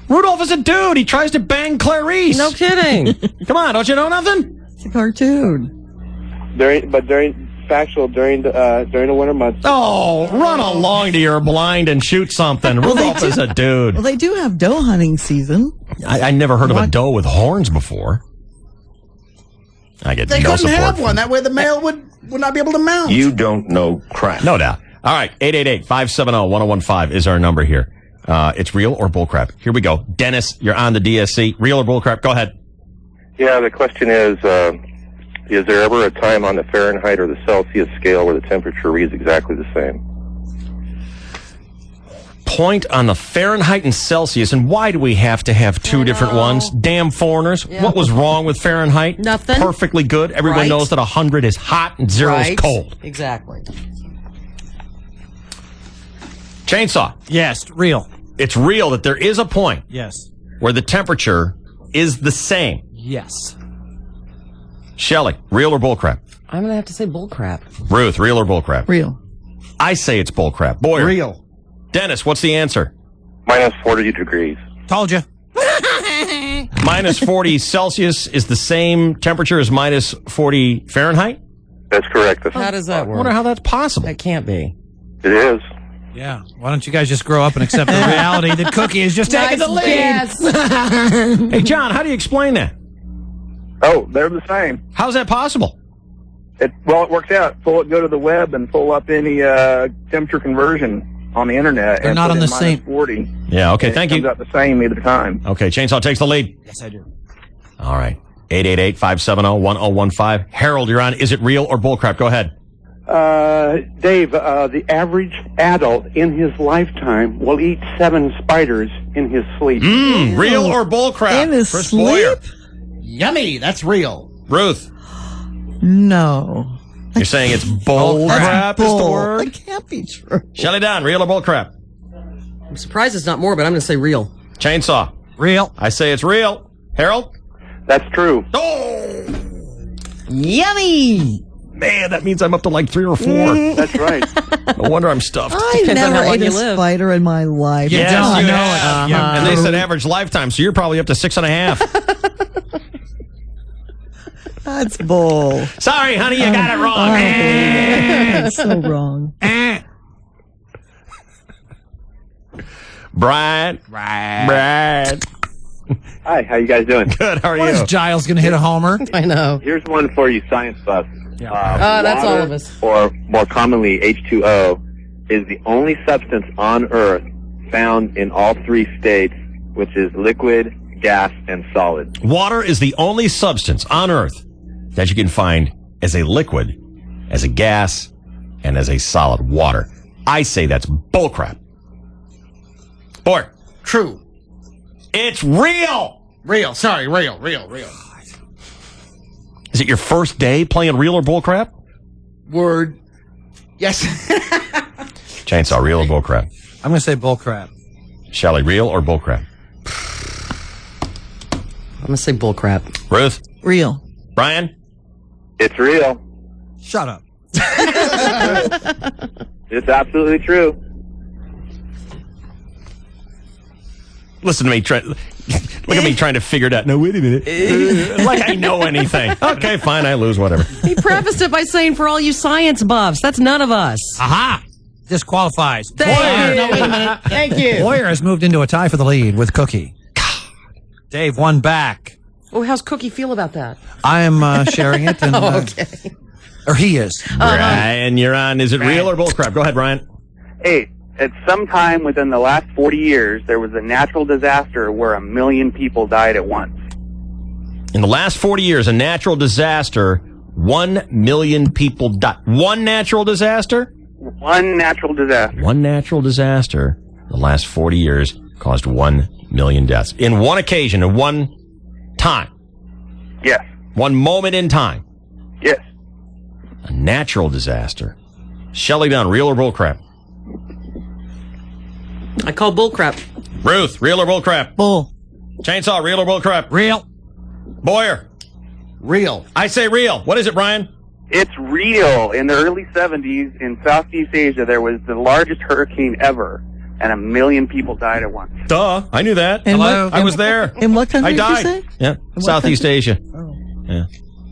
Rudolph is a dude. He tries to bang Clarice. No kidding. Come on, don't you know nothing? It's a cartoon. During the winter months. Oh, run along to your blind and shoot something. Rudolph is a dude. Well, they do have doe hunting season. I never heard of a doe with horns before. I get They no couldn't support. have one. That way the male would not be able to mount. You don't know crap. No doubt. All right, 888-570-1015 is our number here. It's real or bullcrap. Here we go. Dennis, you're on the DSC. Real or bullcrap? Go ahead. Yeah, the question is there ever a time on the Fahrenheit or the Celsius scale where the temperature reads exactly the same? Point on the Fahrenheit and Celsius, and why do we have to have two different ones? Damn foreigners. Yeah. What was wrong with Fahrenheit? Nothing. Perfectly good. Everyone Right. knows that 100 is hot and 0 is Right. cold. Exactly. Chainsaw. Yes, real. It's real that there is a point Yes. where the temperature is the same. Yes. Shelley, real or bullcrap? I'm going to have to say bullcrap. Ruth, real or bullcrap? Real. I say it's bullcrap. Boyer. Real. Dennis, what's the answer? Minus 40 degrees. Told you. Minus 40 Celsius is the same temperature as minus 40 Fahrenheit? That's correct. How does that I work? wonder how that's possible. That can't be. It is. Yeah. Why don't you guys just grow up and accept the reality that Cookie is just taking the lead? Yes. Hey, John, how do you explain that? Oh, they're the same. How's that possible? It works out. Go to the web and pull up any temperature conversion on the internet. They're and not put on in the same- minus 40. Yeah, okay, And thank it you. comes out the same either time. Okay, Chainsaw takes the lead. Yes, I do. All right. 888-570-1015. Harold, you're on. Is it real or bullcrap? Go ahead. Dave, the average adult in his lifetime will eat 7 spiders in his sleep. Real or bullcrap? In his Chris sleep? Boyer. Yummy. That's real. Ruth, No. you're saying it's bullcrap is the Bull. word? That can't be true. Shelley Dunn, real or bullcrap? I'm surprised it's not more, but I'm going to say real. Chainsaw. Real. I say it's real. Harold? That's true. Oh! Yummy! Man, that means I'm up to like 3 or 4. That's right. No wonder I'm stuffed. I Depends on never how long ate a you live. spider in my life. Yes, don't. you I know have. it. Yeah, and they said average lifetime, so you're probably up to 6.5. That's bull. Sorry, honey, you got it wrong. That's so wrong. Brian. Hi, how you guys doing? Good, how are When you? is Giles going to hit a homer? I know. Here's one for you science buffs. That's all of us. Or more commonly, H2O, is the only substance on Earth found in all 3 states, which is liquid, gas, and solid. Water is the only substance on Earth that you can find as a liquid, as a gas, and as a solid water. I say that's bullcrap. Boy, True. it's real. Real. Sorry. Real. Is it your first day playing real or bullcrap? Word. Yes. Chainsaw, real or bullcrap? I'm going to say bullcrap. Shelley, real or bullcrap? I'm going to say bullcrap. Ruth? Real. Brian? It's real. Shut up. It's absolutely true. Listen to me. Look at me trying to figure it out. No, wait a minute. Like I know anything. Okay, fine. I lose, whatever. He prefaced it by saying, for all you science buffs, that's none of us. Aha! Disqualifies. Thank No, wait a minute. Thank you. Boyer has moved into a tie for the lead with Cookie. Dave, one back. Oh, how's Cookie feel about that? I'm sharing it. And, Okay. or he is. Brian, you're on. Is it real or bullcrap? Go ahead, Brian. Hey, at some time within the last 40 years, there was a natural disaster where 1 million people died at once. In the last 40 years, a natural disaster, 1 million people died. One natural disaster? One natural disaster. One natural disaster in the last 40 years caused 1 million deaths. In one occasion, in one time. Yes. One moment in time. Yes. A natural disaster. Shelley Dunn, real or bullcrap? I call bullcrap. Ruth, real or bullcrap? Bull. Chainsaw, real or bullcrap? Real. Boyer. Real. I say real. What is it, Brian? It's real. In the early 70s in Southeast Asia, there was the largest hurricane ever, and 1 million people died at once. Duh, I knew that. Hello? I was there. In what country I died. did you say? Yeah, Southeast Asia. Oh. Yeah.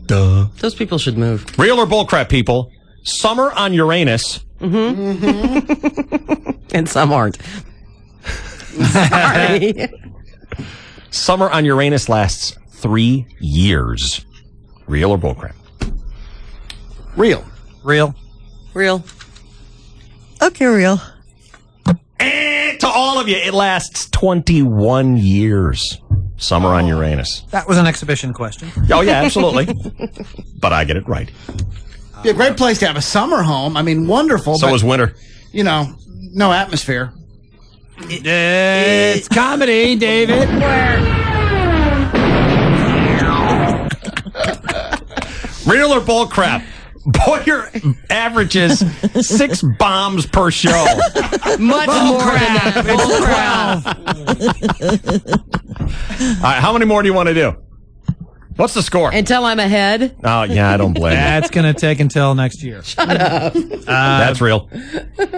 Duh. Those people should move. Real or bullcrap, people? Summer on Uranus. And some aren't. Sorry. Summer on Uranus lasts 3 years. Real or bullcrap? Real. Real. Real. Okay, real. To all of you, it lasts 21 years. Summer on Uranus. That was an exhibition question. Oh, yeah, absolutely. But I get it right. Be a great place to have a summer home. I mean, wonderful. So but, is winter. You know, no atmosphere. It's comedy, David. Real or bullcrap? Boyer averages 6 bombs per show. Much more than that. All right, how many more do you want to do? What's the score? Until I'm ahead. Oh, yeah, I don't blame you. That's going to take until next year. Shut up. That's real.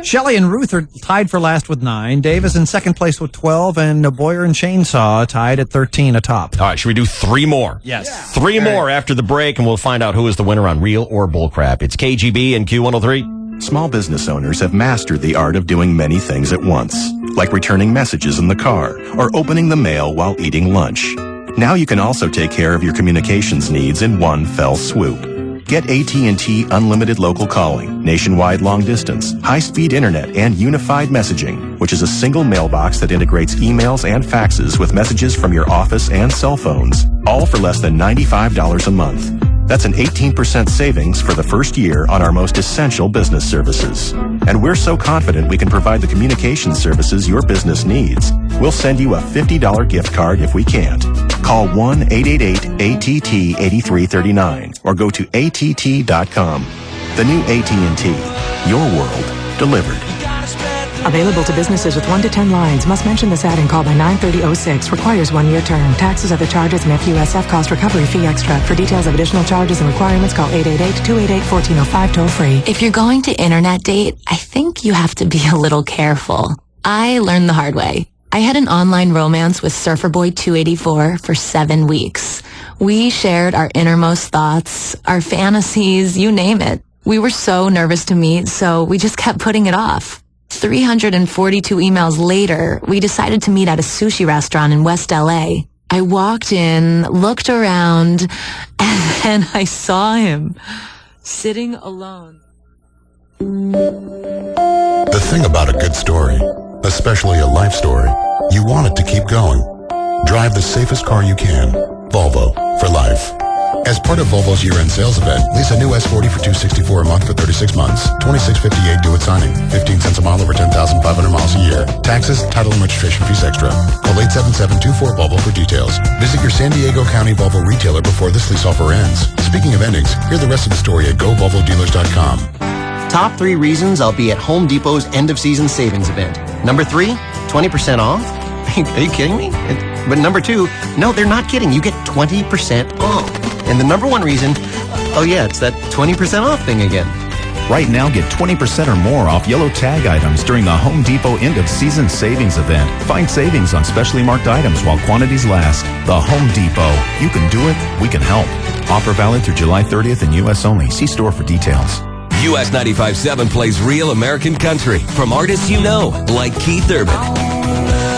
Shelley and Ruth are tied for last with 9. Dave is in second place with 12, and Boyer and Chainsaw tied at 13 atop. All right, should we do 3 more? Yes. 3 more after the break, and we'll find out who is the winner on Real or Bullcrap. It's KGB and Q103. Small business owners have mastered the art of doing many things at once, like returning messages in the car or opening the mail while eating lunch. Now you can also take care of your communications needs in one fell swoop. Get AT&T Unlimited Local Calling, nationwide long distance, high-speed internet, and unified messaging, which is a single mailbox that integrates emails and faxes with messages from your office and cell phones, all for less than $95 a month. That's an 18% savings for the first year on our most essential business services. And we're so confident we can provide the communication services your business needs, we'll send you a $50 gift card if we can't. Call 1-888-ATT-8339 or go to att.com. The new AT&T. Your world delivered. Available to businesses with 1 to 10 lines. Must mention this ad and call by 9/30/06. Requires 1-year term. Taxes, other charges, and FUSF cost recovery fee extra. For details of additional charges and requirements, call 888-288-1405 toll free. If you're going to internet date, I think you have to be a little careful. I learned the hard way. I had an online romance with Surfer Boy 284 for 7 weeks. We shared our innermost thoughts, our fantasies, you name it. We were so nervous to meet, so we just kept putting it off. 342 emails later, we decided to meet at a sushi restaurant in West LA. I walked in, looked around, and then I saw him sitting alone. The thing about a good story, especially a life story, you want it to keep going. Drive the safest car you can. Volvo for life. As part of Volvo's year-end sales event, lease a new S40 for $264 a month for 36 months. $26.58 due at signing. 15 cents a mile over 10,500 miles a year. Taxes, title, and registration fees extra. Call 877-24-VOLVO for details. Visit your San Diego County Volvo retailer before this lease offer ends. Speaking of endings, hear the rest of the story at GoVolvoDealers.com. Top 3 reasons I'll be at Home Depot's end-of-season savings event. Number 3, 20% off? Are you kidding me? But number 2, no, they're not kidding. You get 20% off. And the number 1 reason, oh yeah, it's that 20% off thing again. Right now, get 20% or more off yellow tag items during the Home Depot end-of-season savings event. Find savings on specially marked items while quantities last. The Home Depot. You can do it. We can help. Offer valid through July 30th in U.S. only. See store for details. US 95.7 plays real American country from artists you know, like Keith Urban,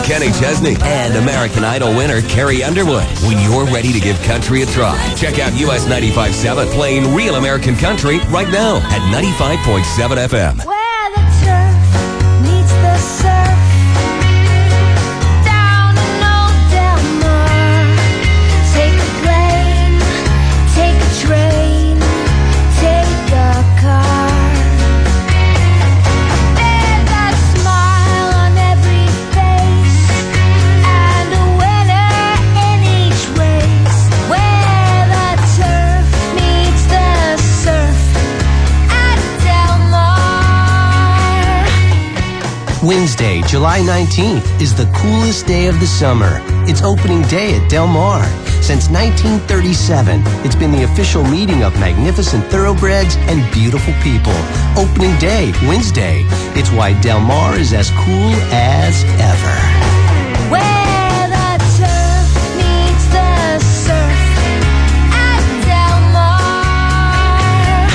Kenny Chesney, and American Idol winner Carrie Underwood. When you're ready to give country a try, check out US 95.7 playing real American country right now at 95.7 FM. Where the turf meets the surf. Down in Old Delmar. Take a plane, take a train, take a car. There's that smile on every face, and a winner in each race. Where the turf meets the surf at Del Mar. Wednesday, July 19th, is the coolest day of the summer. It's opening day at Del Mar. Since 1937, it's been the official meeting of magnificent thoroughbreds and beautiful people. Opening day, Wednesday. It's why Del Mar is as cool as ever. Where the turf meets the surf at Del Mar.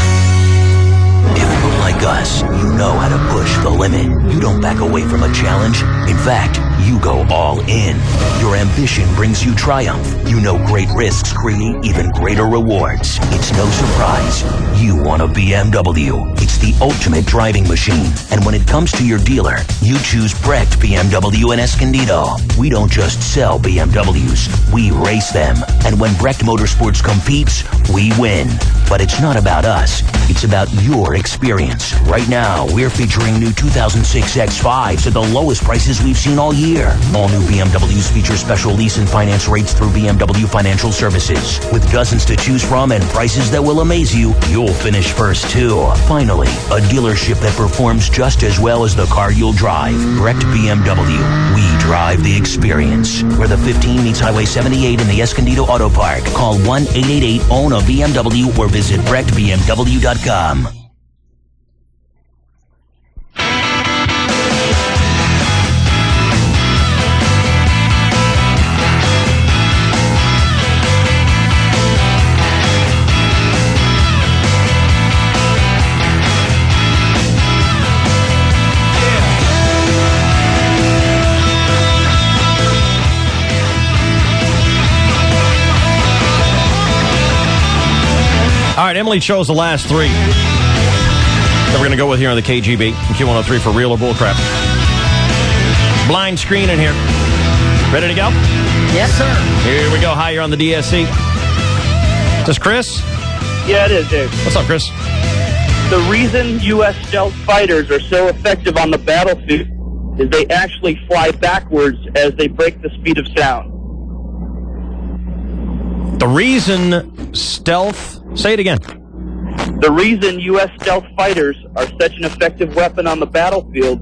If you're like us, you know how to push the limit. You don't back away from a challenge. In fact, you go all in. Your ambition brings you triumph. You know great risks create even greater rewards. It's no surprise. You want a BMW. It's the ultimate driving machine. And when it comes to your dealer, you choose Brecht BMW in Escondido. We don't just sell BMWs, we race them. And when Brecht Motorsports competes, we win. But it's not about us. It's about your experience. Right now, we're featuring new 2006 X5s at the lowest prices we've seen all year. All new BMWs feature special lease and finance rates through BMW Financial Services. With dozens to choose from and prices that will amaze you, you'll finish first too. Finally, a dealership that performs just as well as the car you'll drive. Brecht BMW. We drive the experience. Where the 15 meets Highway 78 in the Escondido Auto Park. Call 1-888-OWN-A-BMW or visit BrechtBMW.com. All right, Emily chose the last three that we're going to go with here on the KGB and Q103 for real or bullcrap. Blind screen in here. Ready to go? Yes, sir. Here we go. Hi, you're on the DSC. Is this Chris? Yeah, it is, Dave. What's up, Chris? The reason U.S. stealth fighters are so effective on the battlefield is they actually fly backwards as they break the speed of sound. The reason stealth... Say it again. The reason U.S. stealth fighters are such an effective weapon on the battlefield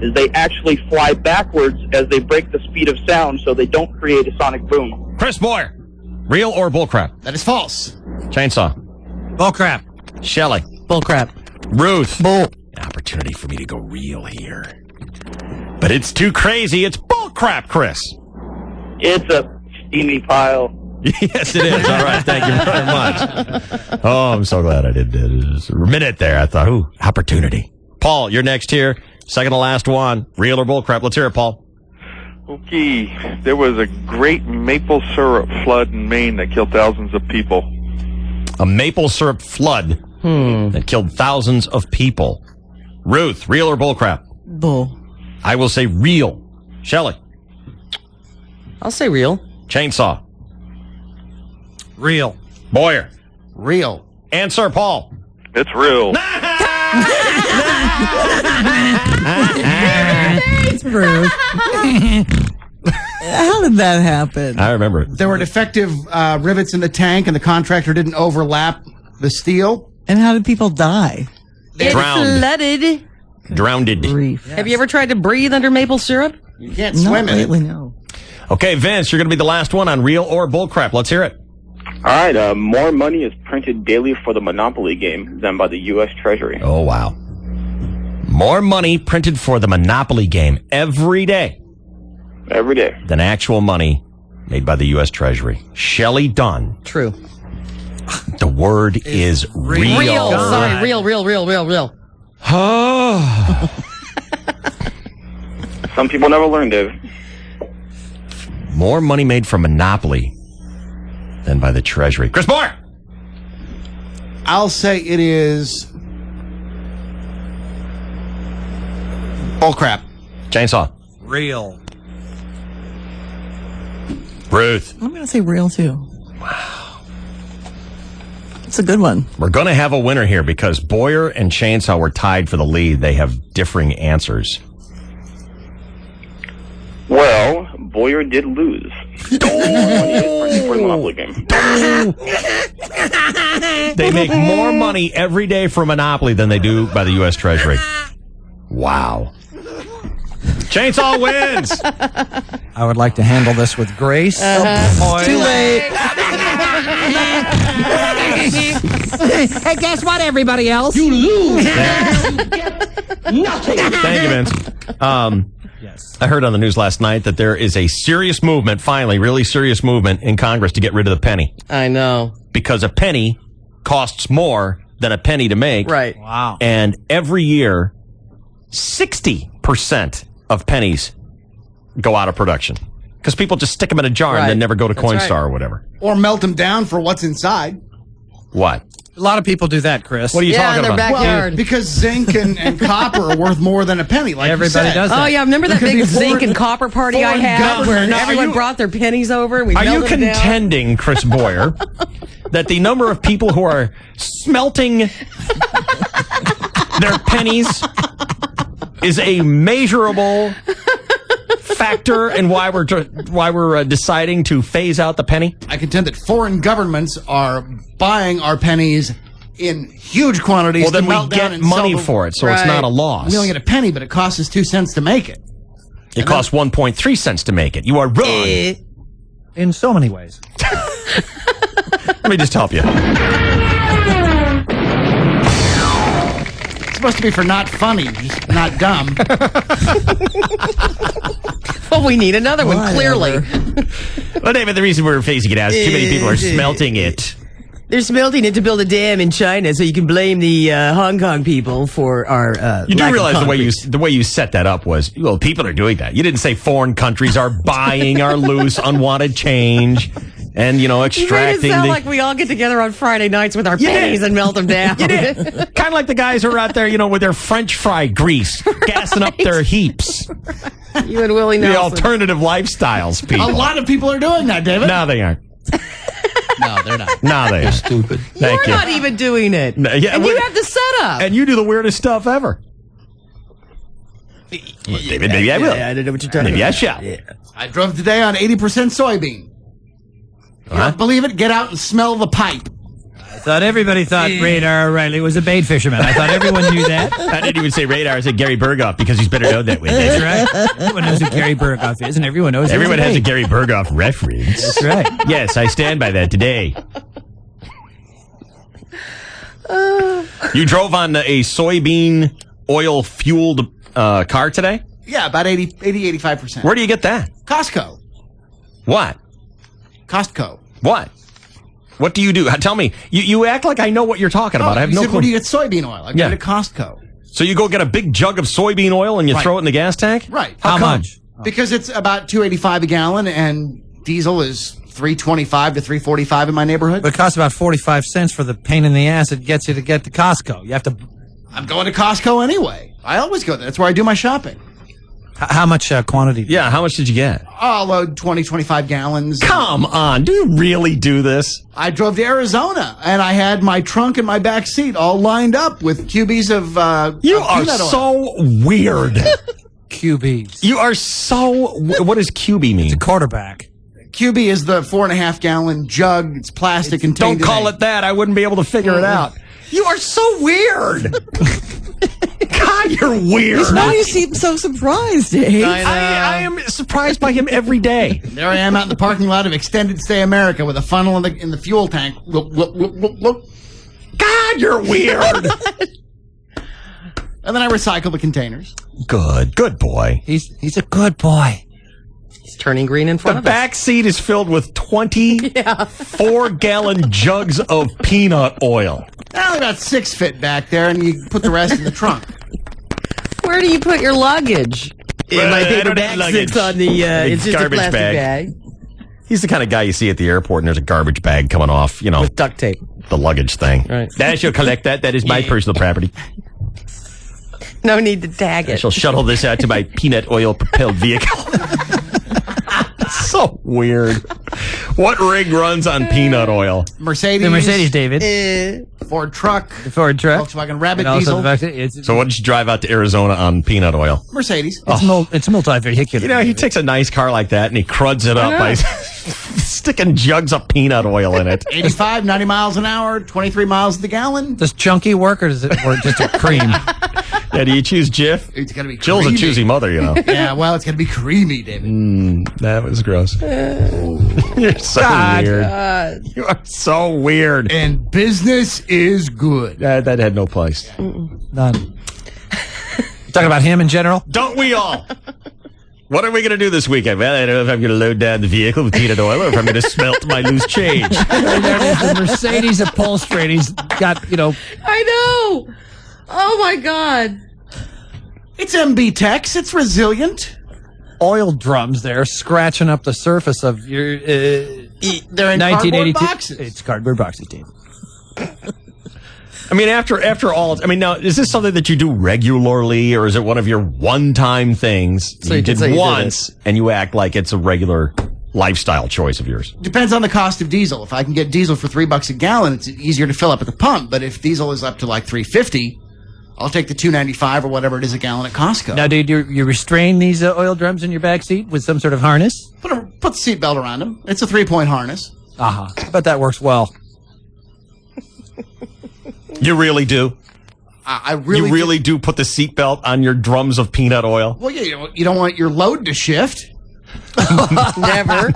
is they actually fly backwards as they break the speed of sound so they don't create a sonic boom. Chris Boyer, real or bullcrap? That is false. Chainsaw. Bullcrap. Shelley. Bullcrap. Ruth. Bull. An opportunity for me to go real here. But it's too crazy. It's bullcrap, Chris. It's a steamy pile. Yes, it is. All right. Thank you very much. Oh, I'm so glad I did this. A minute there. I thought, ooh, opportunity. Paul, you're next here. Second to last one. Real or bullcrap? Let's hear it, Paul. Okay. There was a great maple syrup flood in Maine that killed thousands of people. A maple syrup flood that killed thousands of people. Ruth, real or bullcrap? Bull. I will say real. Shelley. I'll say real. Chainsaw. Real. Boyer. Real. Answer, Paul. It's real. Thanks, Bruce. How did that happen? I remember it. There were defective rivets in the tank, and the contractor didn't overlap the steel. And how did people die? It Drowned. flooded. Drowned. Have you ever tried to breathe under maple syrup? You can't swim in it. No. Okay, Vince, you're going to be the last one on real or bullcrap. Let's hear it. All right, more money is printed daily for the Monopoly game than by the U.S. Treasury. Oh, wow. More money printed for the Monopoly game every day. Every day. Than actual money made by the U.S. Treasury. Shelley Dunn. True. The word is real. Real. Sorry, real. Some people never learn, Dave. More money made from Monopoly than by the Treasury. Chris Moore! I'll say it is bullcrap. Chainsaw. Real. Ruth. I'm going to say real, too. Wow. It's a good one. We're going to have a winner here because Boyer and Chainsaw were tied for the lead. They have differing answers. Well, Boyer did lose. More money is printed for the Monopoly game. They make more money every day for Monopoly than they do by the U.S. Treasury. Wow. Chainsaw wins. I would like to handle this with grace. Too late. Hey, guess what, everybody else? You lose. Nothing. Thank you, Vince. Yes. I heard on the news last night that there is a serious movement, finally, really serious movement in Congress to get rid of the penny. I know. Because a penny costs more than a penny to make. Right. Wow. And every year, 60% of pennies go out of production. Because people just stick them in a jar and then never go to Coinstar or whatever. Or melt them down for what's inside. What? A lot of people do that, Chris. What are you talking about? Well, because zinc and copper are worth more than a penny. Like everybody does that. Oh yeah, remember that big zinc and copper party I had where everyone brought their pennies over and we melted them down? Are you contending, Chris Boyer, that the number of people who are smelting their pennies is a measurable factor in why we're deciding to phase out the penny? I contend that foreign governments are buying our pennies in huge quantities. Well, then to melt we down get and money sell them. for it, so it's not a loss. We only get a penny, but it costs us 2 cents to make it. It costs 1.3 cents to make it. You are wrong. In so many ways. Let me just help you. It's supposed to be for not funny, just not dumb. Well, we need another one, clearly. Well, David, the reason we're phasing it out is too many people are smelting it. They're smelting it to build a dam in China, so you can blame the Hong Kong people for our. You do lack of realize concrete. the way you set that up was, well, people are doing that. You didn't say foreign countries are buying our loose, unwanted change and, extracting. You made it sound like we all get together on Friday nights with our pennies and melt them down. You did. Kind of like the guys who are out there, with their French fry grease, gassing up their heaps. You and Willie Nelson. The alternative lifestyles people. A lot of people are doing that, David. No, they aren't. No, they're not. No, they are. Stupid. Thank You're you. not even doing it. No, yeah, and you have the setup. And you do the weirdest stuff ever. Well, David, maybe I will. I don't know what you're talking Maybe about. I shall. I drove today on 80% soybean. You don't believe it? Get out and smell the pipe. I thought everybody thought Radar O'Reilly was a bait fisherman. I thought everyone knew that. I didn't even say Radar. I said Gary Berghoff because he's better known that way. That's right. Everyone knows who Gary Berghoff is, and everyone knows Everyone has a Gary Berghoff reference. That's right. Yes, I stand by that today. You drove on a soybean oil fueled car today? Yeah, about 85%. Where do you get that? Costco. What? Costco. What? What do you do? Tell me. You act like I know what you're talking about. I have no clue. Where do you get soybean oil? I get it at Costco. So you go get a big jug of soybean oil and you throw it in the gas tank? Right. How much? Because it's about $2.85 a gallon, and diesel is $3.25 to $3.45 in my neighborhood. But it costs about 45 cents for the pain in the ass it gets you to get to Costco. You have to. I'm going to Costco anyway. I always go there. That's where I do my shopping. How much quantity? Yeah, how much did you get? I'll load 20, 25 gallons. Come on. Do you really do this? I drove to Arizona, and I had my trunk and my back seat all lined up with cubies of You of are peanut oil. so weird. QBs. You are so... What does QB mean? It's a quarterback. QB is the 4.5 gallon jug. It's plastic and Don't call it that. I wouldn't be able to figure it out. You are so weird. God, you're weird. Why do you seem so surprised, Dave? I am surprised by him every day. There I am out in the parking lot of Extended Stay America with a funnel in the fuel tank. Look, look, look, look, look. God, you're weird. And then I recycle the containers. Good boy. He's a good boy. He's turning green in front The of us. back seat is filled with 24-gallon jugs of peanut oil. Only about 6 fit back there, and you put the rest in the trunk. Where do you put your luggage? In my I paper don't bag have sits luggage. on the. It's just a Garbage plastic bag. He's the kind of guy you see at the airport, and there's a garbage bag coming off, with duct tape. The luggage thing. Right. I shall collect that. That is my personal property. No need to tag I it. shall shuttle this out to my peanut oil propelled vehicle. So weird. What rig runs on peanut oil? Mercedes. The Mercedes, David. Ford truck. The Ford truck. Volkswagen Rabbit And also diesel. the fact that it's So what did you drive out to Arizona on peanut oil? Mercedes. it's multi-vehicular. He takes a nice car like that and he cruds it up by sticking jugs of peanut oil in it. 85, 90 miles an hour, 23 miles to the gallon. Does chunky work or does it work just a cream? Yeah, do you choose Jif? It's got to be Jill's a creamy. choosy mother, you know. Yeah, well, it's got to be creamy, David. That was gross. You're so weird. You are so weird. And business is good. That had no place. None. Talking about him in general? Don't we all? What are we going to do this weekend? Well, I don't know if I'm going to load down the vehicle with peanut oil or if I'm going to smelt my loose change. There it is, the Mercedes upholstery, and he's got, I know. Oh, my God. It's MB Tex. It's resilient. oil drums there scratching up the surface of your they're in 1982. cardboard boxes. It's cardboard boxes, Dave. I mean, after all, I mean, now, is this something that you do regularly, or is it one of your one-time things So you you can did say you did once, and you act like it's a regular lifestyle choice of yours? Depends on the cost of diesel. If I can get diesel for $3 a gallon, it's easier to fill up at the pump. But if diesel is up to like $3.50, I'll take the $2.95 or whatever it is a gallon at Costco. Now, do you restrain these oil drums in your back seat with some sort of harness? Put the seatbelt around them. It's a 3-point harness. I bet that works well. You really do? I really You really do put the seatbelt on your drums of peanut oil? Well, yeah, you don't want your load to shift. Never.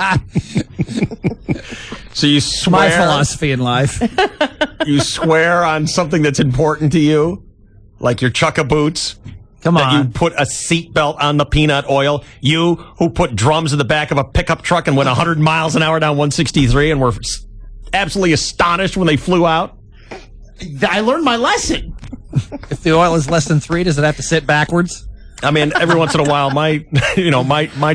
So you swear... My philosophy in life. You swear on something that's important to you? Like your chukka boots? Come that on. you put a seatbelt on the peanut oil? You who put drums in the back of a pickup truck and went 100 miles an hour down 163 and were absolutely astonished when they flew out? I learned my lesson. If the oil is less than 3, does it have to sit backwards? I mean, every once in a while, my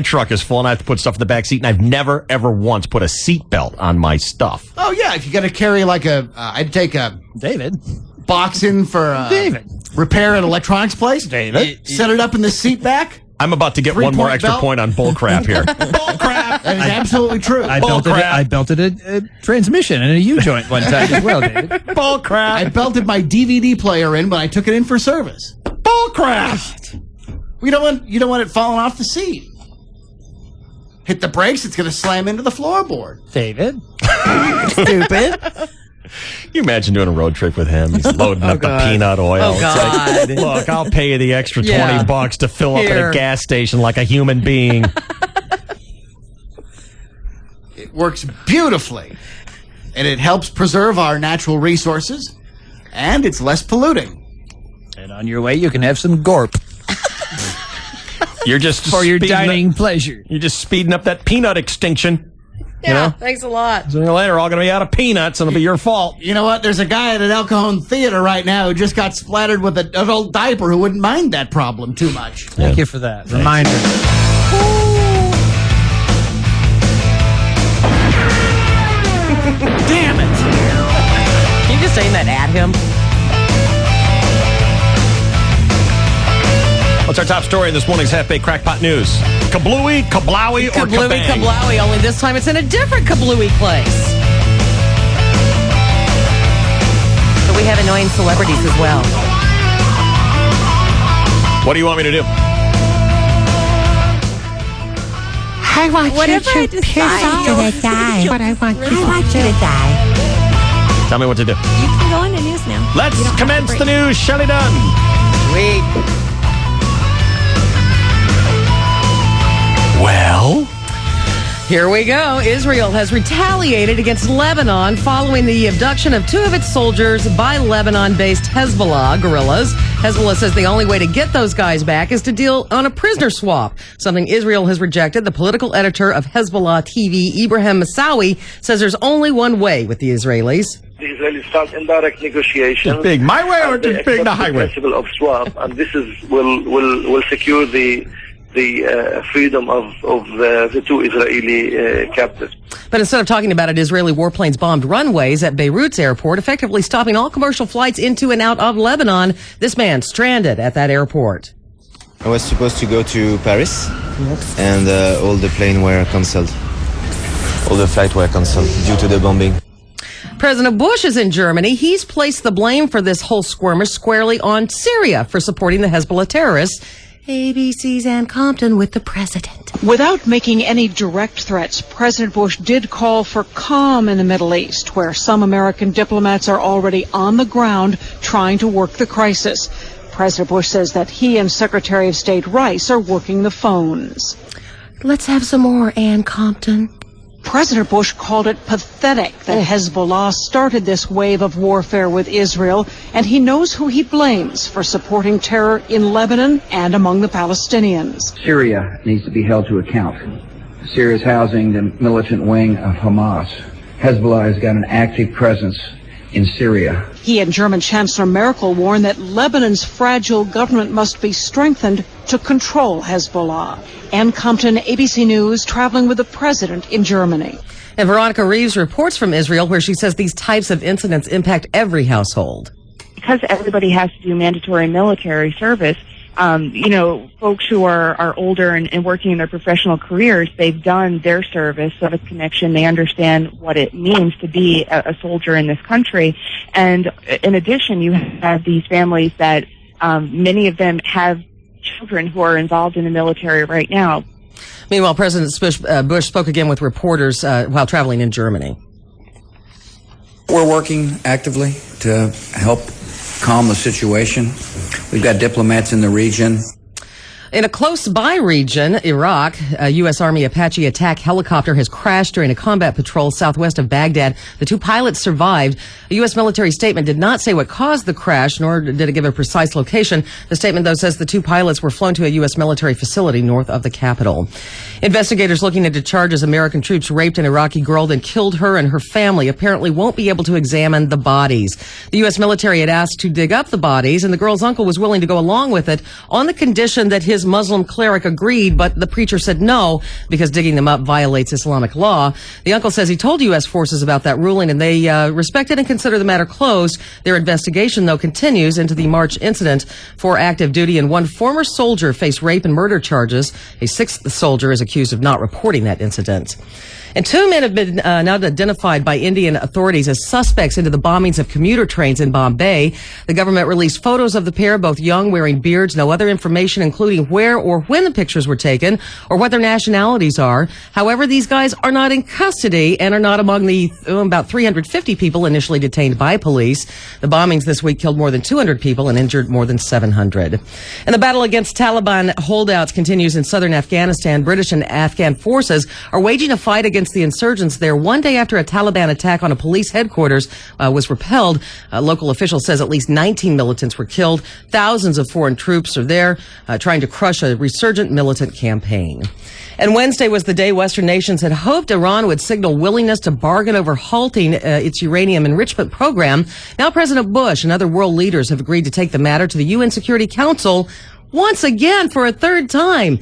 truck is full and I have to put stuff in the back seat, and I've never, ever once put a seatbelt on my stuff. Oh, yeah. If you got to carry like I'd take a David box in for David repair at electronics place. David. Set it up in the seat back. I'm about to get one more extra point on bull crap here. Bull crap. That is absolutely true. I belted a transmission in a U-joint one time as well, David. Bull crap. I belted my DVD player in when I took it in for service. Bull crap. You don't want it falling off the seat. Hit the brakes, it's going to slam into the floorboard. David. Stupid. You imagine doing a road trip with him. He's loading up the peanut oil. Oh, It's God. like, look, I'll pay you the extra Yeah. $20 to fill up at Here. a gas station like a human being. It works beautifully. And it helps preserve our natural resources. And it's less polluting. And on your way, you can have some gorp You're just for your speeding dining up- pleasure. You're just speeding up that peanut extinction. Yeah, thanks a lot. Sooner or later, we're all going to be out of peanuts, and it'll be your fault. You know what? There's a guy at an El Cajon theater right now who just got splattered with an adult diaper who wouldn't mind that problem too much. Thank you for that reminder. Damn it! Can you just say that at him? What's our top story in this morning's Half-Baked Crackpot News? Kablooey, kablowie, or Kablooey, kabang? kablowie, only this time it's in a different kablooey place. But we have annoying celebrities as well. What do you want me to do? I want you to piss off to die. But I want you to die. Tell me what to do. You can go on the news now. Let's You don't have to commence break. the news. Shelley Dunn. Sweet. Well, here we go. Israel has retaliated against Lebanon following the abduction of 2 of its soldiers by Lebanon-based Hezbollah guerrillas. Hezbollah says the only way to get those guys back is to deal on a prisoner swap, something Israel has rejected. The political editor of Hezbollah TV, Ibrahim Massawi, says there's only one way with the Israelis. The Israelis start indirect negotiations. Big my way or just big the highway? Principle of swap, and this will secure the freedom of the 2 Israeli captives. But instead of talking about it, Israeli warplanes bombed runways at Beirut's airport, effectively stopping all commercial flights into and out of Lebanon. This man stranded at that airport. I was supposed to go to Paris, and all the planes were cancelled. All the flights were cancelled due to the bombing. President Bush is in Germany. He's placed the blame for this whole skirmish squarely on Syria for supporting the Hezbollah terrorists. ABC's Ann Compton with the president. Without making any direct threats, President Bush did call for calm in the Middle East, where some American diplomats are already on the ground trying to work the crisis. President Bush says that he and Secretary of State Rice are working the phones. Let's have some more, Ann Compton. President Bush called it pathetic that Hezbollah started this wave of warfare with Israel, and he knows who he blames for supporting terror in Lebanon and among the Palestinians. Syria needs to be held to account. Syria is housing the militant wing of Hamas. Hezbollah has got an active presence in Syria. He and German Chancellor Merkel warn that Lebanon's fragile government must be strengthened to control Hezbollah. Ann Compton, ABC News, traveling with the president in Germany. And Veronica Reeves reports from Israel, where she says these types of incidents impact every household. Because everybody has to do mandatory military service, folks who are older and working in their professional careers, they've done their service, service connection. They understand what it means to be a soldier in this country. And in addition, you have these families that many of them have children who are involved in the military right now. Meanwhile, President Bush spoke again with reporters while traveling in Germany. We're working actively to help calm the situation. We've got diplomats in the region. In a close-by region, Iraq, a U.S. Army Apache attack helicopter has crashed during a combat patrol southwest of Baghdad. The two pilots survived. A U.S. military statement did not say what caused the crash, nor did it give a precise location. The statement, though, says the two pilots were flown to a U.S. military facility north of the capital. Investigators looking into charges American troops raped an Iraqi girl, then killed her and her family, apparently won't be able to examine the bodies. The U.S. military had asked to dig up the bodies, and the girl's uncle was willing to go along with it on the condition that his Muslim cleric agreed, but the preacher said no because digging them up violates Islamic law. The uncle says he told U.S. forces about that ruling, and they respected and consider the matter closed. Their investigation, though, continues into the March incident. 4 active duty and 1 former soldier face rape and murder charges. A 6th soldier is accused of not reporting that incident. And 2 men have been now identified by Indian authorities as suspects into the bombings of commuter trains in Bombay. The government released photos of the pair, both young, wearing beards. No other information, including where or when the pictures were taken or what their nationalities are. However, these guys are not in custody and are not among the about 350 people initially detained by police. The bombings this week killed more than 200 people and injured more than 700. And the battle against Taliban holdouts continues in southern Afghanistan. British and Afghan forces are waging a fight against the insurgents there 1 day after a Taliban attack on a police headquarters was repelled. A local official says at least 19 militants were killed. Thousands of foreign troops are there trying to crush a resurgent militant campaign. And Wednesday was the day Western nations had hoped Iran would signal willingness to bargain over halting its uranium enrichment program. Now President Bush and other world leaders have agreed to take the matter to the UN Security Council once again for a 3rd time.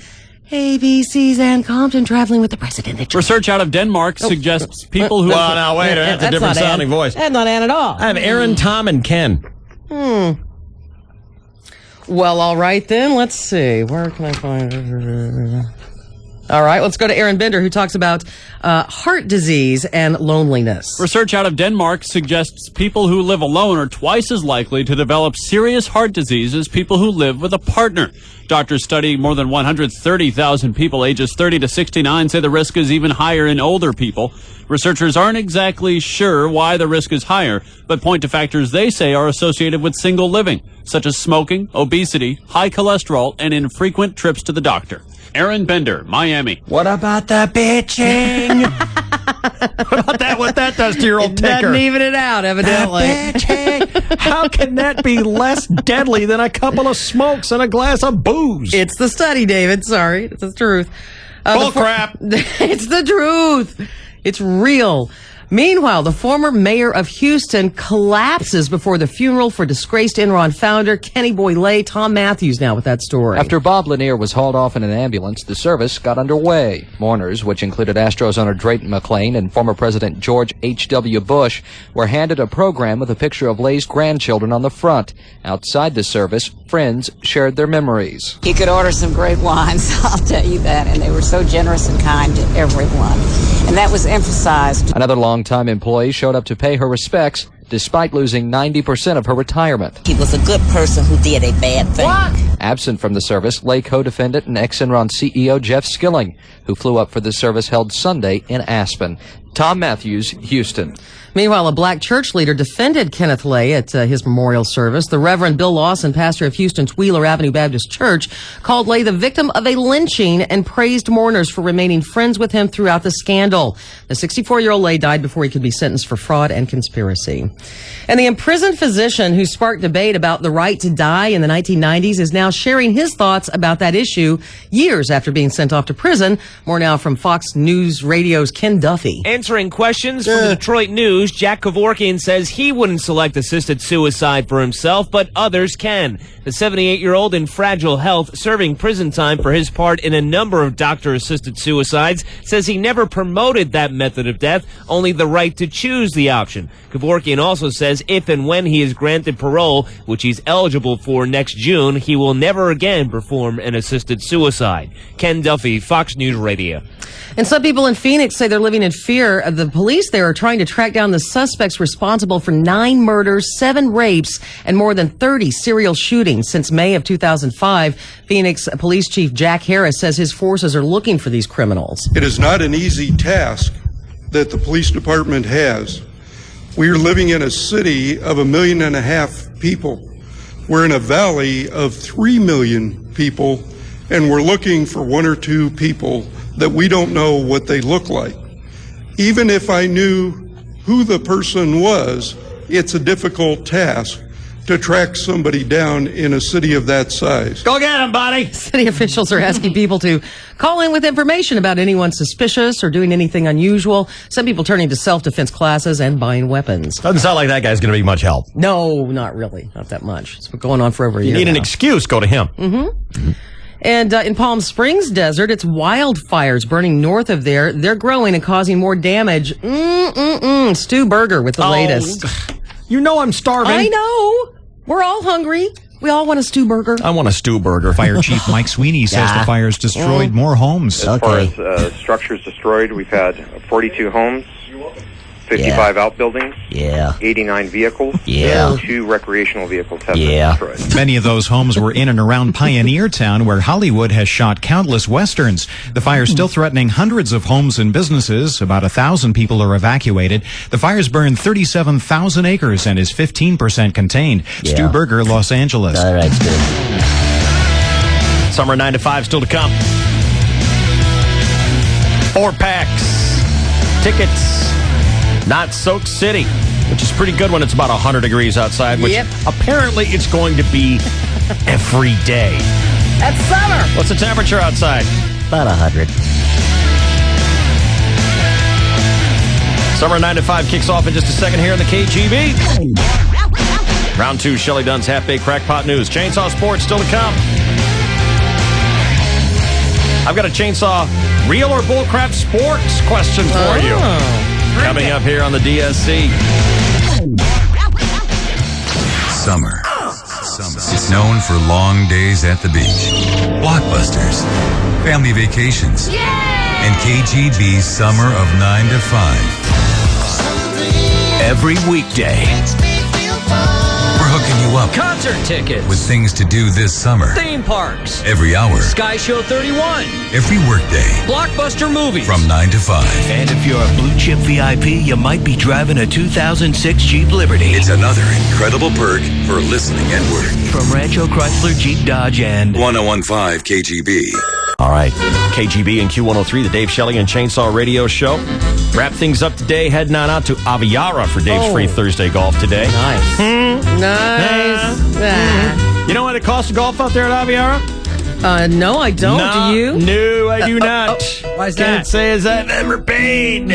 ABC's Ann Compton traveling with the president. Research out of Denmark suggests people who... Well, now, wait a minute. That's a different sounding voice. That's not Ann at all. I have Aaron, Tom, and Ken. Well, all right then. Let's see. Where can I find... All right, let's go to Aaron Bender, who talks about heart disease and loneliness. Research out of Denmark suggests people who live alone are twice as likely to develop serious heart disease as people who live with a partner. Doctors studying more than 130,000 people ages 30 to 69 say the risk is even higher in older people. Researchers aren't exactly sure why the risk is higher, but point to factors they say are associated with single living, such as smoking, obesity, high cholesterol, and infrequent trips to the doctor. Aaron Bender, Miami. What about the bitching? What about what that does to your old ticker? Doesn't even it out, evidently. Bitching. How can that be less deadly than a couple of smokes and a glass of booze? It's the study, David. Sorry. It's the truth. Bull crap. It's the truth. It's real. Meanwhile, the former mayor of Houston collapses before the funeral for disgraced Enron founder Kenny Boyle. Tom Matthews now with that story. After Bob Lanier was hauled off in an ambulance, the service got underway. Mourners, which included Astros owner Drayton McClain and former President George H.W. Bush, were handed a program with a picture of Lay's grandchildren on the front. Outside the service, friends shared their memories. He could order some great wines, I'll tell you that, and they were so generous and kind to everyone. And that was emphasized. Another longtime employee showed up to pay her respects, despite losing 90% of her retirement. He was a good person who did a bad thing. What? Absent from the service, Lay co-defendant and ex-Enron CEO Jeff Skilling, who flew up for the service held Sunday in Aspen. Tom Matthews, Houston. Meanwhile, a black church leader defended Kenneth Lay at his memorial service. The Reverend Bill Lawson, pastor of Houston's Wheeler Avenue Baptist Church, called Lay the victim of a lynching and praised mourners for remaining friends with him throughout the scandal. The 64-year-old Lay died before he could be sentenced for fraud and conspiracy. And the imprisoned physician who sparked debate about the right to die in the 1990s is now sharing his thoughts about that issue years after being sent off to prison. More now from Fox News Radio's Ken Duffy. Answering questions from the Detroit News, Jack Kevorkian says he wouldn't select assisted suicide for himself, but others can. The 78-year-old in fragile health, serving prison time for his part in a number of doctor-assisted suicides, says he never promoted that method of death, only the right to choose the option. Kevorkian also says if and when he is granted parole, which he's eligible for next June, he will never again perform an assisted suicide. Ken Duffy, Fox News Radio. And some people in Phoenix say they're living in fear of the police there are trying to track down the suspects responsible for 9 murders, 7 rapes, and more than 30 serial shootings since May of 2005. Phoenix Police Chief Jack Harris says his forces are looking for these criminals. It is not an easy task that the police department has. We are living in a city of 1.5 million people. We're in a valley of 3 million people, and we're looking for 1 or 2 people that we don't know what they look like. Even if I knew who the person was, it's a difficult task to track somebody down in a city of that size. Go get him, buddy! City officials are asking people to call in with information about anyone suspicious or doing anything unusual. Some people turning to self-defense classes and buying weapons. Doesn't sound like that guy's going to be much help. No, not really. Not that much. It's been going on for over a year You need an now. excuse, go to him. Mm-hmm. And in Palm Springs Desert, it's wildfires burning north of there. They're growing and causing more damage. Stu Berger with the latest. You know I'm starving. I know. We're all hungry. We all want a Stu Burger. I want a stew burger. Fire Chief Mike Sweeney says the fires destroyed more homes. As far as structures destroyed, we've had 42 homes, 55 outbuildings, 89 vehicles, 2 recreational vehicles have been destroyed. Many of those homes were in and around Pioneer Town, where Hollywood has shot countless westerns. The fire's still threatening hundreds of homes and businesses. About 1,000 people are evacuated. The fire's burned 37,000 acres and is 15% contained. Stu Berger, Los Angeles. All right, Stu. Summer 9 to 5 still to come. 4 packs. Tickets. Not Soak City, which is pretty good when it's about 100 degrees outside, which apparently it's going to be every day. That's summer. What's the temperature outside? About 100. Summer 9 to 5 kicks off in just a second here in the KGB. Round 2, Shelley Dunn's Half-Baked Crackpot News. Chainsaw Sports still to come. I've got a chainsaw real or bullcrap sports question for you. Coming up here on the DSC. Summer. It's known for long days at the beach, blockbusters, family vacations, and KGB's Summer of 9 to 5. Every weekday. We're hooking you up Concert tickets. with things to do this summer. Theme parks. Every hour. Sky Show 31. Every workday. Blockbuster movies. From 9 to 5. And if you're a blue chip VIP, you might be driving a 2006 Jeep Liberty. It's another incredible perk for listening at work. From Rancho Chrysler Jeep Dodge and 1015 KGB. All right, KGB and Q103, the Dave Shelley and Chainsaw Radio Show. Wrap things up today, heading on out to Aviara for Dave's Free Thursday Golf today. Nice. You know what it costs to golf out there at Aviara? No, I don't. No, Do you? No, I do not. Why is Can't that? say as I've ever paid.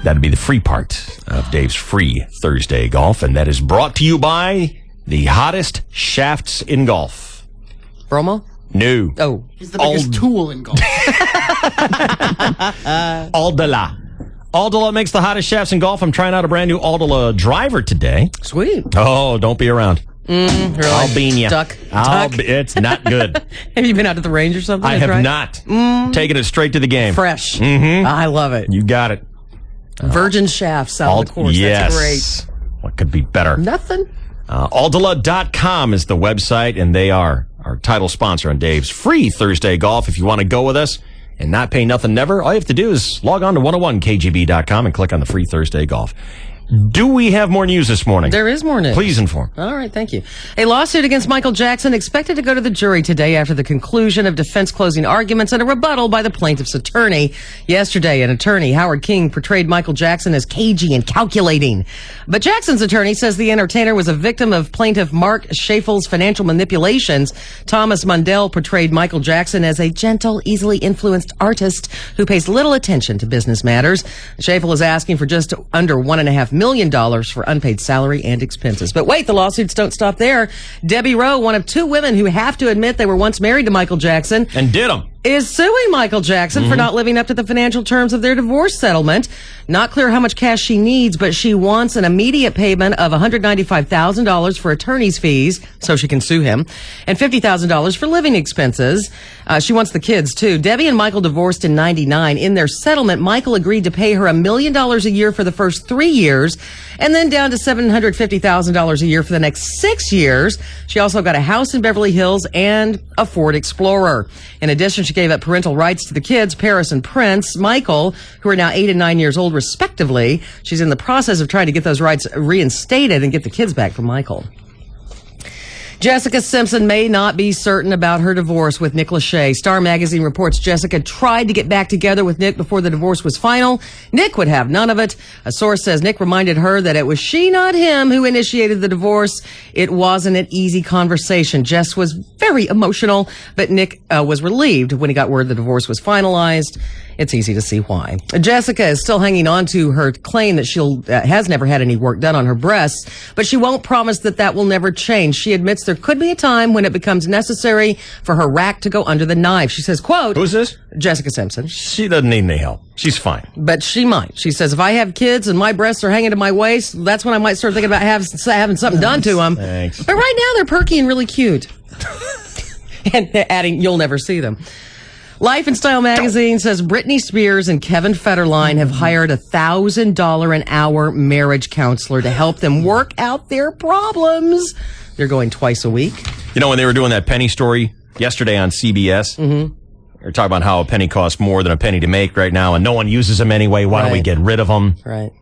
That'd be the free part of Dave's Free Thursday Golf, and that is brought to you by the hottest shafts in golf. Bromo? No. Oh. He's the biggest tool in golf. Aldala. Aldala makes the hottest shafts in golf. I'm trying out a brand new Aldala driver today. Sweet. Oh, don't be around. Really? I'll bean you. Duck. It's not good. Have you been out to the range or something? I to have try? not. Taking it straight to the game. Fresh. Mm-hmm. I love it. You got it. Virgin shafts out on the course. Yes. That's great. What could be better? Nothing. Aldala.com is the website, and they are our title sponsor on Dave's Free Thursday Golf. If you want to go with us, and not pay nothing never, all you have to do is log on to 101kgb.com and click on the free Thursday golf. Do we have more news this morning? There is more news. Please inform. All right, thank you. A lawsuit against Michael Jackson expected to go to the jury today after the conclusion of defense closing arguments and a rebuttal by the plaintiff's attorney. Yesterday, an attorney, Howard King, portrayed Michael Jackson as cagey and calculating. But Jackson's attorney says the entertainer was a victim of plaintiff Mark Schaefel's financial manipulations. Thomas Mundell portrayed Michael Jackson as a gentle, easily influenced artist who pays little attention to business matters. Schaefel is asking for just under $1.5 million for unpaid salary and expenses. But wait, the lawsuits don't stop there. Debbie Rowe, one of two women who have to admit they were once married to Michael Jackson, and did them, is suing Michael Jackson for not living up to the financial terms of their divorce settlement. Not clear how much cash she needs, but she wants an immediate payment of $195,000 for attorney's fees so she can sue him, and $50,000 for living expenses. She wants the kids, too. Debbie and Michael divorced in 99. In their settlement, Michael agreed to pay her $1 million a year for the first 3 years, and then down to $750,000 a year for the next 6 years. She also got a house in Beverly Hills and a Ford Explorer. In addition, she gave up parental rights to the kids, Paris and Prince Michael, who are now 8 and 9 years old, respectively. She's in the process of trying to get those rights reinstated and get the kids back from Michael. Jessica Simpson may not be certain about her divorce with Nick Lachey. Star Magazine reports Jessica tried to get back together with Nick before the divorce was final. Nick would have none of it. A source says Nick reminded her that it was she, not him, who initiated the divorce. It wasn't an easy conversation. Jess was very emotional, but Nick was relieved when he got word the divorce was finalized. It's easy to see why. Jessica is still hanging on to her claim that she'll has never had any work done on her breasts, but she won't promise that that will never change. She admits there could be a time when it becomes necessary for her rack to go under the knife. She says, quote, who's this? Jessica Simpson. She doesn't need any help. She's fine. But she might. She says, if I have kids and my breasts are hanging to my waist, that's when I might start thinking about having something done to them. Thanks. But right now they're perky and really cute. And adding, you'll never see them. Life and Style magazine says Britney Spears and Kevin Federline have hired a $1,000 an hour marriage counselor to help them work out their problems. They're going twice a week. You know, when they were doing that penny story yesterday on CBS, they're talking about how a penny costs more than a penny to make right now, and no one uses them anyway. Why don't we get rid of them? Right.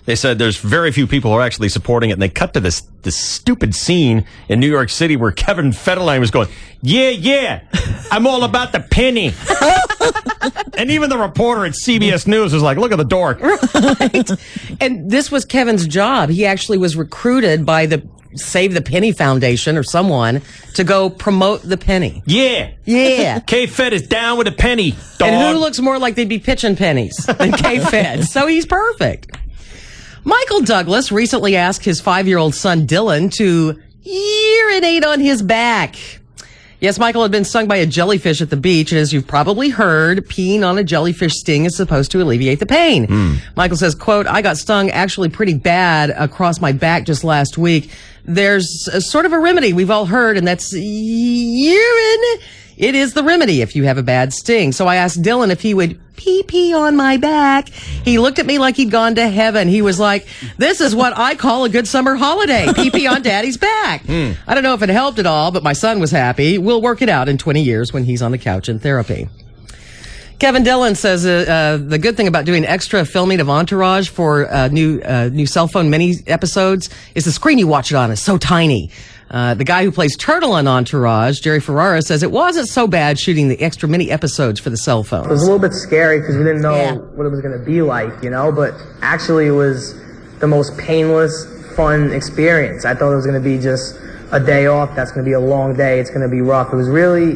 They said there's very few people who are actually supporting it, and they cut to this stupid scene in New York City where Kevin Federline was going, yeah, I'm all about the penny. And even the reporter at CBS News was like, look at the dork. Right. And this was Kevin's job. He actually was recruited by the Save the Penny Foundation or someone to go promote the penny. Yeah. K-Fed is down with a penny, dog. And who looks more like they'd be pitching pennies than K-Fed? So he's perfect. Michael Douglas recently asked his 5-year-old son Dylan to urinate on his back. Yes, Michael had been stung by a jellyfish at the beach, and as you've probably heard, peeing on a jellyfish sting is supposed to alleviate the pain. Michael says, quote, I got stung actually pretty bad across my back just last week. There's a sort of a remedy we've all heard, and that's urine. It is the remedy if you have a bad sting. So I asked Dylan if he would pee on my back. He looked at me like he'd gone to heaven. He was like, this is what I call a good summer holiday. Pee on daddy's back. I don't know if it helped at all, but my son was happy. We'll work it out in 20 years when he's on the couch in therapy. Kevin Dillon says the good thing about doing extra filming of Entourage for new cell phone mini episodes is the screen you watch it on is so tiny. The guy who plays Turtle on Entourage, Jerry Ferrara, says it wasn't so bad shooting the extra mini episodes for the cell phone. It was a little bit scary because we didn't know what it was going to be like, but actually it was the most painless, fun experience. I thought it was going to be just a day off. That's going to be a long day. It's going to be rough. It was really,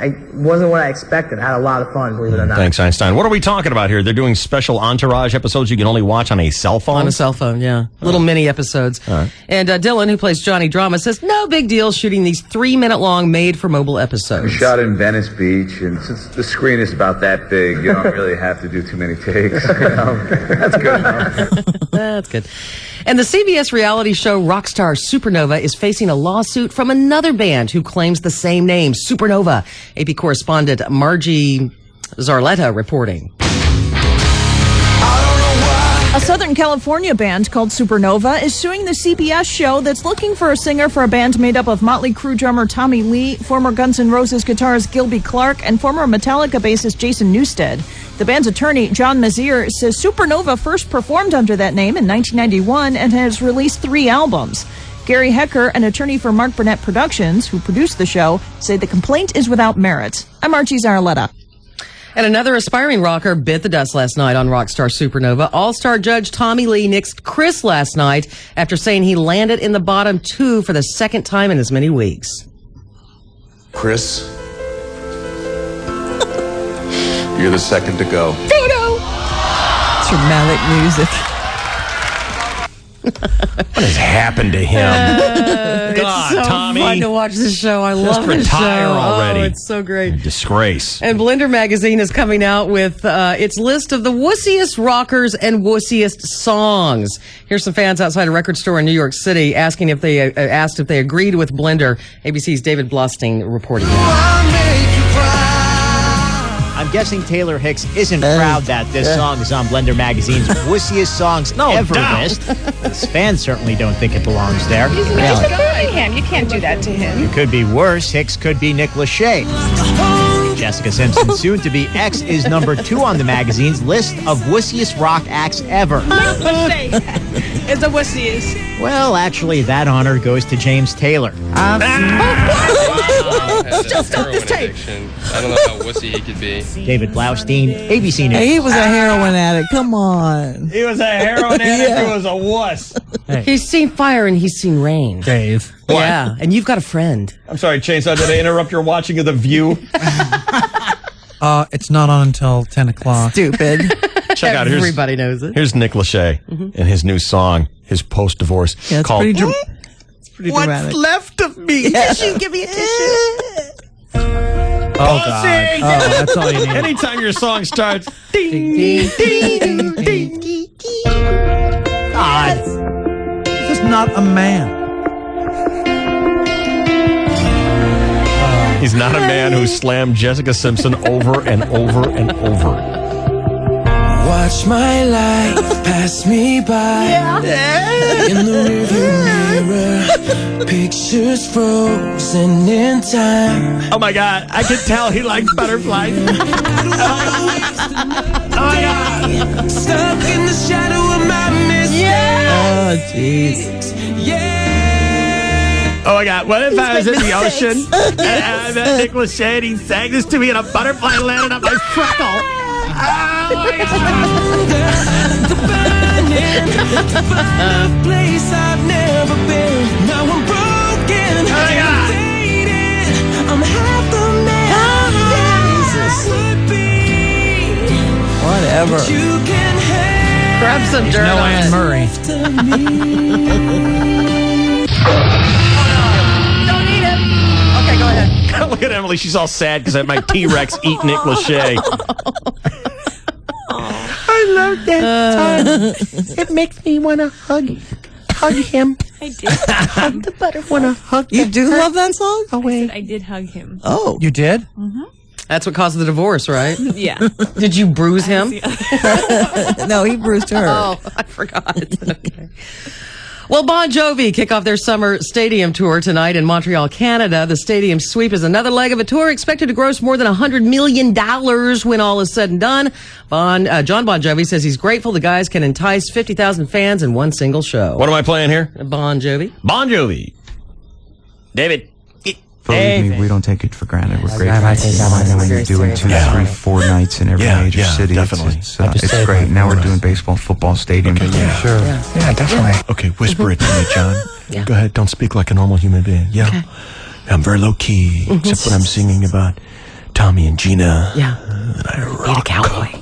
it wasn't what I expected. I had a lot of fun, believe it or not. Thanks, Einstein. What are we talking about here? They're doing special Entourage episodes you can only watch on a cell phone? On a cell phone, yeah. Little mini episodes. All right. And Dylan, who plays Johnny Drama, says no big deal shooting these 3-minute-long made-for-mobile episodes. We shot in Venice Beach, and since the screen is about that big, you don't really have to do too many takes. That's good enough. That's good. And the CBS reality show Rockstar Supernova is facing a lawsuit from another band who claims the same name, Supernova. AP correspondent Margie Zarletta reporting. A A Southern California band called Supernova is suing the CBS show that's looking for a singer for a band made up of Motley Crue drummer Tommy Lee, former Guns N' Roses guitarist Gilby Clarke, and former Metallica bassist Jason Newsted. The band's attorney, John Mazier, says Supernova first performed under that name in 1991 and has released 3 albums. Gary Hecker, an attorney for Mark Burnett Productions, who produced the show, say the complaint is without merit. I'm Archie Zarletta. And another aspiring rocker bit the dust last night on Rockstar Supernova. All-star judge Tommy Lee nixed Chris last night after saying he landed in the bottom 2 for the second time in as many weeks. Chris, you're the second to go. Dramatic music. What has happened to him? God, it's so Tommy. fun to watch this show. I Just love this show. retire already. Oh, it's so great. Disgrace. And Blender Magazine is coming out with its list of the wussiest rockers and wussiest songs. Here's some fans outside a record store in New York City asking if they asked if they agreed with Blender. ABC's David Blostein reporting that. I'm guessing Taylor Hicks isn't proud that this song is on Blender Magazine's wussiest songs ever list. His fans certainly don't think it belongs there. He's just defending him. You can't do that to him. It could be worse. Hicks could be Nick Lachey. Jessica Simpson, soon to be ex, is number 2 on the magazine's list of wussiest rock acts ever. Nick Lachey is the wussiest. Well, actually, that honor goes to James Taylor. Still stop this tape. I don't know how wussy he could be. David Blaustein, ABC News. Hey, he was a heroin addict. Come on. He was a heroin addict who was a wuss. Hey. He's seen fire and he's seen rain. Dave. What? Yeah, and you've got a friend. I'm sorry, Chainsaw, did I interrupt your watching of The View? It's not on until 10 o'clock. Stupid. Check out. Everybody knows it. Here's Nick Lachey and his new song, his post-divorce, Yeah, it's called pretty dramatic. Left of Me? Tissue, give me a tissue. Oh, God. Oh, that's all you need. Anytime your song starts, ding, ding, ding, ding, ding. God. This is not a man. He's not a man who slammed Jessica Simpson over and over and over. Watch my life pass me by in the rearview mirror. Pictures frozen in time. Oh my God, I can tell he likes butterflies. Oh my God. Stuck in the shadow of my mistakes. Oh, jeez. Oh my God, what if I was in the ocean and I met Nick Lachey and he sang this to me and a butterfly landed on my freckle? Oh my Find a place I've never been. Now I'm broken. Faded. I'm half the man I would be. Whatever. You can have Grab some dirt No on Anne it. Murray. Okay, go ahead. Look at Emily, she's all sad because I had my T-Rex eat Nick Lachey. I love that song. It makes me want to hug him. I did hug the butterfly. You do love that song? I did hug him. Oh. You did? Mm-hmm. That's what caused the divorce, right? Yeah. Did you bruise him? No, he bruised her. Oh, I forgot. Okay. Well, Bon Jovi kick off their summer stadium tour tonight in Montreal, Canada. The stadium sweep is another leg of a tour expected to gross more than $100 million when all is said and done. John Bon Jovi says he's grateful the guys can entice 50,000 fans in one single show. What am I playing here? Bon Jovi. Bon Jovi. David. Believe me, we don't take it for granted. We're grateful. When We're doing 2, 3, 4 nights in every major city. Definitely. It's great. Now we're doing baseball, football stadium. Okay, Sure. Yeah, definitely. Okay, whisper it to me, John. Yeah. Go ahead. Don't speak like a normal human being. Yeah. Okay. I'm very low key, except when I'm singing about Tommy and Gina. Yeah. Be a cowboy.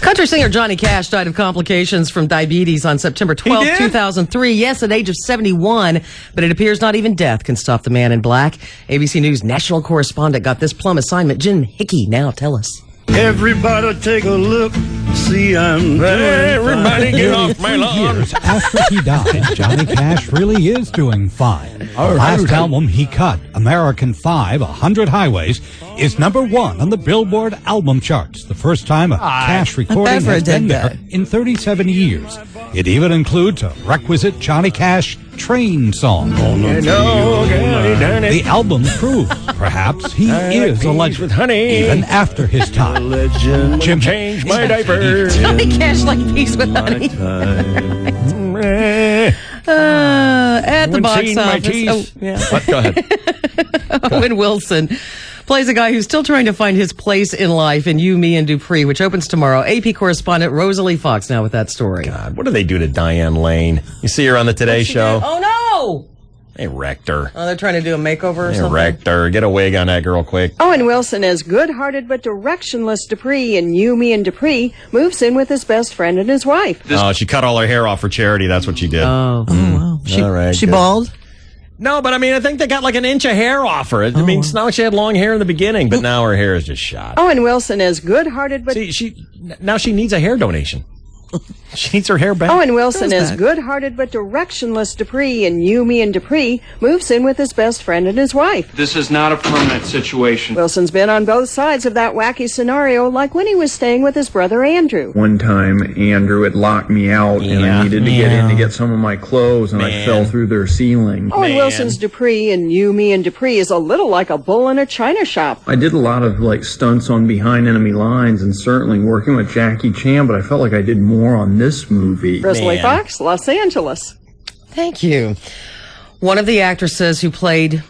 Country singer Johnny Cash died of complications from diabetes on September 12, 2003. Yes, at the age of 71, but it appears not even death can stop the man in black. ABC News national correspondent got this plum assignment. Jen Hickey, now tell us. Everybody take a look See, I'm everybody get off my lawn. Years after he died, Johnny Cash really is doing fine. The last album he cut, American 5, 100 Highways, is #1 on the Billboard album charts. The first time a Cash recording Ever has been did there in 37 years. It even includes a requisite Johnny Cash train song. The album proves perhaps he is a legend, with honey. even after his time. Jim Change my diaper. Johnny Cash like peas with honey. At the box office. Oh, yeah. What? Go ahead. Owen Wilson plays a guy who's still trying to find his place in life in You, Me, and Dupree, which opens tomorrow. AP correspondent Rosalie Fox now with that story. God, what do they do to Diane Lane? You see her on the Today Show? Oh, no! They wrecked her. Oh, they're trying to do a makeover or They something? wrecked her. Get a wig on that girl quick. Owen Wilson, as good-hearted but directionless Dupree in You, Me, and Dupree, moves in with his best friend and his wife. Oh, she cut all her hair off for charity. That's what she did. Oh, wow. All right, She good. bald? No, but I mean, I think they got like an inch of hair off her. I mean, it's not like she had long hair in the beginning, but now her hair is just shot. Owen Wilson, as good-hearted but... Now she needs a hair donation. She needs her hair back. Owen Wilson, as good-hearted but directionless Dupree in You, Me, and Dupree, moves in with his best friend and his wife. This is not a permanent situation. Wilson's been on both sides of that wacky scenario, like when he was staying with his brother Andrew. One time, Andrew had locked me out, and I needed to get in to get some of my clothes, and I fell through their ceiling. Owen Wilson's Dupree in You, Me, and Dupree is a little like a bull in a china shop. I did a lot of stunts on Behind Enemy Lines, and certainly working with Jackie Chan, but I felt like I did more on this movie. Rosalie Fox, Los Angeles. Thank you. One of the actresses who played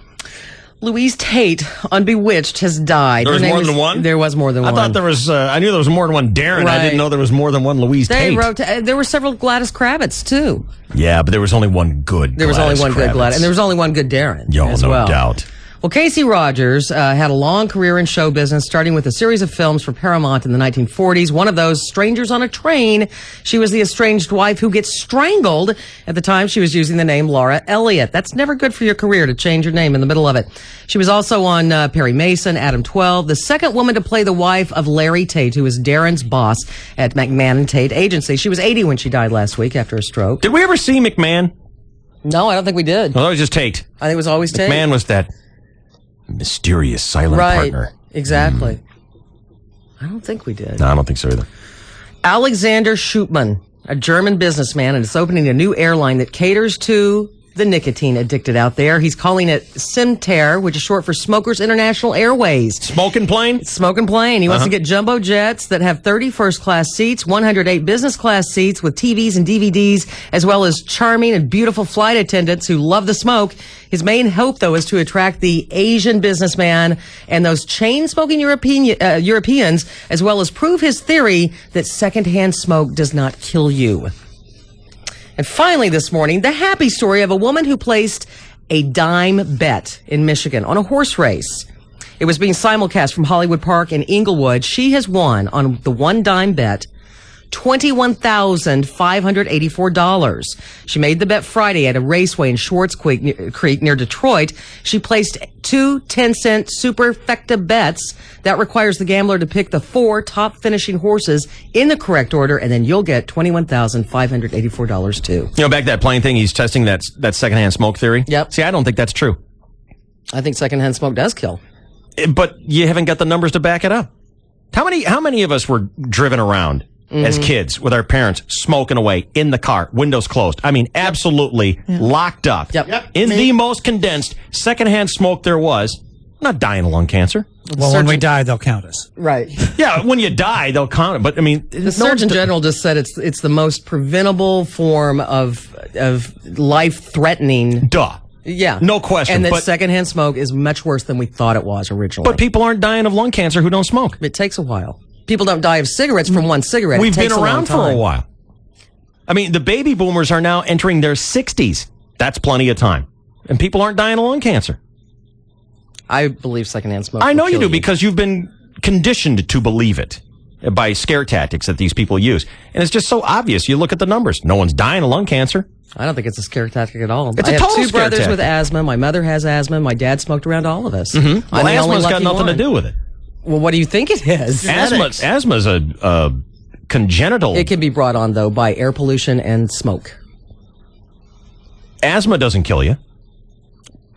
Louise Tate on Bewitched has died. There was Her name more than one? There was more than one. I thought there was, I knew there was more than one Darren. I didn't know there was more than one Louise They Tate. wrote, there were several Gladys Kravitz, too. Yeah, but there was only one good There was Gladys only one good Kravitz. Gladys, and there was only one good Darren Yo, as no well. doubt. Well, Casey Rogers had a long career in show business, starting with a series of films for Paramount in the 1940s. One of those, Strangers on a Train. She was the estranged wife who gets strangled. At the time, she was using the name Laura Elliott. That's never good for your career to change your name in the middle of it. She was also on Perry Mason, Adam 12, the second woman to play the wife of Larry Tate, who was Darren's boss at McMahon and Tate Agency. She was 80 when she died last week after a stroke. Did we ever see McMahon? No, I don't think we did. Well, that was just Tate. I think it was always Tate. McMahon was that mysterious silent partner. Exactly. I don't think we did. No, I don't think so either. Alexander Schupman, a German businessman, and is opening a new airline that caters to the nicotine addicted out there. He's calling it Simter, which is short for Smokers International Airways. Smoking plane? Smoking plane. He wants to get jumbo jets that have 30 first-class seats, 108 business-class seats with TVs and DVDs, as well as charming and beautiful flight attendants who love the smoke. His main hope, though, is to attract the Asian businessman and those chain-smoking Europeans, as well as prove his theory that secondhand smoke does not kill you. And finally this morning, the happy story of a woman who placed a dime bet in Michigan on a horse race. It was being simulcast from Hollywood Park in Inglewood. She has won on the one dime bet $21,584. She made the bet Friday at a raceway in Schwartz Creek near Detroit. She placed two 10-cent superfecta bets. That requires the gambler to pick the 4 top finishing horses in the correct order, and then you'll get $21,584 too. You know, back to that plane thing, he's testing that secondhand smoke theory. Yep. See, I don't think that's true. I think secondhand smoke does kill. But you haven't got the numbers to back it up. How many of us were driven around as kids with our parents smoking away in the car, windows closed? I mean, absolutely locked up. In the most condensed secondhand smoke there was. I'm not dying of lung cancer. Well, when we die, they'll count us. Right. Yeah, when you die, they'll count it. But I mean, the Surgeon General just said it's the most preventable form of life-threatening. Duh. Yeah. No question. And that but secondhand smoke is much worse than we thought it was originally. But people aren't dying of lung cancer who don't smoke. It takes a while. People don't die of cigarettes from one cigarette. We've it takes been around a long time. for a while. I mean, the baby boomers are now entering their 60s. That's plenty of time. And people aren't dying of lung cancer. I believe secondhand smoke. I know will you kill do because you've been conditioned to believe it by scare tactics that these people use. And it's just so obvious. You look at the numbers. No one's dying of lung cancer. I don't think it's a scare tactic at all. It's I a have total two scare brothers tactic. with asthma. My mother has asthma. My dad smoked around all of us. Mm-hmm. Well, asthma's got nothing to do with it. Well, what do you think it is? Asthma's a congenital. It can be brought on, though, by air pollution and smoke. Asthma doesn't kill you.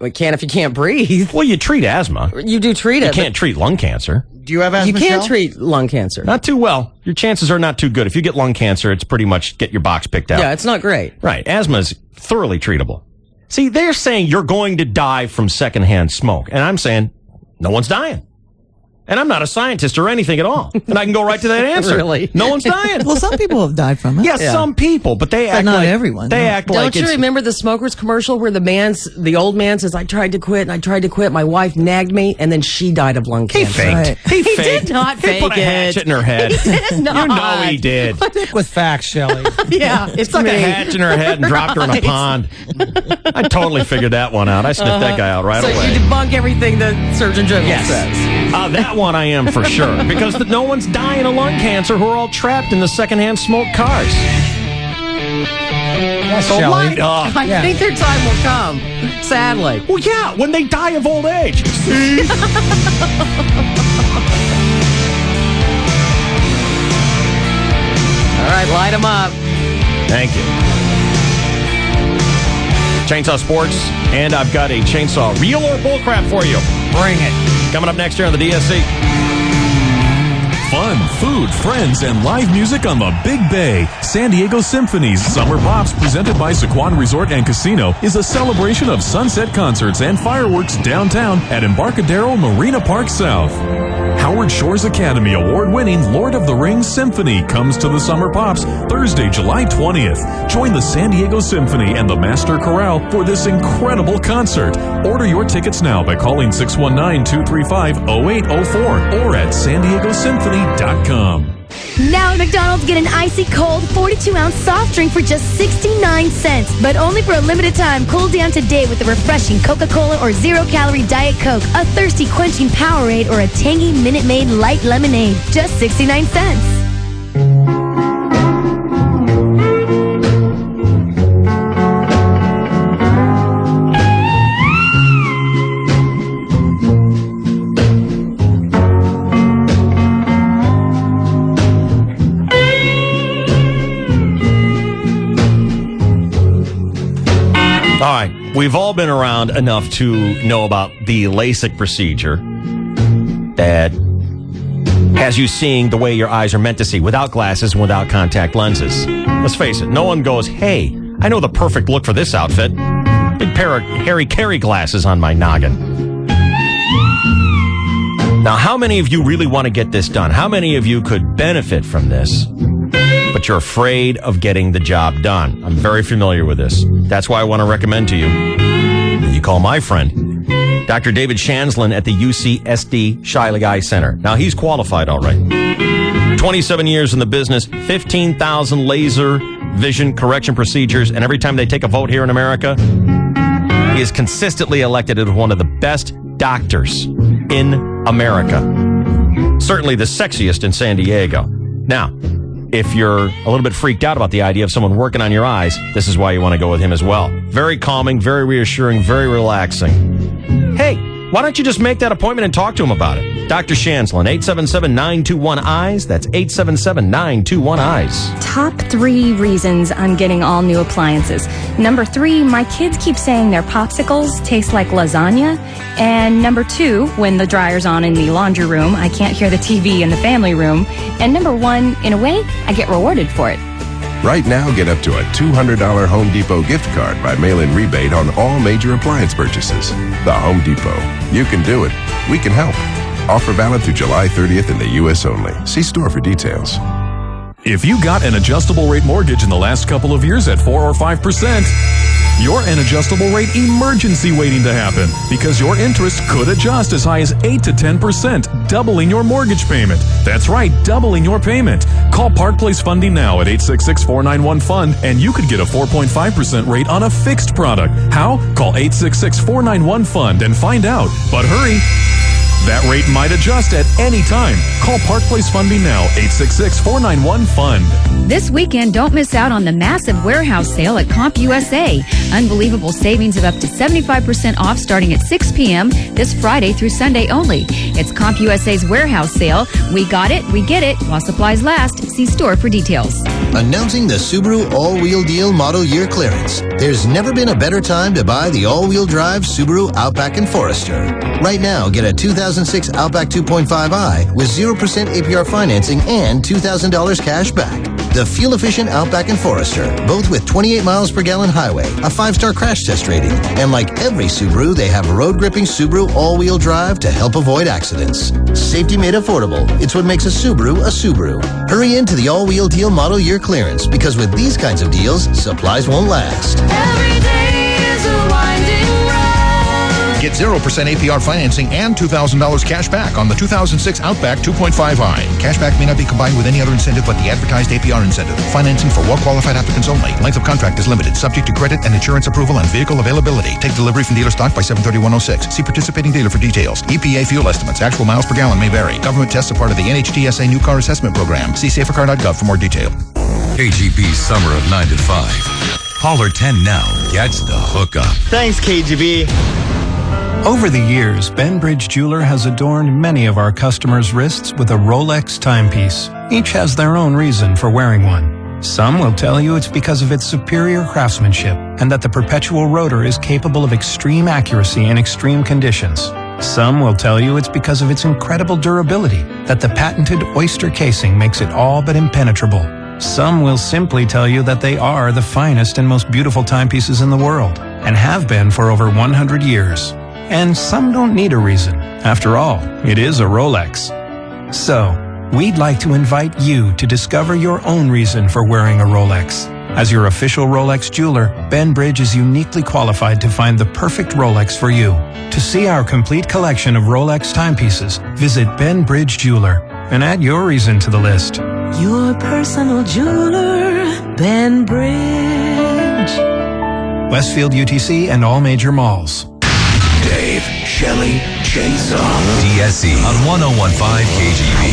It can if you can't breathe. Well, you treat asthma. You do treat it. You can't treat lung cancer. Do you have asthma? You can't Shell? treat lung cancer. Not too well. Your chances are not too good. If you get lung cancer, it's pretty much get your box picked out. Yeah, it's not great. Right. Asthma is thoroughly treatable. See, they're saying you're going to die from secondhand smoke. And I'm saying no one's dying. And I'm not a scientist or anything at all. And I can go right to that answer. Really? No one's dying. Well, some people have died from it. Yes, some people, but they act not like everyone. They No. act like Don't you remember the smokers commercial where the old man says, I tried to quit and I tried to quit. My wife nagged me and then she died of lung cancer. faked. He He faked. did not fake He put a hatchet in her head. He did not. You know he did. Stick with facts, Shelley. Yeah, it's Stuck me. a hatchet in her head and dropped her in a pond. I totally figured that one out. I sniffed that guy out right so away. you debunk everything the Surgeon General says. That one I am for sure. Because no one's dying of lung cancer who are all trapped in the secondhand smoke cars. So Shelley. light up. I think their time will come, sadly. Well, yeah, when they die of old age. See? All right, light them up. Thank you. Chainsaw Sports, and I've got a chainsaw real or bullcrap for you. Bring it. Coming up next year on the DSC. Fun, food, friends, and live music on the Big Bay. San Diego Symphony's Summer Pops, presented by Sequan Resort and Casino, is a celebration of sunset concerts and fireworks downtown at Embarcadero Marina Park South. Howard Shores Academy award-winning Lord of the Rings Symphony comes to the Summer Pops Thursday, July 20th. Join the San Diego Symphony and the Master Chorale for this incredible concert. Order your tickets now by calling 619-235-0804 or at sandiegosymphony.com. Now at McDonald's, get an icy cold 42-ounce soft drink for just 69 cents. But only for a limited time. Cool down today with a refreshing Coca-Cola or zero-calorie Diet Coke, a thirsty quenching Powerade, or a tangy Minute Maid light lemonade. Just 69 cents. All right, we've all been around enough to know about the LASIK procedure that has you seeing the way your eyes are meant to see, without glasses and without contact lenses. Let's face it, no one goes, hey, I know the perfect look for this outfit. Big pair of Harry Carey glasses on my noggin. Now, how many of you really want to get this done? How many of you could benefit from this? But you're afraid of getting the job done. I'm very familiar with this. That's why I want to recommend to you that you call my friend, Dr. David Shanslin at the UCSD Shiloh Eye Center. Now, he's qualified, all right. 27 years in the business, 15,000 laser vision correction procedures, and every time they take a vote here in America, he is consistently elected as one of the best doctors in America. Certainly the sexiest in San Diego. Now, if you're a little bit freaked out about the idea of someone working on your eyes, this is why you want to go with him as well. Very calming, very reassuring, very relaxing. Hey, why don't you just make that appointment and talk to him about it? Dr. Shanslin, 877-921-EYES. That's 877-921-EYES. Top 3 reasons I'm getting all new appliances. Number 3, my kids keep saying their popsicles taste like lasagna. And number 2, when the dryer's on in the laundry room, I can't hear the TV in the family room. And number 1, in a way, I get rewarded for it. Right now, get up to a $200 Home Depot gift card by mail-in rebate on all major appliance purchases. The Home Depot. You can do it. We can help. Offer valid through July 30th in the U.S. only. See store for details. If you got an adjustable rate mortgage in the last couple of years at 4 or 5%, you're an adjustable rate emergency waiting to happen because your interest could adjust as high as 8 to 10%, doubling your mortgage payment. That's right, doubling your payment. Call Park Place Funding now at 866-491-FUND and you could get a 4.5% rate on a fixed product. How? Call 866-491-FUND and find out. But hurry, That rate might adjust at any time. Call Park Place Funding now, 866-491-FUND. This weekend, don't miss out on the massive warehouse sale at CompUSA. Unbelievable savings of up to 75% off starting at 6 p.m. this Friday through Sunday only. It's CompUSA's warehouse sale. We got it, we get it, while supplies last. See store for details. Announcing the Subaru All-Wheel Deal Model Year Clearance. There's never been a better time to buy the all-wheel drive Subaru Outback and Forester. Right now, get a 2006 Outback 2.5i with 0% APR financing and $2,000 cash back. The fuel-efficient Outback and Forester, both with 28 miles per gallon highway, a 5-star crash test rating, and like every Subaru, they have road-gripping Subaru all-wheel drive to help avoid accidents. Safety made affordable. It's what makes a Subaru a Subaru. Hurry into the all-wheel deal model year clearance, because with these kinds of deals, supplies won't last. Every day is a winding road. Get 0% APR financing and $2,000 cash back on the 2006 Outback 2.5i. Cashback may not be combined with any other incentive but the advertised APR incentive. Financing for well-qualified applicants only. Length of contract is limited, subject to credit and insurance approval and vehicle availability. Take delivery from dealer stock by 7/30/106. See participating dealer for details. EPA fuel estimates. Actual miles per gallon may vary. Government tests are part of the NHTSA New Car Assessment Program. See safercar.gov for more detail. KGB's Summer of 9 to 5. Caller 10 now gets the hookup. Thanks, KGB. Over the years, Benbridge Jeweler has adorned many of our customers' wrists with a Rolex timepiece. Each has their own reason for wearing one. Some will tell you it's because of its superior craftsmanship and that the perpetual rotor is capable of extreme accuracy in extreme conditions. Some will tell you it's because of its incredible durability, that the patented oyster casing makes it all but impenetrable. Some will simply tell you that they are the finest and most beautiful timepieces in the world, and have been for over 100 years. And some don't need a reason. After all, it is a Rolex. So, we'd like to invite you to discover your own reason for wearing a Rolex. As your official Rolex jeweler, Benbridge is uniquely qualified to find the perfect Rolex for you. To see our complete collection of Rolex timepieces, visit Benbridge Jeweler and add your reason to the list. Your personal jeweler, Benbridge. Westfield UTC and all major malls. Dave, Shelley, Chainsaw, DSE on 101.5 KGB.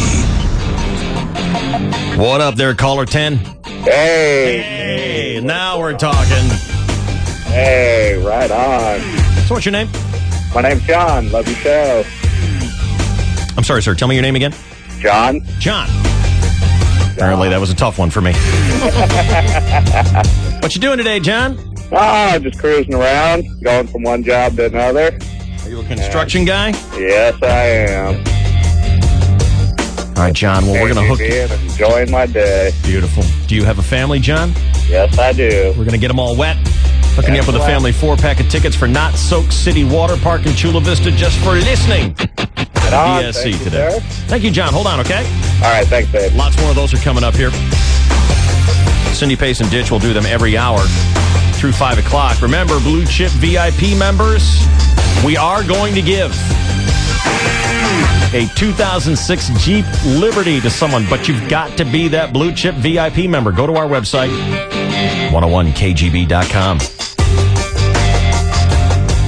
What up there, caller 10? Hey. Now we're talking. Hey, right on. So what's your name? My name's John. Love your show. I'm sorry, sir. Tell me your name again. John. John. Apparently that was a tough one for me. What you doing today, John? Oh, just cruising around, going from one job to another. Are you a construction guy? Yes, I am. All right, John. Well, we're going to hook you. Enjoying my day. Beautiful. Do you have a family, John? Yes, I do. We're going to get them all wet. Hooking you up with a family 4-pack of tickets for Not Soak City Water Park in Chula Vista just for listening to DSC today. Sir. Thank you, John. Hold on, okay? All right, thanks, babe. Lots more of those are coming up here. Cindy Pace and Ditch will do them every hour through 5 o'clock. Remember, Blue Chip VIP members, we are going to give a 2006 Jeep Liberty to someone, but you've got to be that Blue Chip VIP member. Go to our website, 101kgb.com.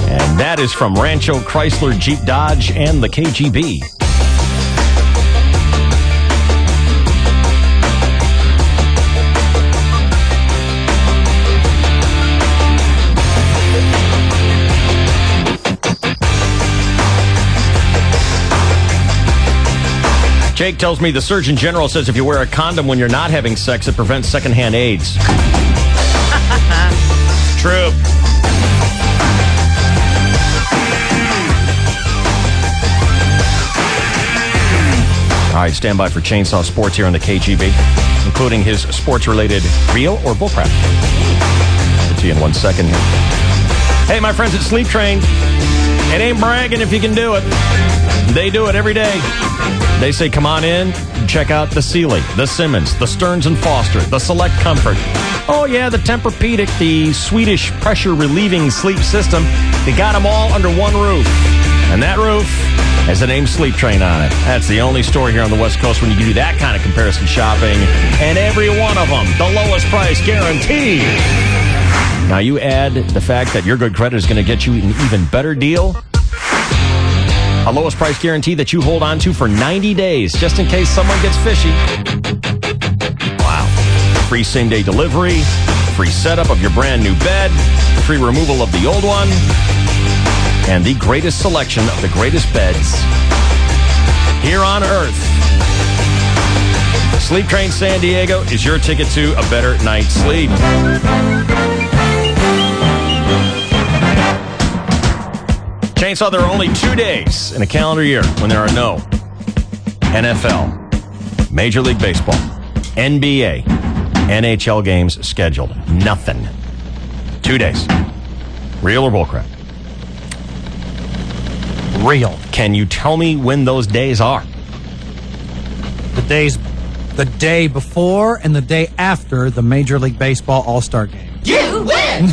And that is from Rancho Chrysler Jeep Dodge and the KGB. Jake tells me the Surgeon General says if you wear a condom when you're not having sex, it prevents secondhand AIDS. True. All right, stand by for Chainsaw Sports here on the KGB, including his sports-related real or bullcrap. I'll get to you in 1 second here. Hey, my friends at Sleep Train, it ain't bragging if you can do it. They do it every day. They say, come on in, check out the Sealy, the Simmons, the Stearns & Foster, the Select Comfort. Oh, yeah, the Tempur-Pedic, the Swedish pressure-relieving sleep system. They got them all under one roof. And that roof has the name Sleep Train on it. That's the only store here on the West Coast when you can do that kind of comparison shopping. And every one of them, the lowest price guaranteed. Now, you add the fact that your good credit is going to get you an even better deal. A lowest price guarantee that you hold on to for 90 days, just in case someone gets fishy. Wow. Free same-day delivery, free setup of your brand new bed, free removal of the old one, and the greatest selection of the greatest beds here on Earth. Sleep Train San Diego is your ticket to a better night's sleep. Chainsaw, there are only 2 days in a calendar year when there are no NFL, Major League Baseball, NBA, NHL games scheduled. Nothing. 2 days. Real or bullcrap? Real. Can you tell me when those days are? The day before and the day after the Major League Baseball All-Star Game. You win!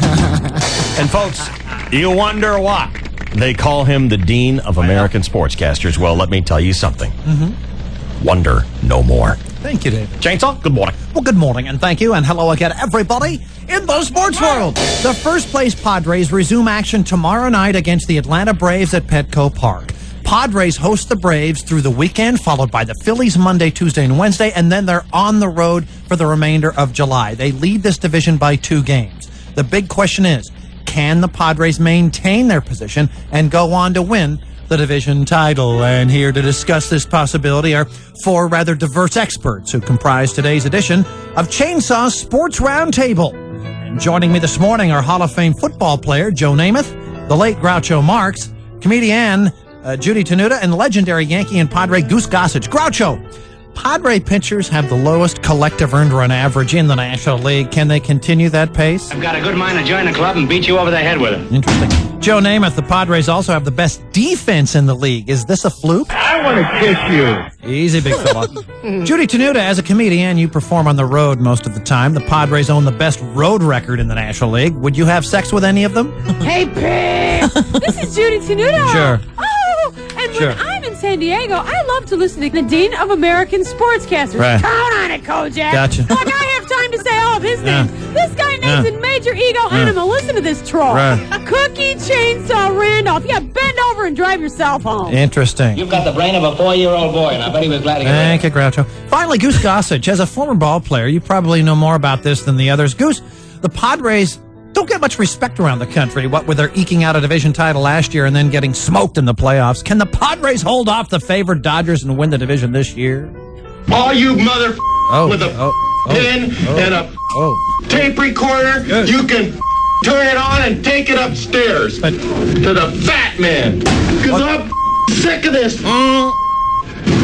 And folks, you wonder why they call him the Dean of American Sportscasters. Well, let me tell you something. Wonder no more. Thank you, David. Chainsaw, good morning. Well, good morning, and thank you, and hello again, everybody in the sports world. The first-place Padres resume action tomorrow night against the Atlanta Braves at Petco Park. Padres host the Braves through the weekend, followed by the Phillies Monday, Tuesday, and Wednesday, and then they're on the road for the remainder of July. They lead this division by 2 games. The big question is, can the Padres maintain their position and go on to win the division title? And here to discuss this possibility are 4 rather diverse experts who comprise today's edition of Chainsaw Sports Roundtable. And joining me this morning are Hall of Fame football player Joe Namath, the late Groucho Marx, comedian Judy Tenuta, and legendary Yankee and Padre Goose Gossage. Groucho, Padre pitchers have the lowest collective earned run average in the National League. Can they continue that pace? I've got a good mind to join the club and beat you over the head with it. Interesting. Joe Namath, the Padres also have the best defense in the league. Is this a fluke? I want to kiss you. Easy, big fella. Judy Tenuta, as a comedian, you perform on the road most of the time. The Padres own the best road record in the National League. Would you have sex with any of them? Hey, pig! This is Judy Tenuta. Sure. Oh, and when I'm in San Diego, I love to listen to the Dean of American Sportscasters. Right. Count on it, Kojak. Gotcha. Like, I have time to say all of his names. This guy names a major ego animal. Listen to this troll. Right. Cookie Chainsaw Randolph. Yeah, bend over and drive yourself home. Interesting. You've got the brain of a 4-year-old boy, and I bet he was glad to get Thank you, Groucho. Finally, Goose Gossage. As a former ball player, you probably know more about this than the others. Goose, the Padres don't get much respect around the country, what with their eking out a division title last year and then getting smoked in the playoffs. Can the Padres hold off the favored Dodgers and win the division this year? All you mother with a pen and a tape recorder, you can turn it on and take it upstairs to the fat man. Because I'm sick of this.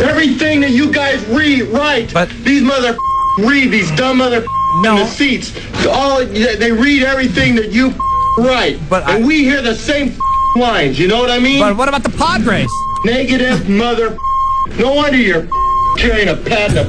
Everything that you guys write, these mother read, these dumb mother in the seats. They read everything that you write. And we hear the same lines, you know what I mean? But what about the Padres? Negative mother. No wonder you're carrying a pad and a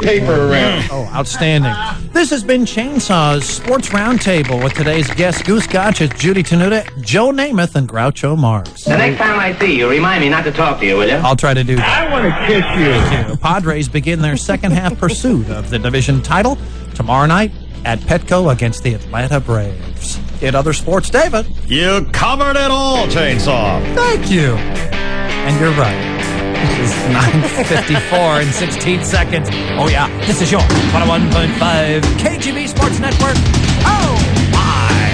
paper around. Oh, outstanding. This has been Chainsaw's Sports Roundtable with today's guests, Goose Gossage, Judy Tenuta, Joe Namath, and Groucho Marx. The next time I see you, remind me not to talk to you, will you? I'll try to do that. I want to kiss you. The Padres begin their second-half pursuit of the division title tomorrow night at Petco against the Atlanta Braves. In other sports, David. You covered it all, Chainsaw. Thank you. And you're right. This is 9:54 and 16 seconds. Oh, yeah. This is your 101.5 KGB Sports Network. Oh, my.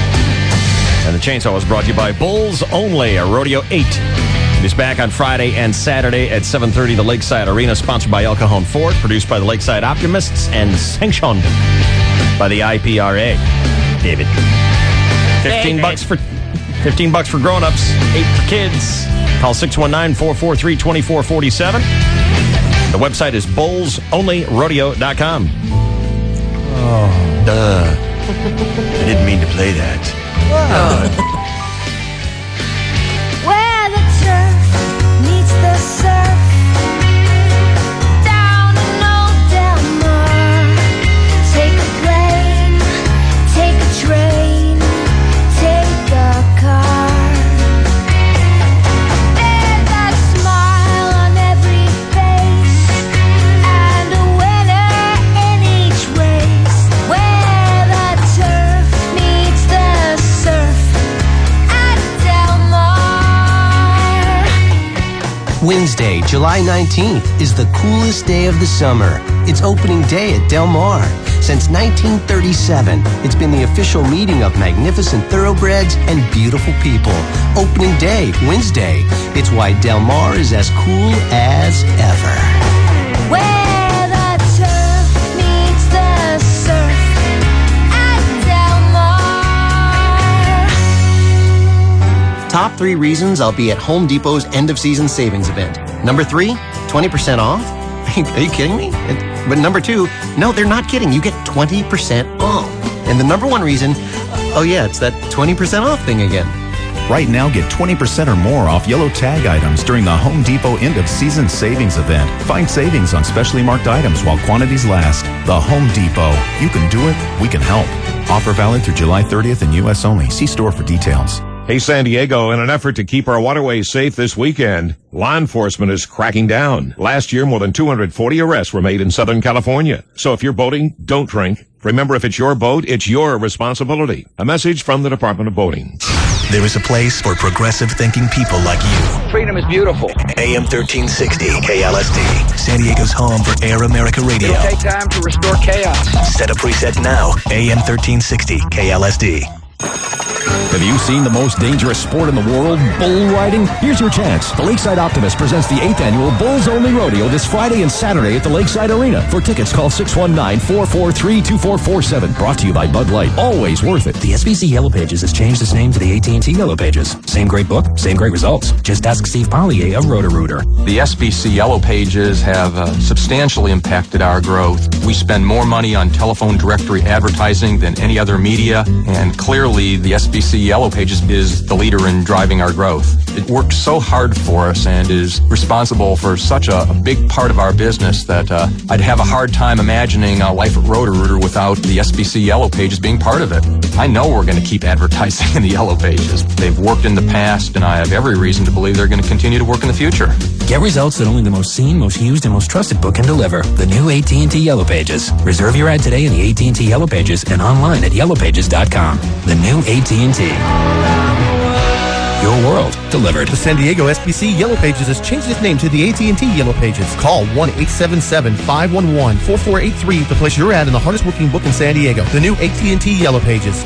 And the Chainsaw was brought to you by Bulls Only, a Rodeo 8. It is back on Friday and Saturday at 7:30, the Lakeside Arena, sponsored by El Cajon Ford, produced by the Lakeside Optimists, and sanctioned by the IPRA. David. $15 for grown-ups, 8 for kids. Call 619-443-2447. The website is bullsonlyrodeo.com. Oh. Duh. I didn't mean to play that. Where the turf meets the surf, down in Old Delmar. Take a plane, take a train, take a car. There's a smile on every face, and a winner in each race. Where the turf meets the surf, Wednesday, July 19th, is the coolest day of the summer. It's opening day at Del Mar. Since 1937, it's been the official meeting of magnificent thoroughbreds and beautiful people. Opening day, Wednesday. It's why Del Mar is as cool as ever. Where the turf meets the surf at Del Mar. Top 3 reasons I'll be at Home Depot's end-of-season savings event. Number 3, 20% off. Are you kidding me? But number 2, no, they're not kidding. You get 20% off. And the number 1 reason, oh yeah, it's that 20% off thing again. Right now, get 20% or more off yellow tag items during the Home Depot end-of-season savings event. Find savings on specially marked items while quantities last. The Home Depot. You can do it. We can help. Offer valid through July 30th in U.S. only. See store for details. Hey, San Diego, in an effort to keep our waterways safe this weekend, law enforcement is cracking down. Last year, more than 240 arrests were made in Southern California. So if you're boating, don't drink. Remember, if it's your boat, it's your responsibility. A message from the Department of Boating. There is a place for progressive thinking people like you. Freedom is beautiful. AM 1360 KLSD, San Diego's home for Air America Radio. It'll take time to restore chaos. Set a preset now. AM 1360 KLSD. Have you seen the most dangerous sport in the world, bull riding? Here's your chance. The Lakeside Optimist presents the 8th annual Bulls Only Rodeo this Friday and Saturday at the Lakeside Arena. For tickets, call 619-443-2447. Brought to you by Bud Light. Always worth it. The SBC Yellow Pages has changed its name to the AT&T Yellow Pages. Same great book, same great results. Just ask Steve Pollier of Roto-Rooter. The SBC Yellow Pages have substantially impacted our growth. We spend more money on telephone directory advertising than any other media, and clearly the SBC Yellow Pages is the leader in driving our growth. It works so hard for us and is responsible for such a big part of our business that I'd have a hard time imagining life at Roto-Rooter without the SBC Yellow Pages being part of it. I know we're going to keep advertising in the Yellow Pages. They've worked in the past, and I have every reason to believe they're going to continue to work in the future. Get results that only the most seen, most used, and most trusted book can deliver. The new AT&T Yellow Pages. Reserve your ad today in the AT&T Yellow Pages and online at yellowpages.com. The new AT&T. Your world delivered. The San Diego SBC Yellow Pages has changed its name to the AT&T Yellow Pages. Call 1-877-511-4483 to place your ad in the hardest working book in San Diego. The new AT&T Yellow Pages.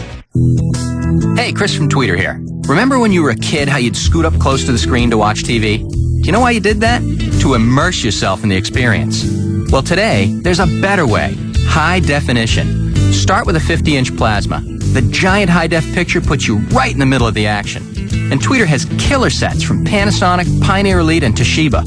Hey, Chris from Tweeter here. Remember when you were a kid how you'd scoot up close to the screen to watch TV? Do you know why you did that? To immerse yourself in the experience. Well, today, there's a better way. High definition. Start with a 50-inch plasma. The giant high-def picture puts you right in the middle of the action. And Tweeter has killer sets from Panasonic, Pioneer Elite, and Toshiba.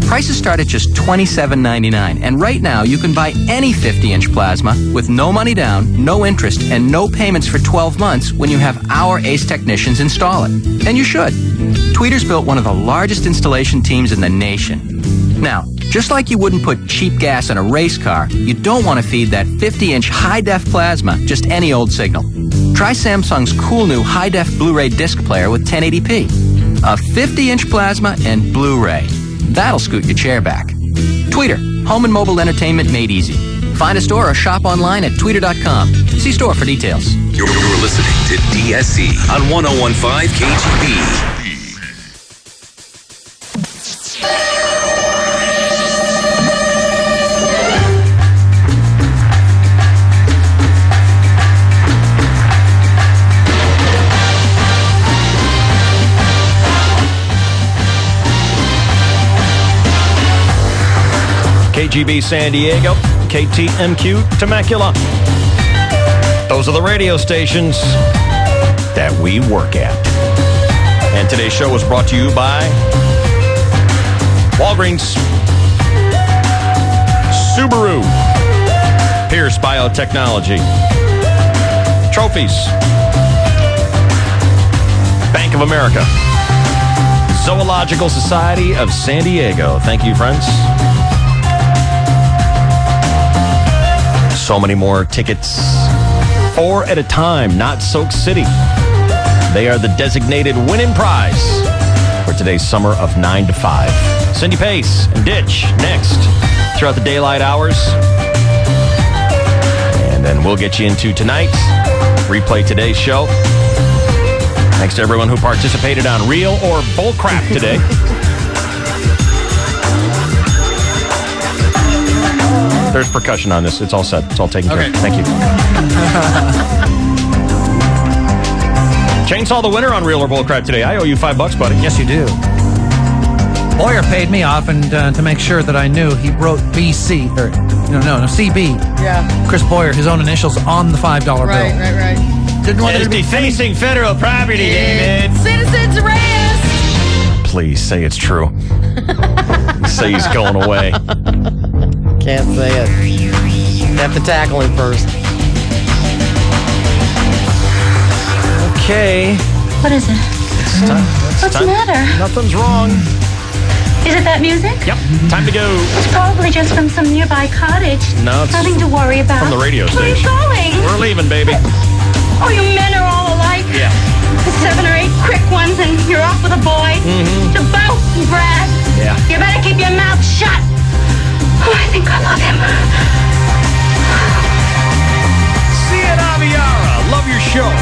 Prices start at just $27.99, and right now you can buy any 50-inch plasma with no money down, no interest, and no payments for 12 months when you have our ACE technicians install it. And you should. Tweeter's built one of the largest installation teams in the nation. Now, just like you wouldn't put cheap gas in a race car, you don't want to feed that 50-inch high-def plasma just any old signal. Try Samsung's cool new high-def Blu-ray disc player with 1080p. A 50-inch plasma and Blu-ray. That'll scoot your chair back. Tweeter, home and mobile entertainment made easy. Find a store or shop online at tweeter.com. See store for details. You're listening to DSC on 101.5 KGB. KGB San Diego, KTMQ Temecula. Those are the radio stations that we work at. And today's show was brought to you by Walgreens, Subaru, Pierce Biotechnology, Trophies, Bank of America, Zoological Society of San Diego. Thank you, friends. So many more tickets. 4 at a time, not Soak City. They are the designated winning prize for today's summer of 9 to 5. Cindy Pace and Ditch next throughout the daylight hours. And then we'll get you into tonight. Replay today's show. Thanks to everyone who participated on Real or Bullcrap today. There's percussion on this. It's all set. It's all taken care of. Thank you. Chainsaw the winner on Real or Bullcrap today. I owe you $5, buddy. Yes, you do. Boyer paid me off, and to make sure that I knew, he wrote BC, or no, CB. Yeah. Chris Boyer, his own initials on the $5 bill. Right. Didn't want It it is to be defacing federal property, David. Citizens arrest! Please say it's true. Say he's going away. Can't say it. Have to tackle him first. Okay. What is it? What's the matter? Nothing's wrong. Is it that music? Yep. Time to go. It's probably just from some nearby cottage. No, it's nothing to worry about. from the radio Where station. are you going? We're leaving, baby. Oh, you men are all alike. Yeah. 7 or 8 quick ones, and you're off with a boy. Mm-hmm. To bout and brag. Yeah. You better keep your mouth shut. Oh, I think I love him. See you at Aviara. Love your show.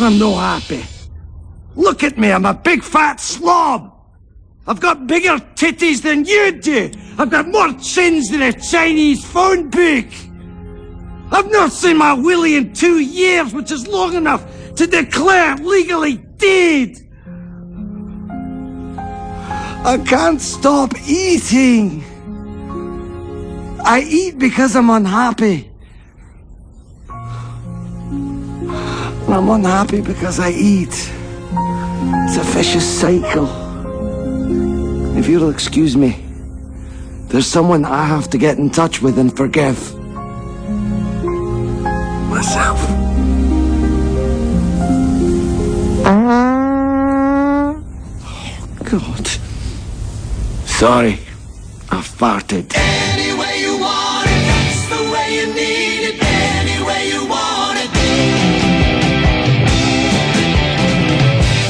I'm no happy. Look at me, I'm a big fat slob. I've got bigger titties than you do. I've got more chins than a Chinese phone book. I've not seen my willy in 2 years, which is long enough to declare legally dead. I can't stop eating. I eat because I'm unhappy. And I'm unhappy because I eat. It's a vicious cycle. If you'll excuse me, there's someone I have to get in touch with and forgive. Myself. God. Sorry. I farted. Any way you want it, that's the way you need it. Any way you want it.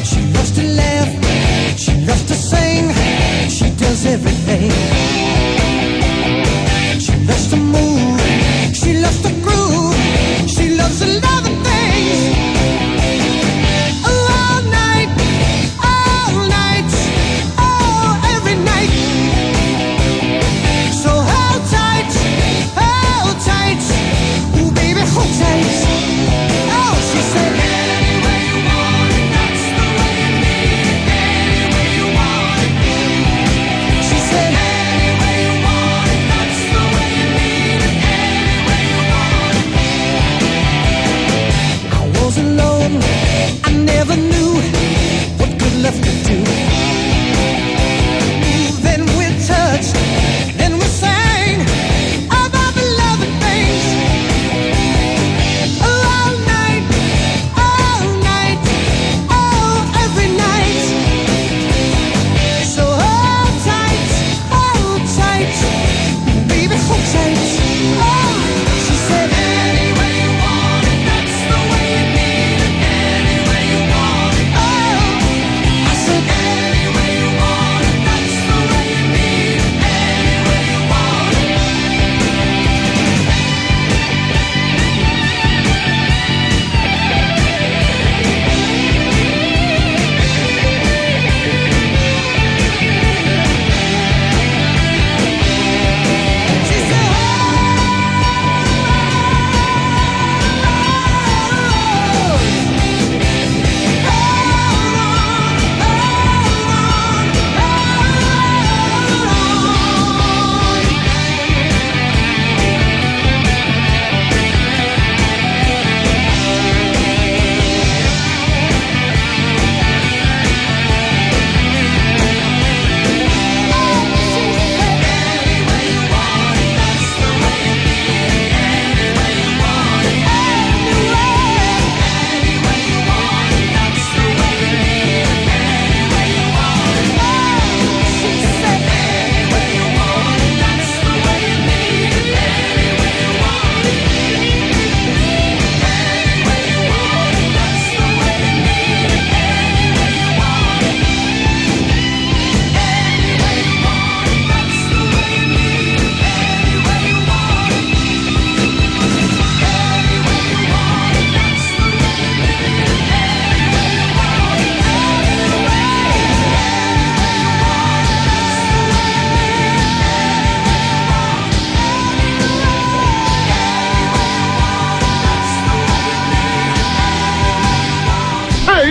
She loves to laugh, she loves to sing, she does everything. She loves to move, she loves to groove, she loves a lot of things. All night, oh, every night. So hold tight, ooh baby, hold tight.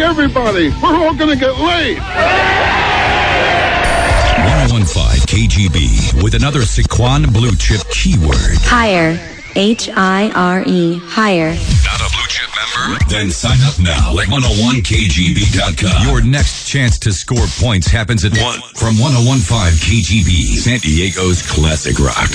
everybody. We're all going to get laid. 1015 KGB with another Sequan blue chip keyword. Higher. H-I-R-E. Higher. Not a blue chip member? Then sign up now at 101kgb.com. Your next chance to score points happens at 1 from 1015 KGB, San Diego's classic rock.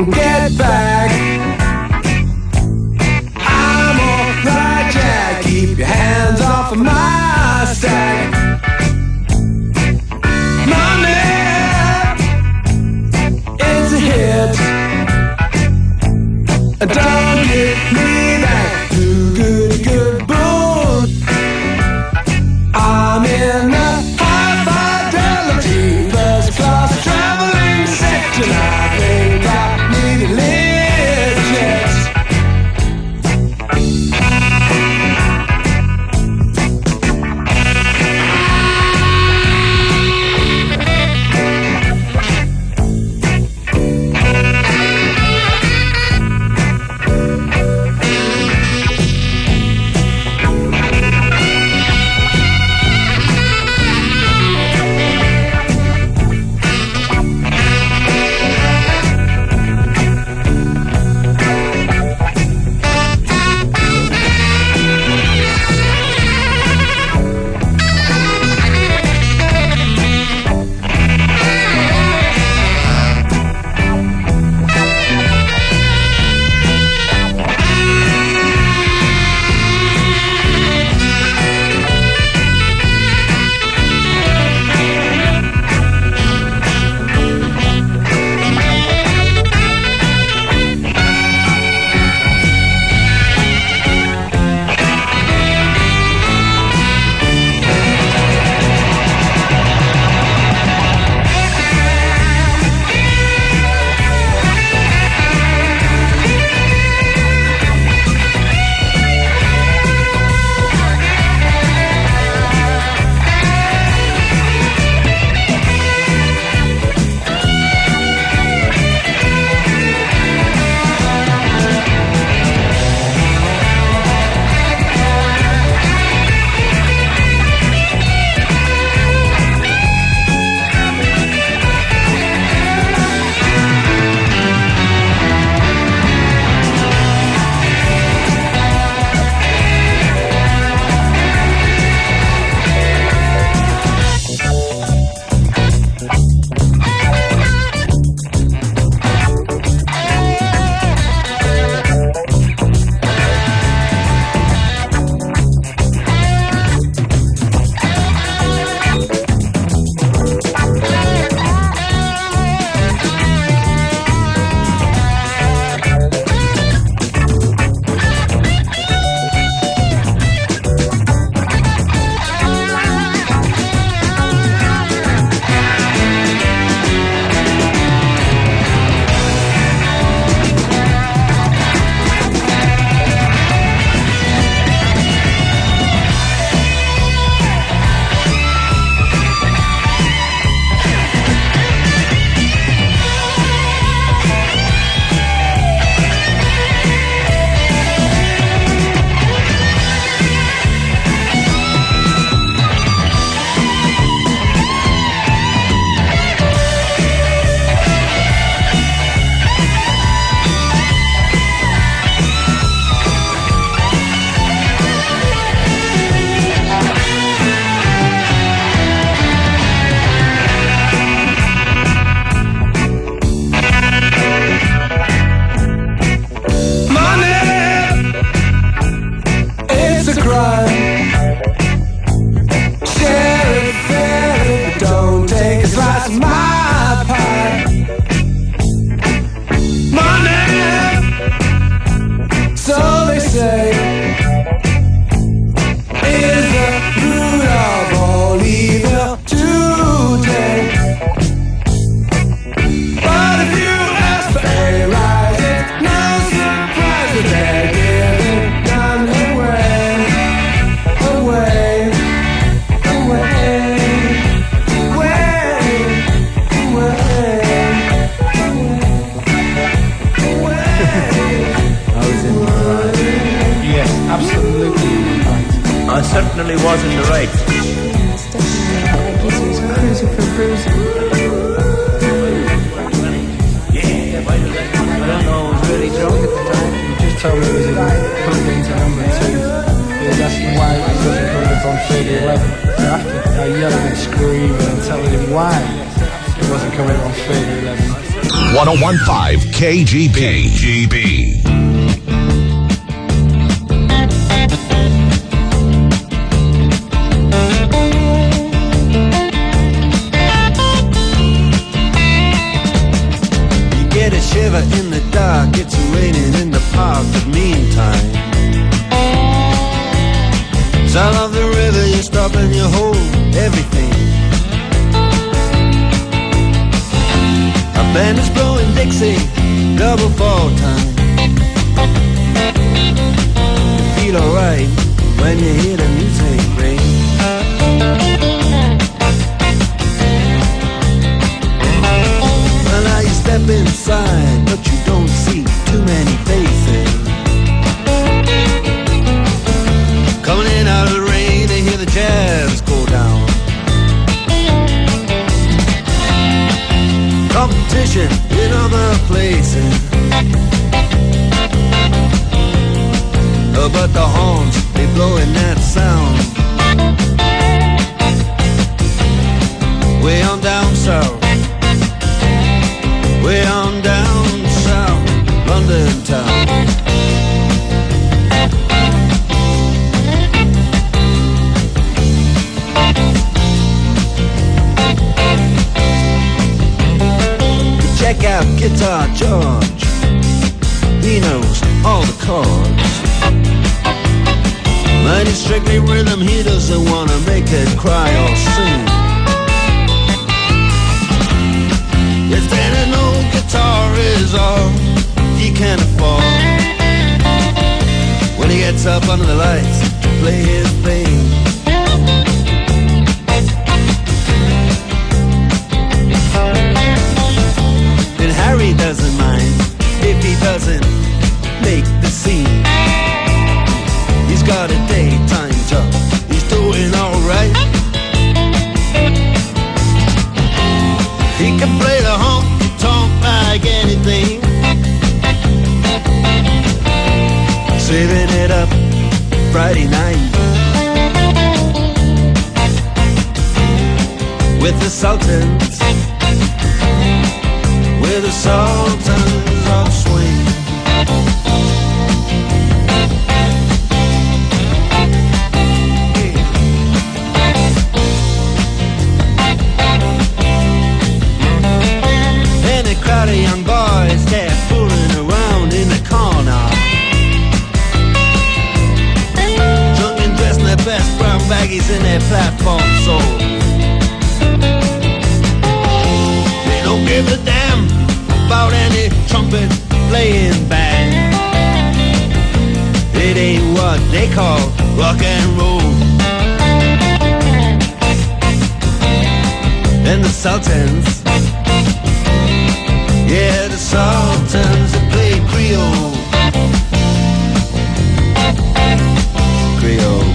Get back. I'm a blackjack. Keep your hands off of my stack. Money, it's a hit. Don't get me that too good bull. I'm in the high fidelity first class traveling section. I think I need a lift. original straight 11. 1015 KGB. You get a shiver in the dark, it's raining in the park, but meantime, sound of the river, you stop and you hold everything. A band is blowing Dixie, double fall time. You feel alright when you hear the music ring. Well, now you step inside, but you don't see too many faces. Coming in out of the rain, they hear the jazz go down. Competition in other places, but the horns, they blowing that sound. Way on down south, way on down south, London town. Check out Guitar George, he knows all the chords. But it's strictly rhythm, he doesn't wanna make it cry or sing. If there no guitar is all he can afford, when he gets up under the lights to play his thing. Harry doesn't mind if he doesn't make the scene. He's got a daytime job, he's doing alright. He can play the honky-tonk like anything, saving it up Friday night with the Sultans, with the Sultans of Swing. And a crowd of young boys, they're fooling around in the corner, drunk and dressed in their best brown baggies in their platform soles. They don't give a damn about any trumpet playing band. It ain't what they call rock and roll. And the Sultans, yeah, the Sultans that play Creole. Creole.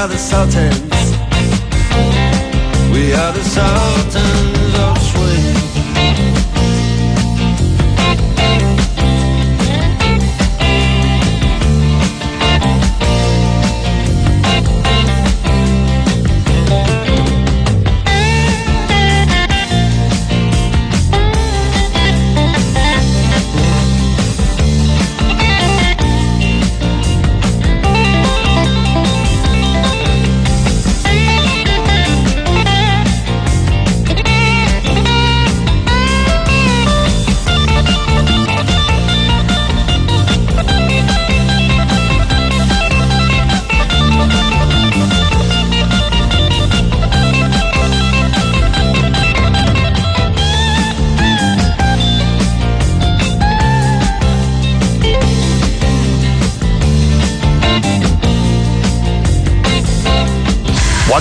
are the Sultans. We are the Sultans of Swing.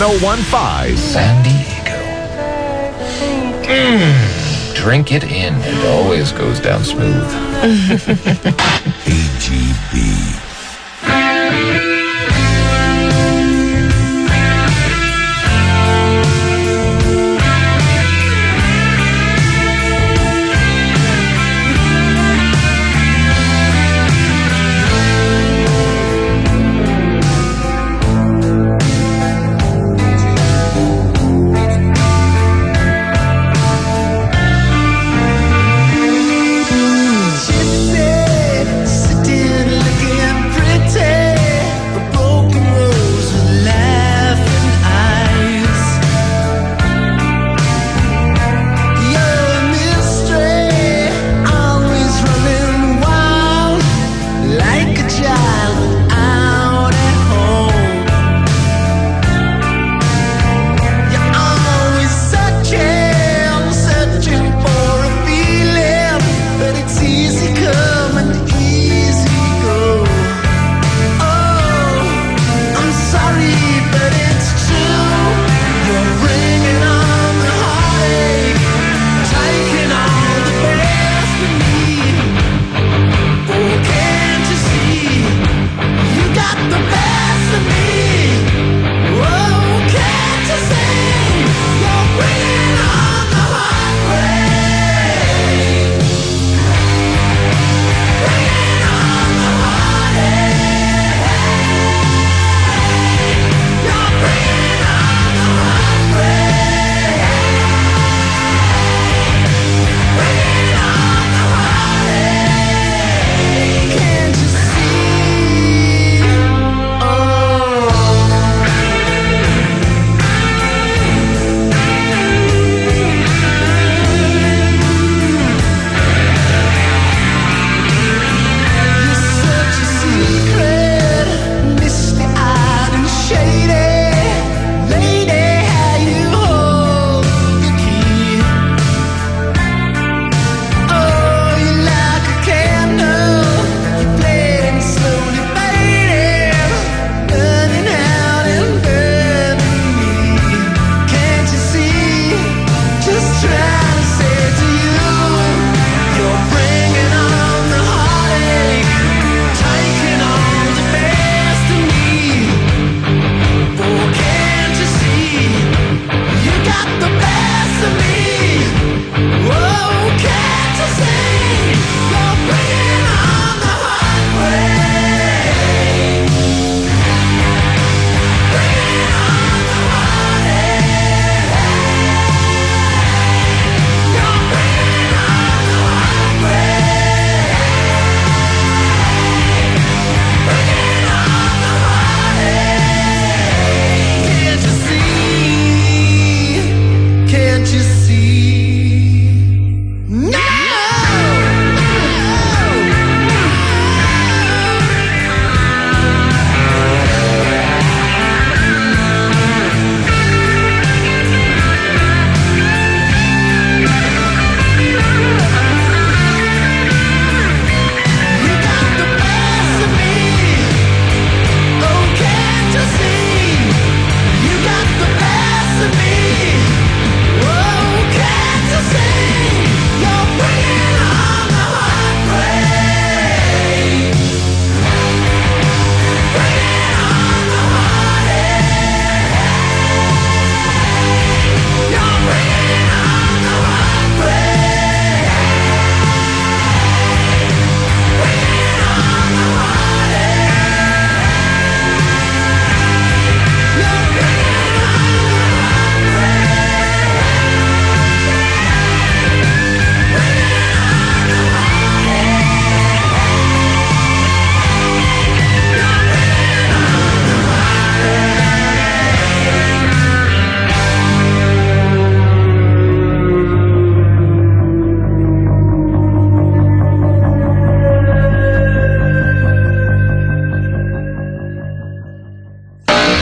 1015. San Diego. Drink it in. It always goes down smooth. KGB.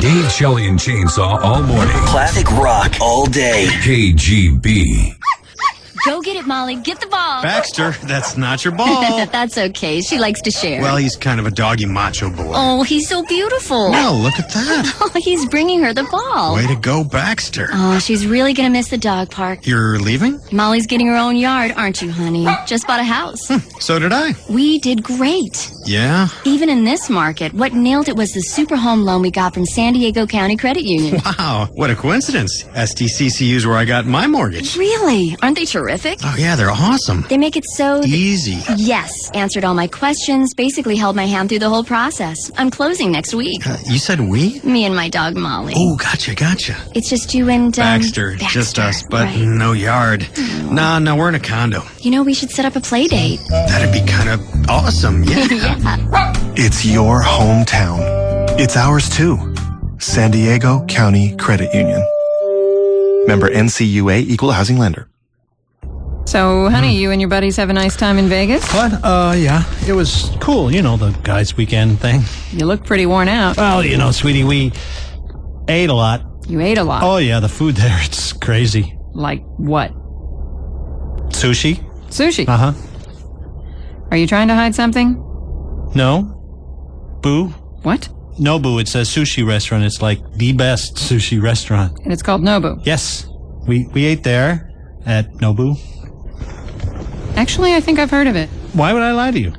Dave, Shelley, and Chainsaw all morning. Classic rock all day. KGB. Go get it, Molly. Get the ball. Baxter, that's not your ball. That's okay. She likes to share. Well, he's kind of a doggy macho boy. Oh, he's so beautiful. No, look at that. Oh, he's bringing her the ball. Way to go, Baxter. Oh, she's really going to miss the dog park. You're leaving? Molly's getting her own yard, aren't you, honey? Just bought a house. So did I. We did great. Yeah? Even in this market, what nailed it was the super home loan we got from San Diego County Credit Union. Wow, what a coincidence. SDCCU's where I got my mortgage. Really? Aren't they terrific? Oh, yeah, they're awesome. They make it so... Easy. Yes. Answered all my questions, basically held my hand through the whole process. I'm closing next week. You said we? Me and my dog, Molly. Oh, gotcha. It's just you and, Baxter, just us, but right. no yard. No, we're in a condo. You know, we should set up a play date. That'd be kind of awesome, yeah. It's your hometown. It's ours too. San Diego County Credit Union. Member NCUA, Equal Housing Lender. So, honey, you and your buddies have a nice time in Vegas? What? Yeah. It was cool. You know, the guys' weekend thing. You look pretty worn out. Well, you know, sweetie, we ate a lot. You ate a lot? Oh, yeah. The food there, it's crazy. Like what? Sushi. Sushi? Uh-huh. Are you trying to hide something? No. Boo. What? Nobu. It's a sushi restaurant. It's like the best sushi restaurant. And it's called Nobu? Yes. We ate there at Nobu. Actually, I think I've heard of it. Why would I lie to you?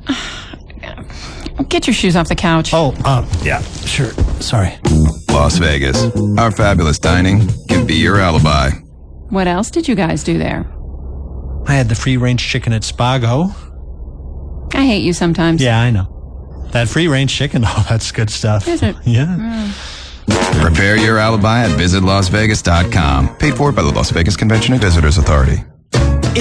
Get your shoes off the couch. Oh, yeah, sure. Sorry. Las Vegas. Our fabulous dining can be your alibi. What else did you guys do there? I had the free-range chicken at Spago. I hate you sometimes. Yeah, I know. That free-range chicken, oh, that's good stuff. Is it? Yeah. Prepare your alibi at visitlasvegas.com. Paid for by the Las Vegas Convention and Visitors Authority.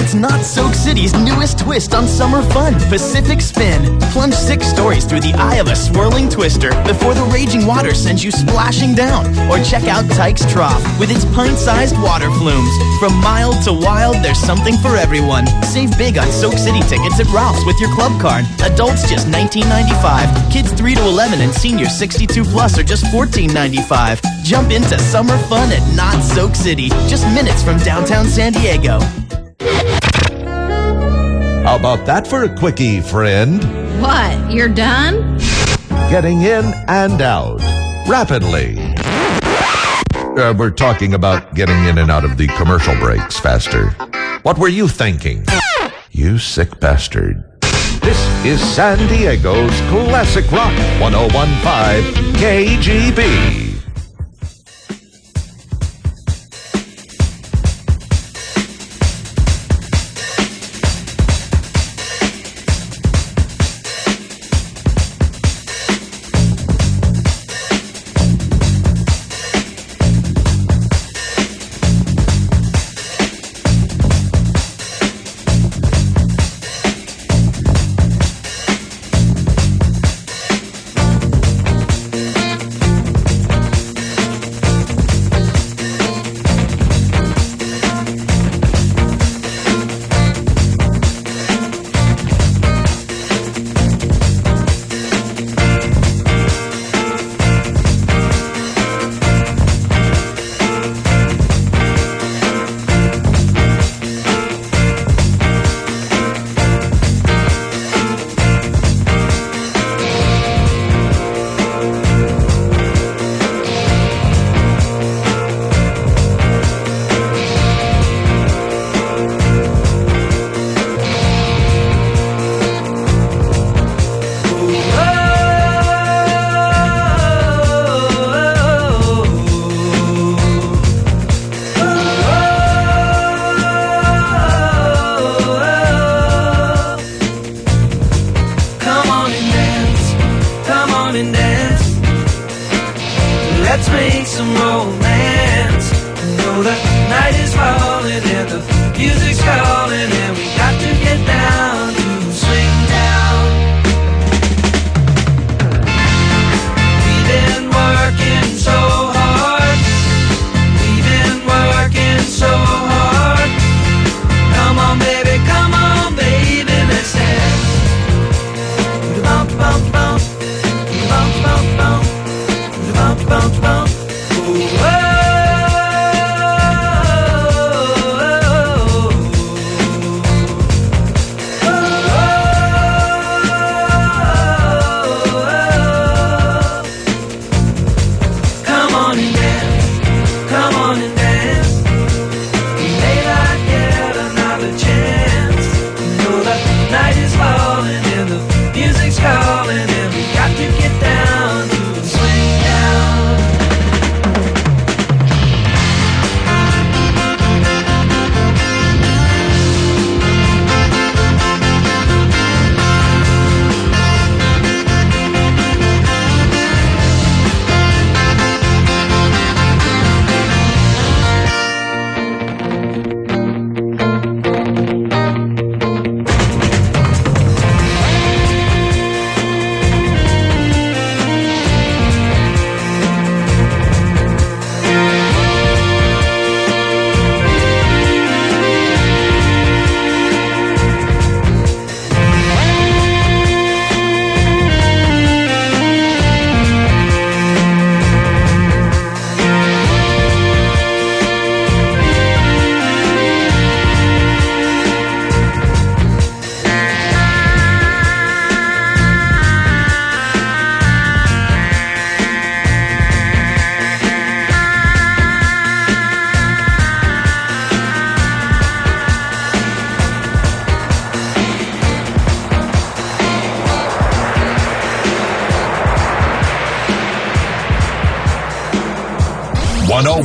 It's Not Soak City's newest twist on summer fun, Pacific Spin. Plunge 6 stories through the eye of a swirling twister before the raging water sends you splashing down. Or check out Tyke's Trough with its pint-sized water flumes. From mild to wild, there's something for everyone. Save big on Soak City tickets at Ralph's with your club card. Adults just $19.95. Kids 3 to 11 and seniors 62 plus are just $14.95. Jump into summer fun at Not Soak City, just minutes from downtown San Diego. How about that for a quickie, friend? What? You're done? Getting in and out rapidly. We're talking about getting in and out of the commercial breaks faster. What were you thinking? You sick bastard. This is San Diego's Classic Rock 101.5 KGB. Let's make some romance. I know the night is falling and the music's calling, and we got to get down to swing down. We've been working so hard. We've been working so hard. Come on, baby, let's dance. Bump, bump, bump. Bump, bump, bump. Bump, bump, bump. Oh, oh, oh, oh.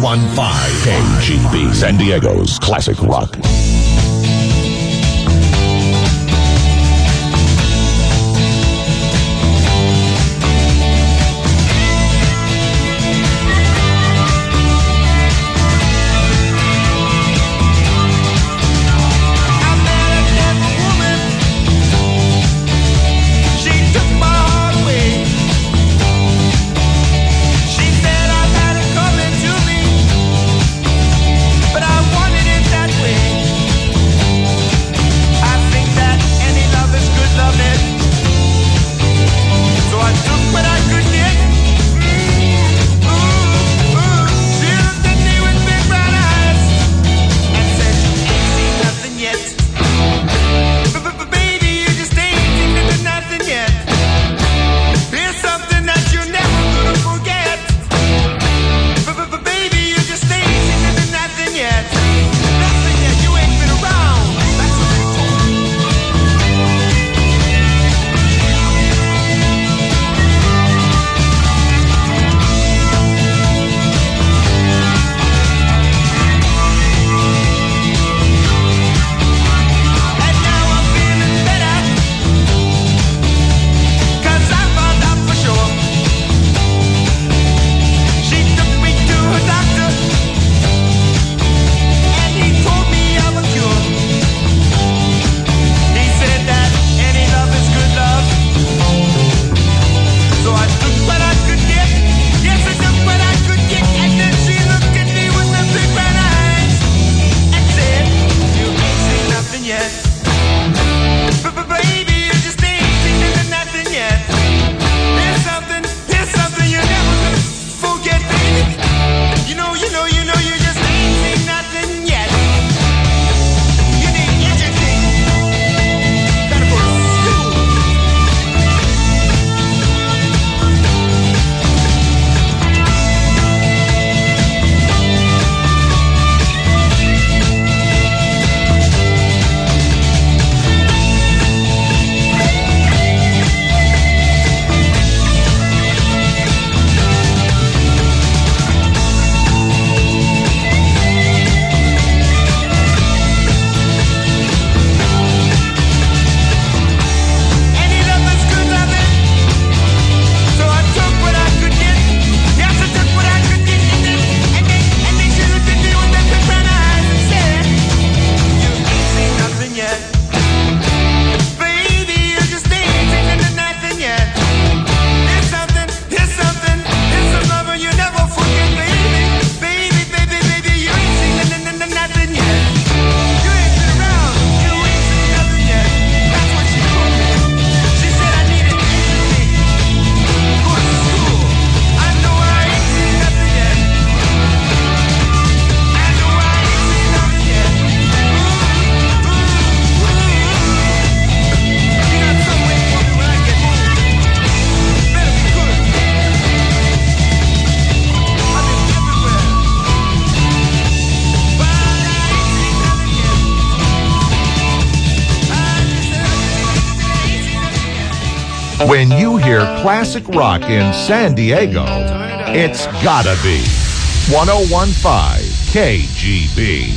1015 KGB, San Diego's classic rock. When you hear classic rock in San Diego, it's gotta be 1015 KGB.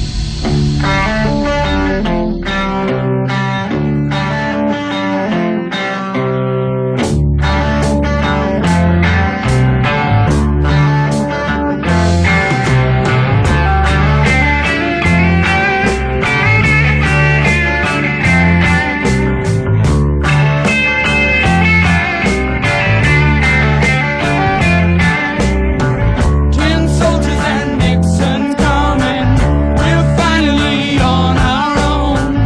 Twin soldiers and Nixon coming. We're finally on our own.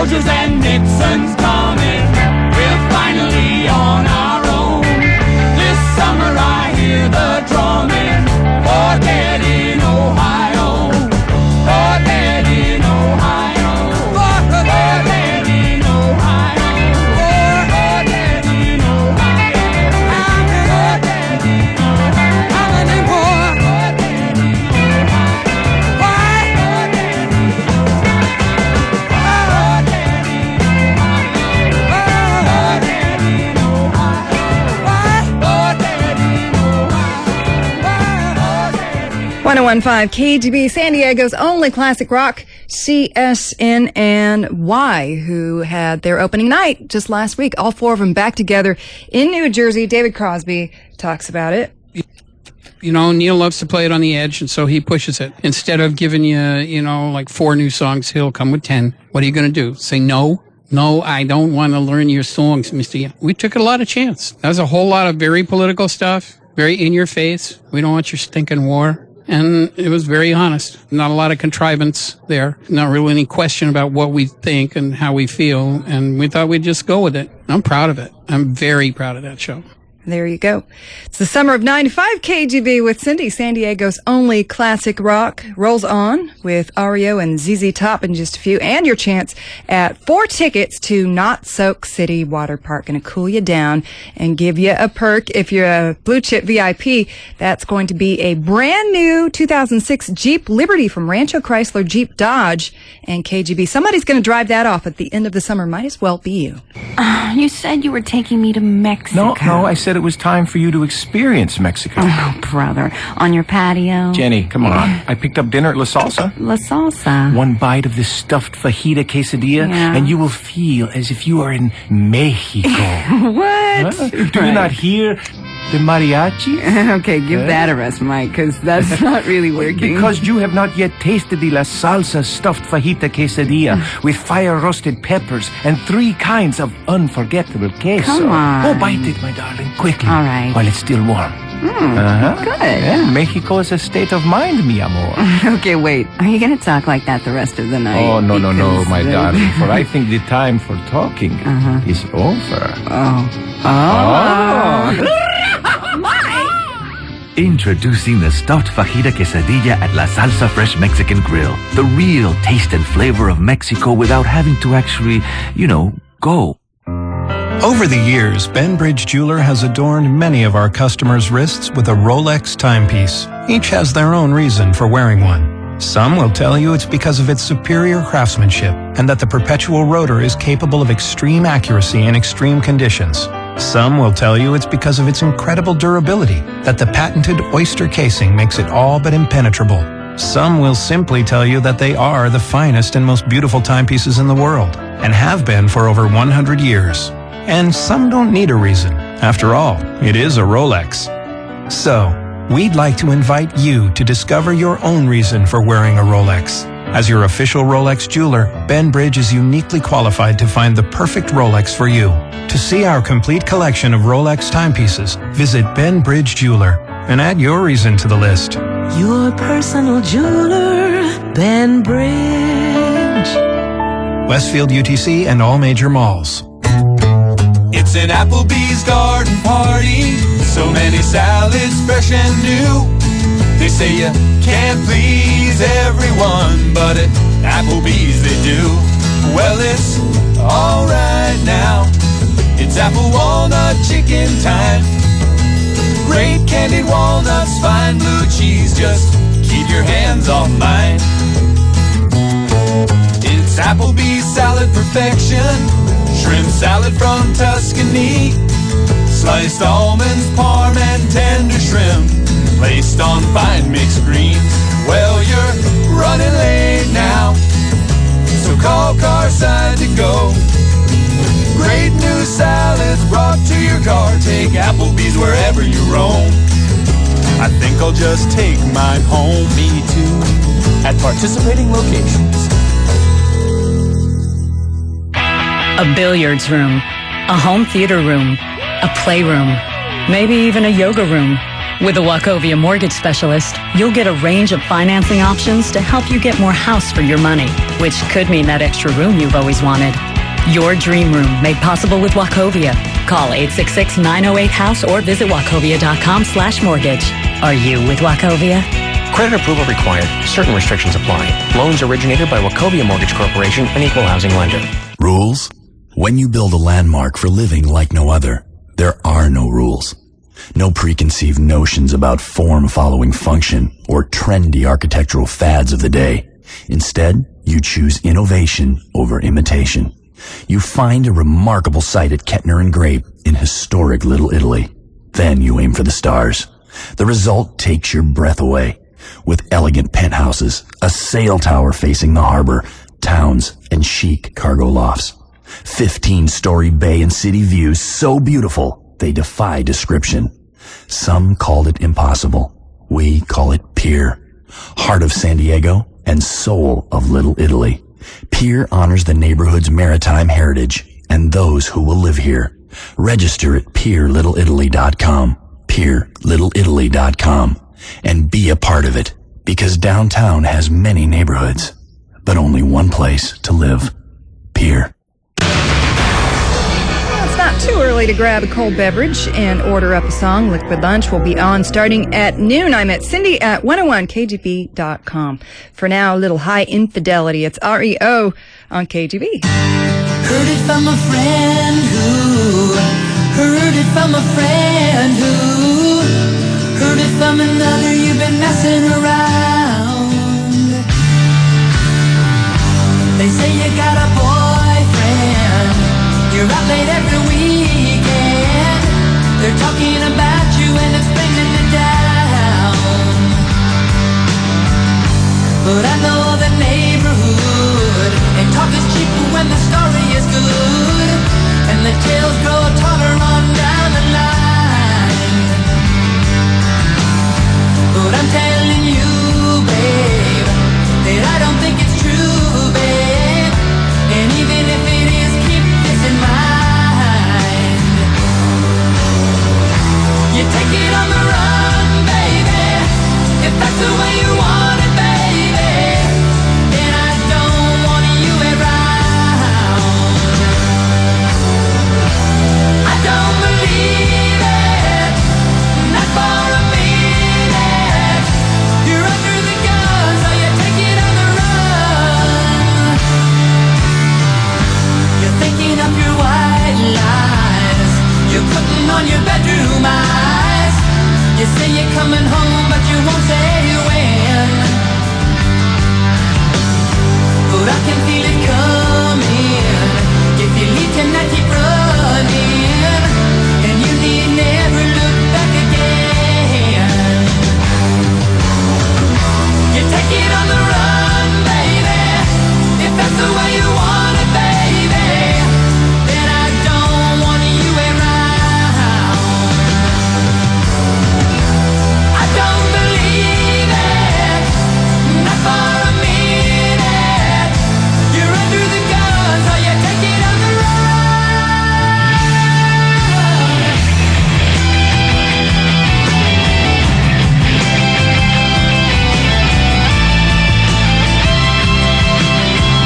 soldiers and Nixon's coming. We're finally on our own. This summer I hear the drumming. For dead in Ohio. For dead in Ohio. For dead in Ohio. For dead in Ohio. For dead in Ohio. For dead in Ohio. 1015 KGB, San Diego's only classic rock, CSNNY, who had their opening night just last week. All four of them back together in New Jersey. David Crosby talks about it. You know, Neil loves to play it on the edge, and so he pushes it. Instead of giving you, like 4 new songs, he'll come with 10. What are you going to do? Say no? No, I don't want to learn your songs, Mr. We took a lot of chance. That was a whole lot of very political stuff, very in your face. We don't want your stinking war. And it was very honest. Not a lot of contrivance there. Not really any question about what we think and how we feel. And we thought we'd just go with it. I'm proud of it. I'm very proud of that show. There you go. It's the summer of 95 KGB with Cindy, San Diego's only classic rock. Rolls on with REO and ZZ Top in just a few. And your chance at 4 tickets to Not Soak City Water Park. Going to cool you down and give you a perk. If you're a Blue Chip VIP, that's going to be a brand new 2006 Jeep Liberty from Rancho Chrysler Jeep Dodge and KGB. Somebody's going to drive that off at the end of the summer. Might as well be you. You said you were taking me to Mexico. No, I said it was time for you to experience Mexico. Oh, brother. On your patio? Jenny, come on. I picked up dinner at La Salsa. La Salsa? One bite of this stuffed fajita quesadilla, Yeah. and you will feel as if you are in Mexico. What? Huh? Do you not hear the mariachi? Okay, give that a rest, Mike, because that's not really working. Because you have not yet tasted the La Salsa stuffed fajita quesadilla with fire-roasted peppers and 3 kinds of unforgettable queso. Come on. Oh, bite it, my darling, quickly. All right. While it's still warm. Good. Yeah, Mexico is a state of mind, mi amor. Okay, wait. Are you going to talk like that the rest of the night? Oh, no, Because my darling. For I think the time for talking is over. Introducing the stuffed fajita quesadilla at La Salsa Fresh Mexican Grill. The real taste and flavor of Mexico without having to actually, go. Over the years, Benbridge Jeweler has adorned many of our customers' wrists with a Rolex timepiece. Each has their own reason for wearing one. Some will tell you it's because of its superior craftsmanship and that the perpetual rotor is capable of extreme accuracy in extreme conditions. Some will tell you it's because of its incredible durability, that the patented oyster casing makes it all but impenetrable. Some will simply tell you that they are the finest and most beautiful timepieces in the world, and have been for over 100 years. And some don't need a reason. After all, it is a Rolex. So, we'd like to invite you to discover your own reason for wearing a Rolex. As your official Rolex jeweler, Benbridge is uniquely qualified to find the perfect Rolex for you. To see our complete collection of Rolex timepieces, visit Benbridge Jeweler and add your reason to the list. Your personal jeweler, Benbridge. Westfield UTC and all major malls. It's an Applebee's garden party. So many salads, fresh and new. They say you can't please everyone, but at Applebee's they do. Well, it's alright now. It's apple walnut chicken time. Great candied walnuts, fine blue cheese. Just keep your hands off mine. It's Applebee's salad perfection. Shrimp salad from Tuscany. Sliced almonds, parm, and tender shrimp. Placed on fine mixed greens. Well, you're running late now, so call Carside to go. Great new salads brought to your car. Take Applebee's wherever you roam. I think I'll just take mine home. Me too. At participating locations. A billiards room, a home theater room, a playroom, maybe even a yoga room. With a Wachovia mortgage specialist, you'll get a range of financing options to help you get more house for your money, which could mean that extra room you've always wanted. Your dream room made possible with Wachovia. Call 866-908-HOUSE or visit wachovia.com/mortgage. Are you with Wachovia? Credit approval required. Certain restrictions apply. Loans originated by Wachovia Mortgage Corporation, an equal housing lender. Rules? When you build a landmark for living like no other, there are no rules. No preconceived notions about form following function or trendy architectural fads of the day. Instead, you choose innovation over imitation. You find a remarkable site at Kettner and Grape in historic Little Italy. Then you aim for the stars. The result takes your breath away. With elegant penthouses, a sail tower facing the harbor, towns, and chic cargo lofts. 15-story bay and city views so beautiful, they defy description. Some called it impossible. We call it Pier. Heart of San Diego and soul of Little Italy. Pier honors the neighborhood's maritime heritage and those who will live here. Register at PierLittleItaly.com. PierLittleItaly.com. And be a part of it, because downtown has many neighborhoods, but only one place to live. Pier. It's not too early to grab a cold beverage and order up a song. Liquid Lunch will be on starting at noon. I met Cindy at 101kgb.com. For now, a little High Infidelity. It's REO on KGB. Heard it from a friend who heard it from a friend who heard it from another. You've been messing around. They say you got a boyfriend. You're out late every weekend. They're talking about you and it's bringing you down. But I know the neighborhood, and talk is cheap when the story is good, and the tales grow taller